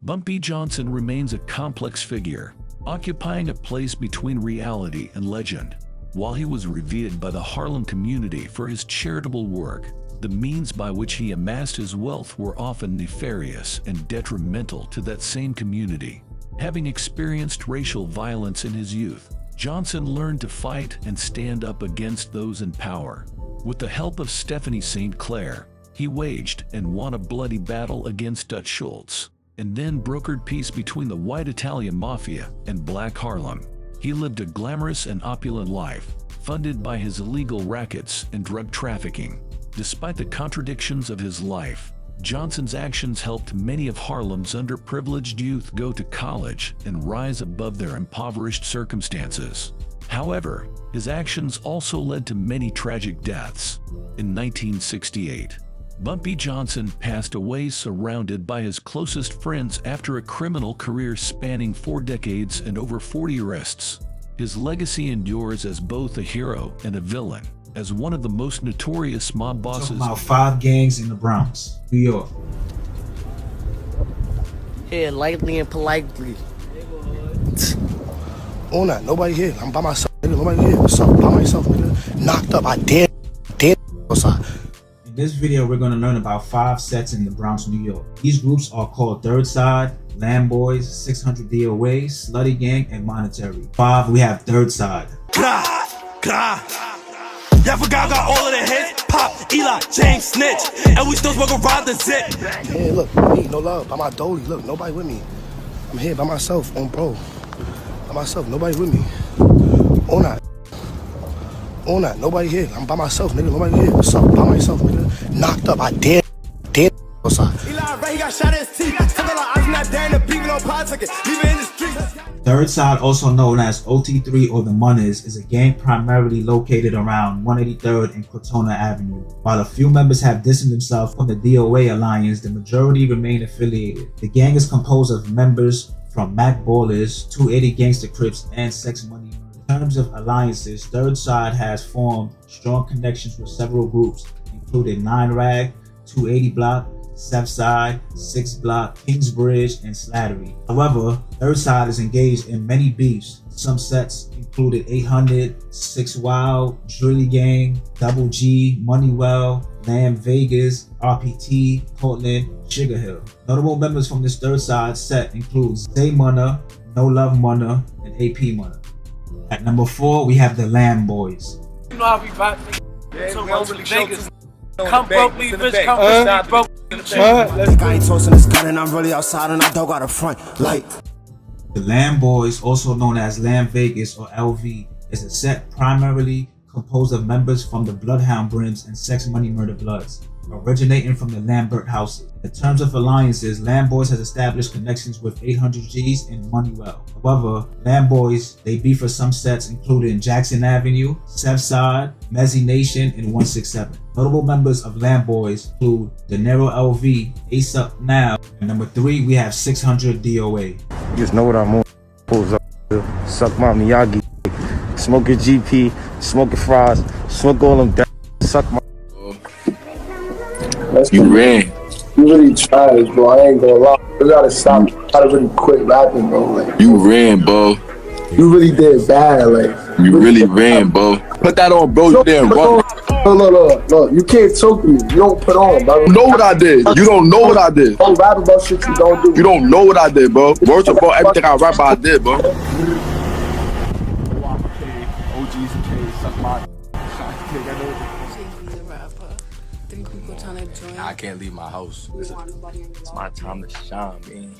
Bumpy Johnson remains a complex figure, occupying a place between reality and legend. While he was revered by the Harlem community for his charitable work, the means by which he amassed his wealth were often nefarious and detrimental to that same community. Having experienced racial violence in his youth, Johnson learned to fight and stand up against those in power. With the help of Stephanie St. Clair, he waged and won a bloody battle against Dutch Schultz, and then brokered peace between the white Italian mafia and black Harlem. He lived a glamorous and opulent life, funded by his illegal rackets and drug trafficking. Despite the contradictions of his life, Johnson's actions helped many of Harlem's underprivileged youth go to college and rise above their impoverished circumstances. However, his actions also led to many tragic deaths. In 1968, Bumpy Johnson passed away surrounded by his closest friends after a criminal career spanning 4 decades and over 40 arrests. His legacy endures as both a hero and a villain, as one of the most notorious mob bosses. About 5 gangs in the Bronx, New York. Here, lightly and politely. Oh, not nobody here. I'm by myself, nigga. Nobody here. What's up? By myself, nigga. Knocked up. I did outside. In this video, we're going to learn about 5 sets in the Bronx, New York. These groups are called Third Side, Lamb Boys, 600 DOA, Slutty Gang, and Monetary. 5, we have Third Side. Grah, grah. Y'all forgot got all of the hits. Pop, Eli, James, Snitch. And we still smoke around the zip. Hey, look, me, no love. By my dolly. Look, nobody with me. I'm here by myself, on bro. By myself, nobody with me. On that. On that, nobody here. I'm by myself, nigga. Nobody here. What's up? By myself, nigga. Knocked up. I did outside. He got shot in his teeth. I'm not daring to beat no politics. Leave it in the streets. Third Side, also known as OT3 or the Munners, is a gang primarily located around 183rd and Crotona Avenue. While a few members have distanced themselves from the DOA alliance, the majority remain affiliated. The gang is composed of members from MAB Ballers, 280 Gangster Crips, and Sex Money. In terms of alliances, Third Side has formed strong connections with several groups, including 9 Rag, 280 Block, South Side, 6 Block, Kingsbridge, and Slattery. However, Third Side is engaged in many beefs. Some sets included 800, 6 Wild, Drilly Gang, Double G, Moneywell, Lamb Vegas, RPT, Portland, Sugar Hill. Notable members from this Third Side set include Zay Munna, No Love Munna, and AP Munna. At number 4, we have the Lamb Boys. You know how we vibe, nigga. So much really niggas. Come broke, leave rich, come rich, broke. I ain't tossing this gun and I'm really outside and I don't got a front. Like. The Lamb Boys, also known as Lamb Vegas or LV, is a set primarily composed of members from the Bloodhound Brims and Sex Money Murder Bloods, originating from the Lambert houses. In terms of alliances, Lamb Boys has established connections with 800 G's and Moneywell. However, Lamb Boys, they beef for some sets including Jackson Avenue, South Side, Mezzy Nation, and 167. Notable members of Lamb Boys include De Niro LV, Ace Up Now, and number 3 we have 600 DOA. You just know what I'm on. Pulls up, suck my Miyagi, smoke your GP, smoke your fries, smoke all them down, suck my. You ran. You really tried, bro. I ain't gonna lie. You gotta stop. You gotta really quit rapping, bro. Like, you ran, bro. You really did bad, like. You really ran, bro. Put that on, bro. You didn't run. No. You can't talk to me. You don't put on, bro. You know what I did. You don't know what I did. Don't rap about shit you don't do. You don't know what I did, bro. Words about everything I rap about, I did, bro. I can't leave my house. It's my time to shine, man.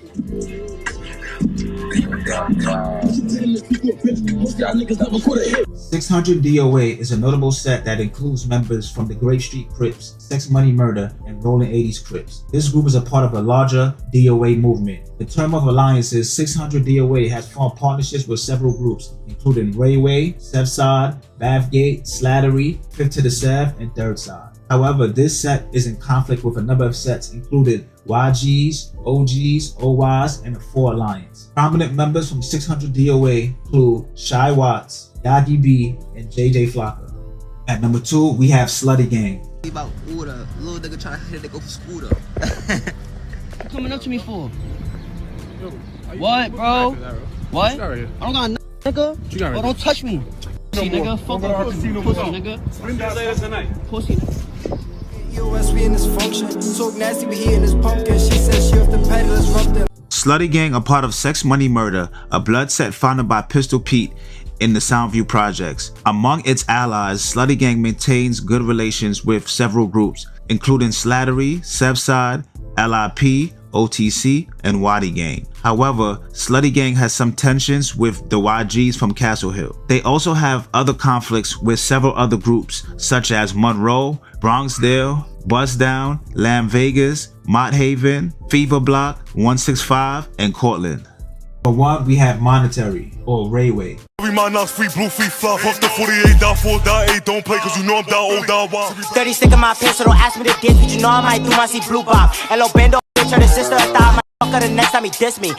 600 DOA is a notable set that includes members from the Grape Street Crips, Sex Money Murder, and Rolling 80s Crips. This group is a part of a larger DOA movement. In terms of alliances, 600 DOA has formed partnerships with several groups, including Rayway, Seide, Bathgate, Slattery, Fifth to the Sev, and Third Side. However, this set is in conflict with a number of sets, including YGs, OGs, OYs, and the 4 Alliance. Prominent members from 600 DOA include Shy Watts, Yagi B, and JJ Flocka. At number 2, we have Slutty Gang. About order, little nigga trying to hit it, go for scooter. You coming up to me for? What, bro? What? I don't got nothing, nigga. Oh, don't touch me. Pussy, nigga. Fuck up, pussy, nigga. Pussy, nigga. Slutty Gang, a part of Sex Money Murder, a blood set founded by Pistol Pete in the Soundview projects. Among its allies, Slutty Gang maintains good relations with several groups, including Slattery, Seide, LIP, OTC, and Waddy Gang. However, Slutty Gang has some tensions with the YGs from Castle Hill. They also have other conflicts with several other groups, such as Monroe, Bronxdale, Bust Down, Lamb Vegas, Mott Haven, Fever Block, 165, and Cortland. For 1, we have Monetary, or Rayway. Every man that's free, blue, free, fluff. Off the 48, down 4, down 8. Don't play, cause you know I'm down old, down wild. 30 stick in my pants, so don't ask me to diss, but you know I might do my see blue bop. Hello, Bando, bitch, or the sister, I thought my fucker the next time he diss me.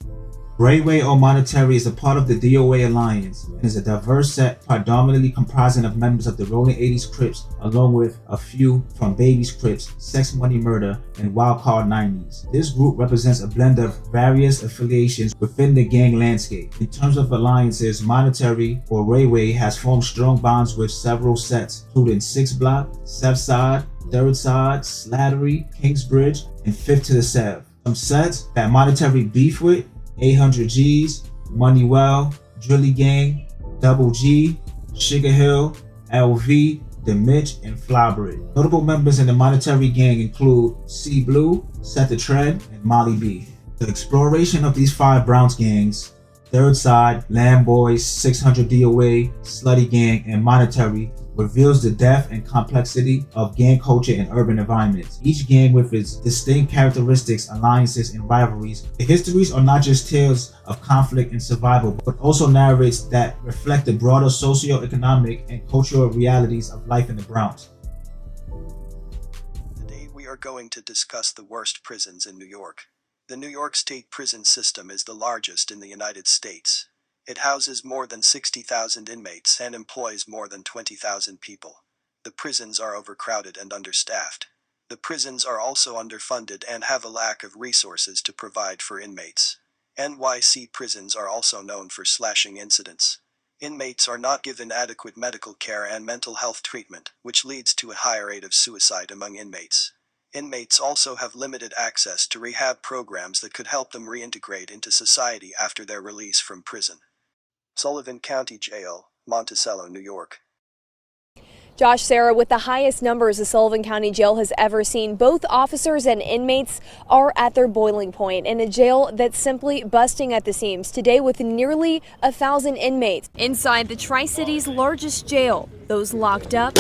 Rayway or Monetary is a part of the DOA Alliance and is a diverse set predominantly comprising of members of the Rolling 80s Crips along with a few from Baby's Crips, Sex Money Murder, and Wildcard 90s. This group represents a blend of various affiliations within the gang landscape. In terms of alliances, Monetary or Rayway has formed strong bonds with several sets, including 6 Block, Seide, Third Side, Slattery, Kingsbridge, and Fifth to the Sev. Some sets that Monetary beef with: 800 G's, Money Well, Drilly Gang, Double G, Sugar Hill, LV, The Mitch, and Flybridge. Notable members in the Monetary Gang include C Blue, Set the Tread, and Molly B. The exploration of these 5 Bronx gangs, Third Side, Lamb Boys, 600 DOA, Slutty Gang, and Monetary, reveals the depth and complexity of gang culture in urban environments. Each gang with its distinct characteristics, alliances, and rivalries. The histories are not just tales of conflict and survival, but also narrates that reflect the broader socio-economic and cultural realities of life in the Bronx. Today we are going to discuss the worst prisons in New York. The New York State prison system is the largest in the United States. It houses more than 60,000 inmates and employs more than 20,000 people. The prisons are overcrowded and understaffed. The prisons are also underfunded and have a lack of resources to provide for inmates. NYC prisons are also known for slashing incidents. Inmates are not given adequate medical care and mental health treatment, which leads to a high rate of suicide among inmates. Inmates also have limited access to rehab programs that could help them reintegrate into society after their release from prison. Sullivan County Jail, Monticello, New York. Josh, Sarah, with the highest numbers the Sullivan County Jail has ever seen, both officers and inmates are at their boiling point in a jail that's simply busting at the seams today with nearly 1,000 inmates. Inside the Tri-City's largest jail, those locked up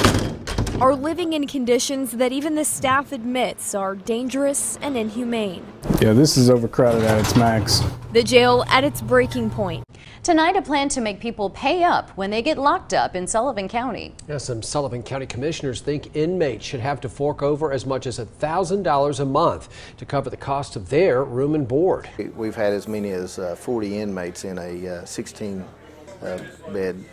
are living in conditions that even the staff admits are dangerous and inhumane. Yeah, this is overcrowded at its max. The jail at its breaking point. Tonight, a plan to make people pay up when they get locked up in Sullivan County. Yeah, some Sullivan County commissioners think inmates should have to fork over as much as $1,000 a month to cover the cost of their room and board. We've had as many as 40 inmates in a 16-bed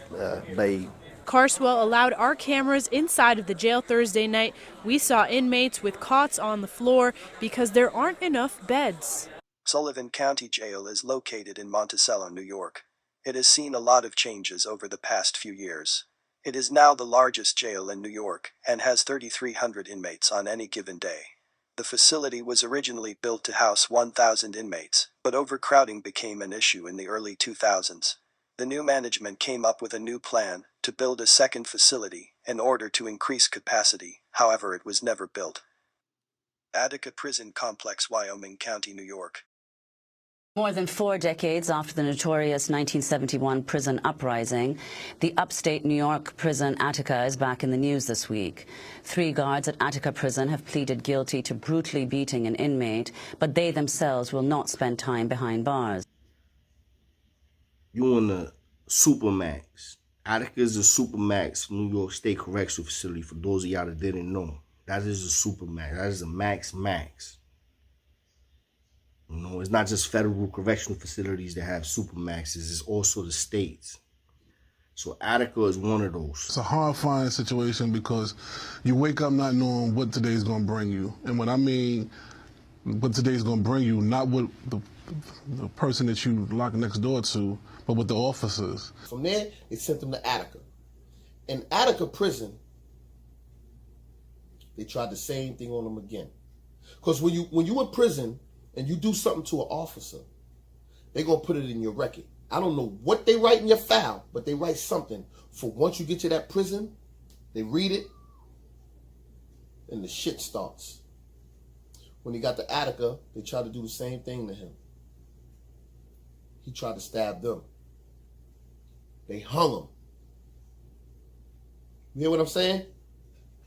bay. Carswell allowed our cameras inside of the jail Thursday night. We saw inmates with cots on the floor because there aren't enough beds. Sullivan County Jail is located in Monticello, New York. It has seen a lot of changes over the past few years. It is now the largest jail in New York and has 3,300 inmates on any given day. The facility was originally built to house 1,000 inmates, but overcrowding became an issue in the early 2000s. The new management came up with a new plan to build a second facility in order to increase capacity, however it was never built. Attica Prison Complex, Wyoming County, New York. More than 4 decades after the notorious 1971 prison uprising, the upstate New York prison Attica is back in the news this week. 3 guards at Attica Prison have pleaded guilty to brutally beating an inmate, but they themselves will not spend time behind bars. You in the Supermax. Attica is a Supermax New York State Correctional Facility, for those of y'all that didn't know. That is a Supermax. That is a max. You know, it's not just federal correctional facilities that have supermaxes, it's also the states. So Attica is one of those. It's a horrifying situation because you wake up not knowing what today's going to bring you. And when I mean what today's going to bring you, not what the person that you lock next door to, but with the officers. From there, they sent them to Attica. In Attica prison, they tried the same thing on them again. Because when you in prison, and you do something to an officer, they're going to put it in your record. I don't know what they write in your file, but they write something for once you get to that prison, they read it, and the shit starts. When he got to Attica, they tried to do the same thing to him. He tried to stab them. They hung him. You hear what I'm saying?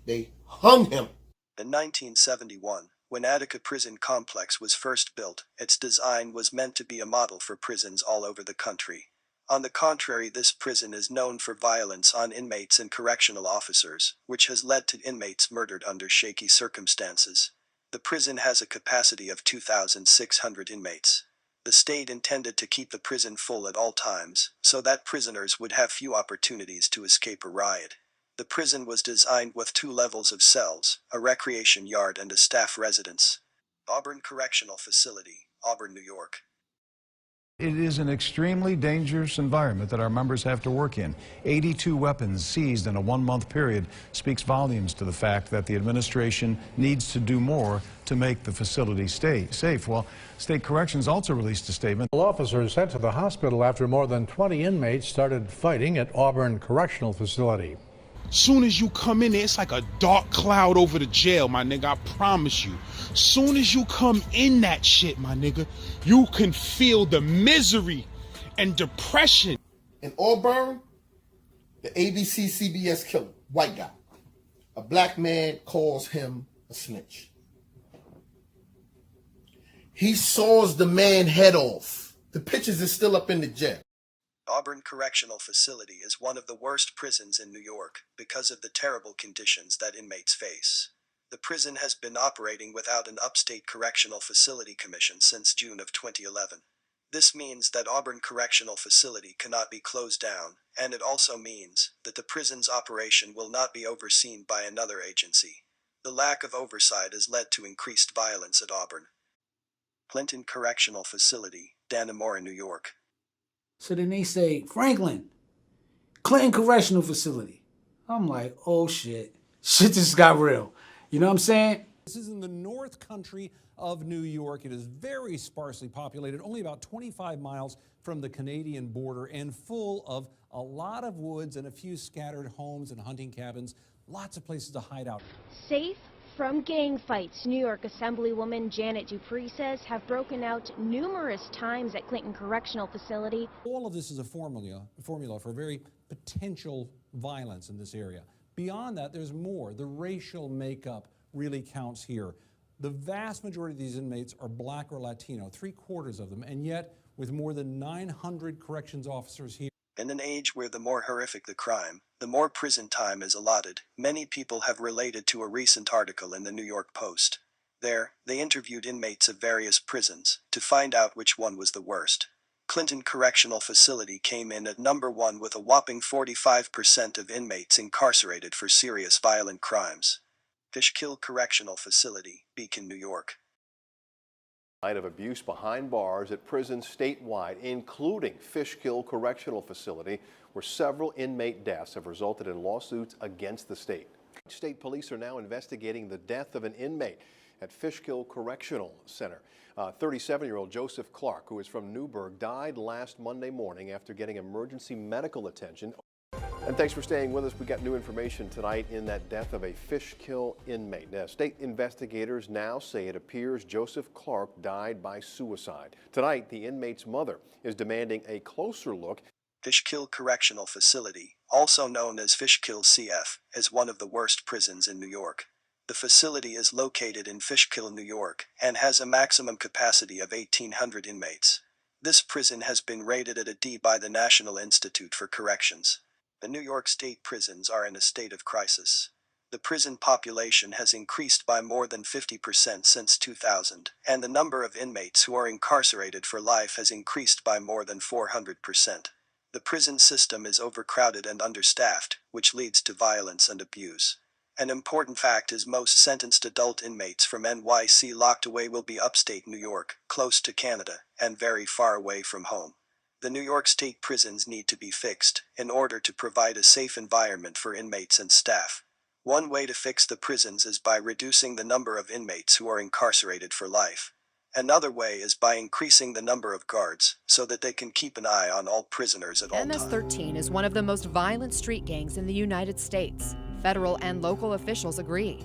They hung him. In 1971, when Attica Prison Complex was first built, its design was meant to be a model for prisons all over the country. On the contrary, this prison is known for violence on inmates and correctional officers, which has led to inmates murdered under shaky circumstances. The prison has a capacity of 2,600 inmates. The state intended to keep the prison full at all times, so that prisoners would have few opportunities to escape a riot. The prison was designed with 2 levels of cells, a recreation yard and a staff residence. Auburn Correctional Facility, Auburn, New York. It is an extremely dangerous environment that our members have to work in. 82 weapons seized in a 1-month period speaks volumes to the fact that the administration needs to do more to make the facility stay safe. Well, State Corrections also released a statement. Officers sent to the hospital after more than 20 inmates started fighting at Auburn Correctional Facility. Soon as you come in there, it's like a dark cloud over the jail, my nigga, I promise you. Soon as you come in that shit, my nigga, you can feel the misery and depression. In Auburn, the ABC CBS killer, white guy, a black man calls him a snitch. He saws the man head off. The pictures are still up in the jail. Auburn Correctional Facility is one of the worst prisons in New York because of the terrible conditions that inmates face. The prison has been operating without an upstate correctional facility commission since June of 2011. This means that Auburn Correctional Facility cannot be closed down, and it also means that the prison's operation will not be overseen by another agency. The lack of oversight has led to increased violence at Auburn. Clinton Correctional Facility, Dannemora, New York. So then they say, Franklin, Clinton Correctional Facility. I'm like, oh shit. Shit just got real. You know what I'm saying? This is in the North Country of New York. It is very sparsely populated, only about 25 miles from the Canadian border, and full of a lot of woods and a few scattered homes and hunting cabins. Lots of places to hide out. Safe from gang fights, New York Assemblywoman Janet Dupree says have broken out numerous times at Clinton Correctional Facility. All of this is a formula for very potential violence in this area. Beyond that, there's more. The racial makeup really counts here. The vast majority of these inmates are black or Latino, 3/4 of them, and yet with more than 900 corrections officers here. In an age where the more horrific the crime, the more prison time is allotted, many people have related to a recent article in the New York Post. There, they interviewed inmates of various prisons to find out which one was the worst. Clinton Correctional Facility came in at number 1 with a whopping 45% of inmates incarcerated for serious violent crimes. Fishkill Correctional Facility, Beacon, New York. Night of abuse behind bars at prisons statewide, including Fishkill Correctional Facility, where several inmate deaths have resulted in lawsuits against the state. State police are now investigating the death of an inmate at Fishkill Correctional Center. 37-year-old Joseph Clark, who is from Newburgh, died last Monday morning after getting emergency medical attention. And thanks for staying with us. We got new information tonight in that death of a Fishkill inmate. Now, state investigators now say it appears Joseph Clark died by suicide. Tonight, the inmate's mother is demanding a closer look. Fishkill Correctional Facility, also known as Fishkill CF, is one of the worst prisons in New York. The facility is located in Fishkill, New York, and has a maximum capacity of 1,800 inmates. This prison has been rated at a D by the National Institute for Corrections. The New York State prisons are in a state of crisis. The prison population has increased by more than 50% since 2000, and the number of inmates who are incarcerated for life has increased by more than 400%. The prison system is overcrowded and understaffed, which leads to violence and abuse. An important fact is most sentenced adult inmates from NYC locked away will be upstate New York, close to Canada, and very far away from home. The New York State prisons need to be fixed in order to provide a safe environment for inmates and staff. One way to fix the prisons is by reducing the number of inmates who are incarcerated for life. Another way is by increasing the number of guards so that they can keep an eye on all prisoners at all times. MS13 is one of the most violent street gangs in the United States. Federal and local officials agree.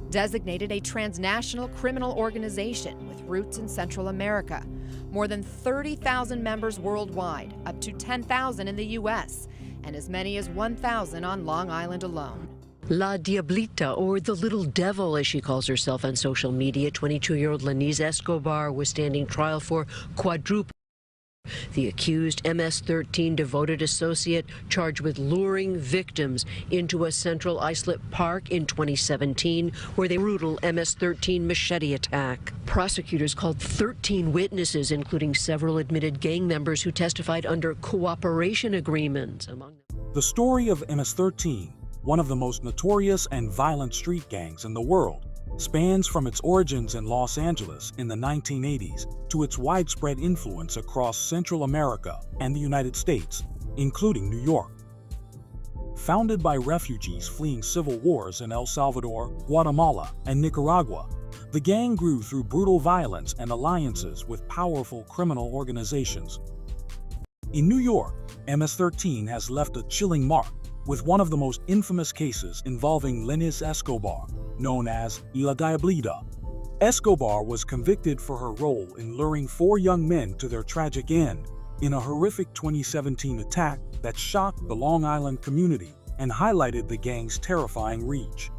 Designated a transnational criminal organization with roots in Central America. More than 30,000 members worldwide, up to 10,000 in the U.S., and as many as 1,000 on Long Island alone. La Diablita, or the Little Devil, as she calls herself on social media, 22-year-old Lenise Escobar was standing trial for quadruple. The accused MS-13 devoted associate charged with luring victims into a Central Islip Park in 2017, where they brutal MS-13 machete attack. Prosecutors called 13 witnesses, including several admitted gang members who testified under cooperation agreements. Among them, the story of MS-13, one of the most notorious and violent street gangs in the world, spans from its origins in Los Angeles in the 1980s to its widespread influence across Central America and the United States, including New York. Founded by refugees fleeing civil wars in El Salvador, Guatemala, and Nicaragua, the gang grew through brutal violence and alliances with powerful criminal organizations. In New York, MS-13 has left a chilling mark, with one of the most infamous cases involving Lenise Escobar, known as La Diablita. Escobar was convicted for her role in luring 4 young men to their tragic end in a horrific 2017 attack that shocked the Long Island community and highlighted the gang's terrifying reach.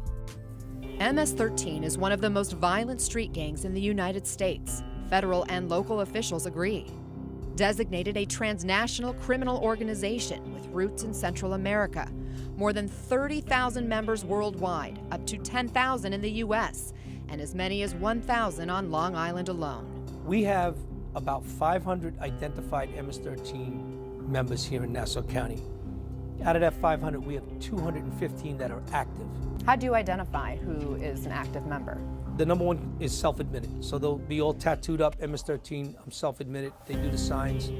MS-13 is one of the most violent street gangs in the United States. Federal and local officials agree. Designated a transnational criminal organization with roots in Central America. More than 30,000 members worldwide, up to 10,000 in the U.S., and as many as 1,000 on Long Island alone. We have about 500 identified MS-13 members here in Nassau County. Out of that 500, we have 215 that are active. How do you identify who is an active member? The number one is self-admitted. So they'll be all tattooed up, MS-13, I'm self-admitted. They do the signs.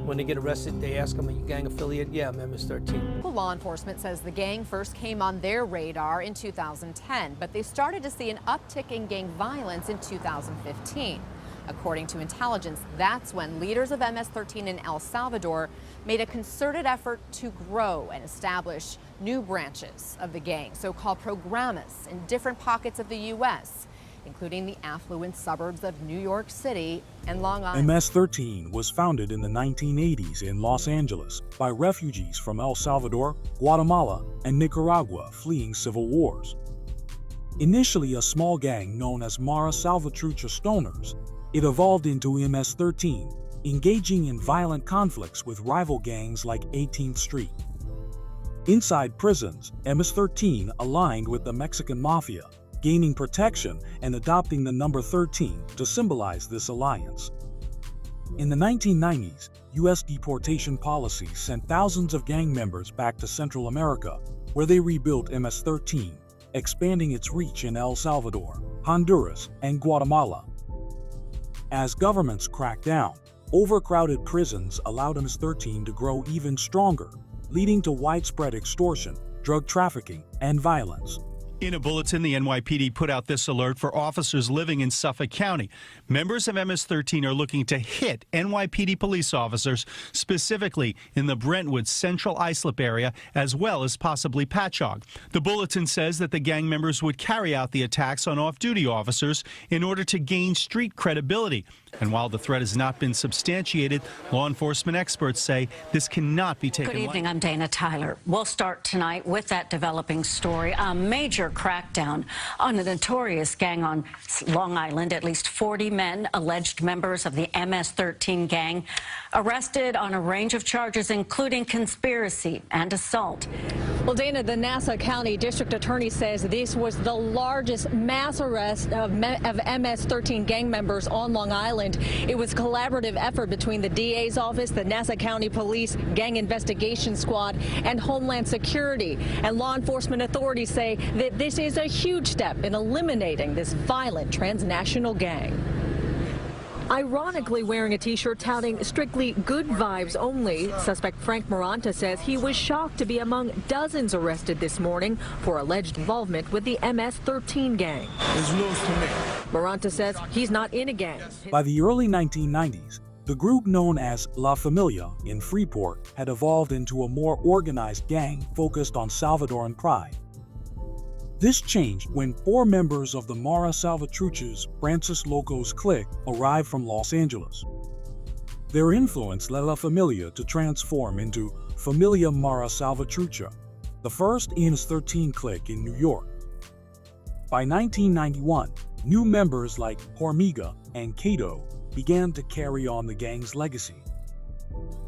When they get arrested, they ask them, are you gang affiliate? Yeah, I'm MS-13. Law enforcement says the gang first came on their radar in 2010, but they started to see an uptick in gang violence in 2015. According to intelligence, that's when leaders of MS-13 in El Salvador made a concerted effort to grow and establish new branches of the gang, so-called programas, in different pockets of the U.S., including the affluent suburbs of New York City and Long Island. MS-13 was founded in the 1980s in Los Angeles by refugees from El Salvador, Guatemala, and Nicaragua fleeing civil wars. Initially a small gang known as Mara Salvatrucha Stoners, it evolved into MS-13, engaging in violent conflicts with rival gangs like 18th Street. Inside prisons, MS-13 aligned with the Mexican Mafia, gaining protection and adopting the number 13 to symbolize this alliance. In the 1990s, U.S. deportation policies sent thousands of gang members back to Central America, where they rebuilt MS-13, expanding its reach in El Salvador, Honduras, and Guatemala. As governments cracked down, overcrowded prisons allowed MS-13 to grow even stronger, leading to widespread extortion, drug trafficking, and violence. In a bulletin, the NYPD put out this alert for officers living in Suffolk County. Members of MS13 are looking to hit NYPD police officers, specifically in the Brentwood Central Islip area, as well as possibly Patchogue. The bulletin says that the gang members would carry out the attacks on off-duty officers in order to gain street credibility. And while the threat has not been substantiated, law enforcement experts say this cannot be taken lightly. Good evening, I'm Dana Tyler. We'll start tonight with that developing story. A major crackdown on a notorious gang on Long Island. At least 40 men, alleged members of the MS13 gang, arrested on a range of charges, including conspiracy and assault. Well, Dana, the Nassau County District Attorney says this was the largest mass arrest of MS13 gang members on Long Island. It was a collaborative effort between the DA's office, the Nassau County Police, Gang Investigation Squad, and Homeland Security. And law enforcement authorities say that this is a huge step in eliminating this violent transnational gang. Ironically wearing a T-shirt touting strictly good vibes only, suspect Frank Maranta says he was shocked to be among dozens arrested this morning for alleged involvement with the MS13 gang. It's news to me. Maranta says he's not in a gang. By the early 1990s, the group known as La Familia in Freeport had evolved into a more organized gang focused on Salvadoran pride. This changed when 4 members of the Mara Salvatruch's Francis Locos clique arrived from Los Angeles. Their influence led La Familia to transform into Familia Mara Salvatrucha, the first MS13 clique in New York. By 1991, new members like Hormiga and Cato began to carry on the gang's legacy.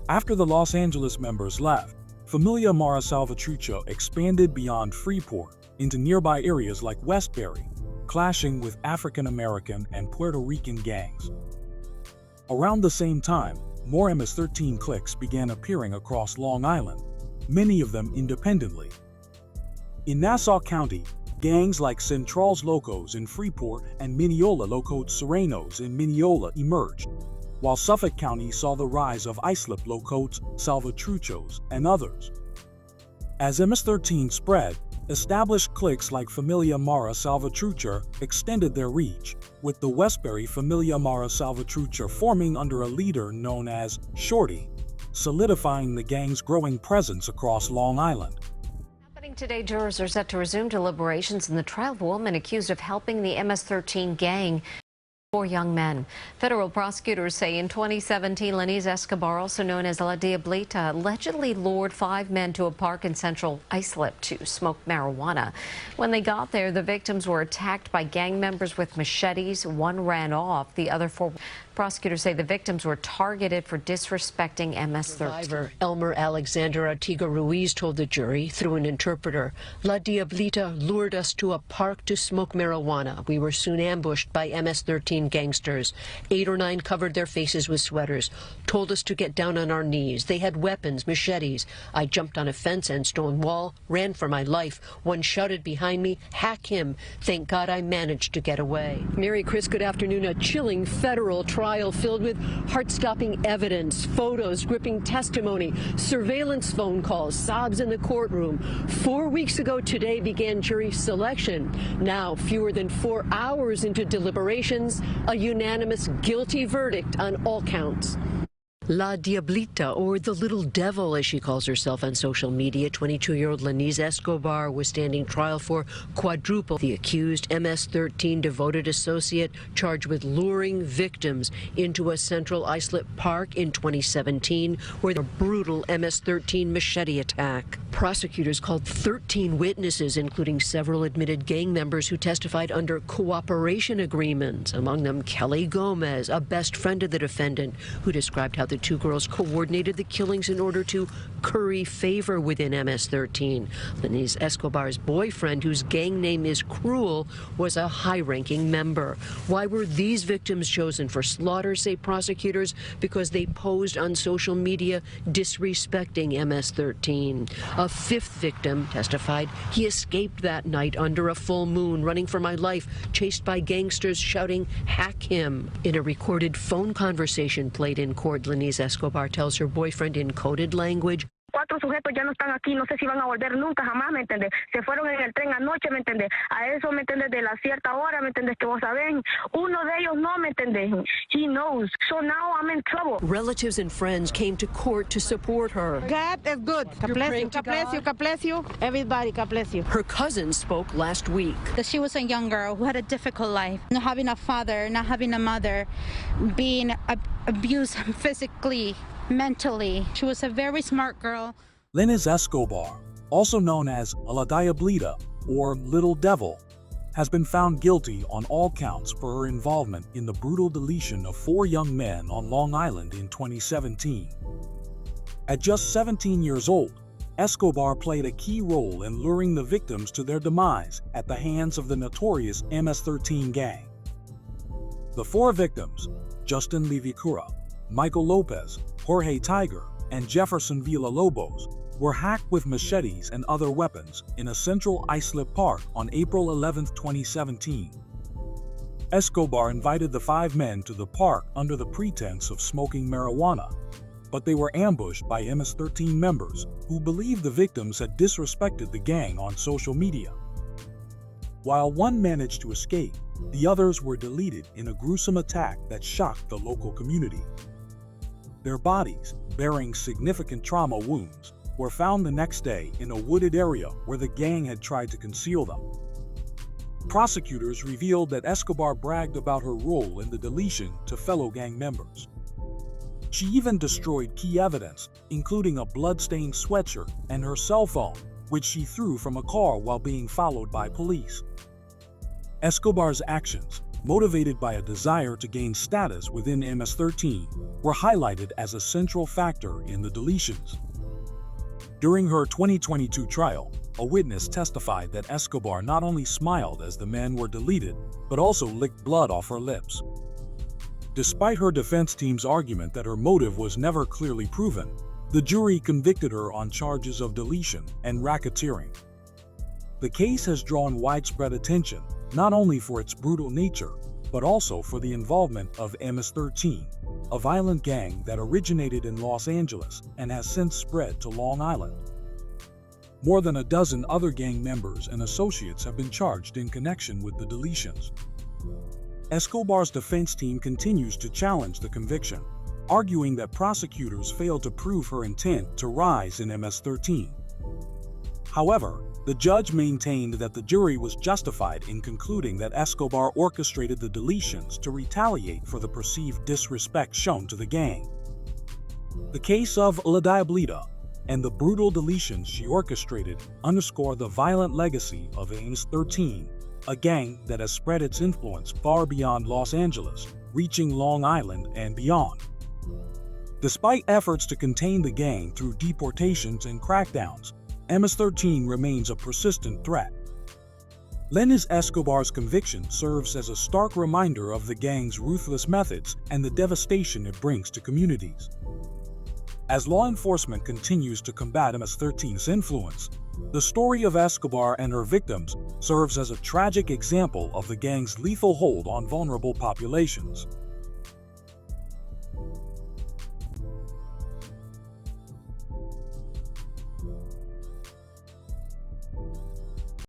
After the Los Angeles members left, Familia Mara Salvatrucha expanded beyond Freeport into nearby areas like Westbury, clashing with African American and Puerto Rican gangs. Around the same time, more MS13 cliques began appearing across Long Island, many of them independently. In Nassau County, gangs like Central's Locos in Freeport and Mineola Locos Serenos in Mineola emerged, while Suffolk County saw the rise of Islip Locos, Salvatruchos, and others. As MS13 spread, established cliques like Familia Mara Salvatrucha extended their reach, with the Westbury Familia Mara Salvatrucha forming under a leader known as Shorty, solidifying the gang's growing presence across Long Island. Happening today, jurors are set to resume deliberations in the trial of a woman accused of helping the MS13 gang. 4 young men. Federal prosecutors say in 2017, Lenise Escobar, also known as La Diablita, allegedly lured 5 men to a park in Central Islip to smoke marijuana. When they got there, the victims were attacked by gang members with machetes. 1 ran off. The other 4. Prosecutors say the victims were targeted for disrespecting MS-13. Survivor Elmer Alexander Artiga Ruiz told the jury through an interpreter, La Diablita lured us to a park to smoke marijuana. We were soon ambushed by MS-13 gangsters. 8 or 9 covered their faces with sweaters, told us to get down on our knees. They had weapons, machetes. I jumped on a fence and stone wall, ran for my life. 1 shouted behind me, hack him. Thank God I managed to get away. Mary Chris, good afternoon. A chilling federal trial filled with heart-stopping evidence, photos, gripping testimony, surveillance phone calls, sobs in the courtroom. 4 weeks ago today began jury selection. Now, fewer than 4 hours into deliberations, a unanimous guilty verdict on all counts. La Diablita, or the Little Devil, as she calls herself on social media, 22-year-old Lenise Escobar was standing trial for quadruple. The accused MS-13 devoted associate charged with luring victims into a Central Islip park in 2017, where a brutal MS-13 machete attack. Prosecutors called 13 witnesses, including several admitted gang members who testified under cooperation agreements, among them Kelly Gomez, a best friend of the defendant, who described how the 2 girls coordinated the killings in order to curry favor within MS-13. Lenise Escobar's boyfriend, whose gang name is Cruel, was a high-ranking member. Why were these victims chosen for slaughter, say prosecutors? Because they posed on social media disrespecting MS-13. A 5th victim testified he escaped that night under a full moon, running for my life, chased by gangsters shouting, hack him. In a recorded phone conversation played in court, Lenise Escobar tells her boyfriend in coded language, 4 esos sujetos ya no están aquí, no sé si van a volver nunca, jamás, ¿me entiendes? Se fueron en el tren anoche, ¿me entiendes? A eso, ¿me entiendes? De la cierta hora, ¿me entiendes? Que vos sabés, uno de ellos no, ¿me entiendes? He knows. So now I'm in trouble. Relatives and friends came to court to support her. God is good. God bless you. God bless you. God bless you. Everybody, God bless you. Her cousin spoke last week. She was a young girl who had a difficult life, not having a father, not having a mother, being abused physically, mentally. She was a very smart girl. Lenys Escobar, also known as La Diablita or Little Devil, has been found guilty on all counts for her involvement in the brutal deletion of 4 young men on Long Island in 2017. At just 17 years old, Escobar played a key role in luring the victims to their demise at the hands of the notorious MS13 gang. The 4 victims, Justin Levycura, Michael Lopez, Jorge Tiger, and Jefferson Villalobos, were hacked with machetes and other weapons in a central Islip Park on April 11, 2017. Escobar invited the 5 men to the park under the pretense of smoking marijuana, but they were ambushed by MS13 members who believed the victims had disrespected the gang on social media. While one managed to escape, the others were deleted in a gruesome attack that shocked the local community. Their bodies, bearing significant trauma wounds, were found the next day in a wooded area where the gang had tried to conceal them. Prosecutors revealed that Escobar bragged about her role in the deletion to fellow gang members. She even destroyed key evidence, including a blood-stained sweatshirt and her cell phone, which she threw from a car while being followed by police. Escobar's actions, motivated by a desire to gain status within MS13, were highlighted as a central factor in the deletions. During her 2022 trial, a witness testified that Escobar not only smiled as the men were deleted, but also licked blood off her lips. Despite her defense team's argument that her motive was never clearly proven, the jury convicted her on charges of deletion and racketeering. The case has drawn widespread attention, not only for its brutal nature, but also for the involvement of MS13, a violent gang that originated in Los Angeles and has since spread to Long Island. More than a dozen other gang members and associates have been charged in connection with the deletions. Escobar's defense team continues to challenge the conviction, arguing that prosecutors failed to prove her intent to rise in MS13. However, the judge maintained that the jury was justified in concluding that Escobar orchestrated the deletions to retaliate for the perceived disrespect shown to the gang. The case of La Diablita and the brutal deletions she orchestrated underscore the violent legacy of MS13, a gang that has spread its influence far beyond Los Angeles, reaching Long Island and beyond. Despite efforts to contain the gang through deportations and crackdowns, MS13 remains a persistent threat. Lenys Escobar's conviction serves as a stark reminder of the gang's ruthless methods and the devastation it brings to communities. As law enforcement continues to combat MS13's influence, the story of Escobar and her victims serves as a tragic example of the gang's lethal hold on vulnerable populations.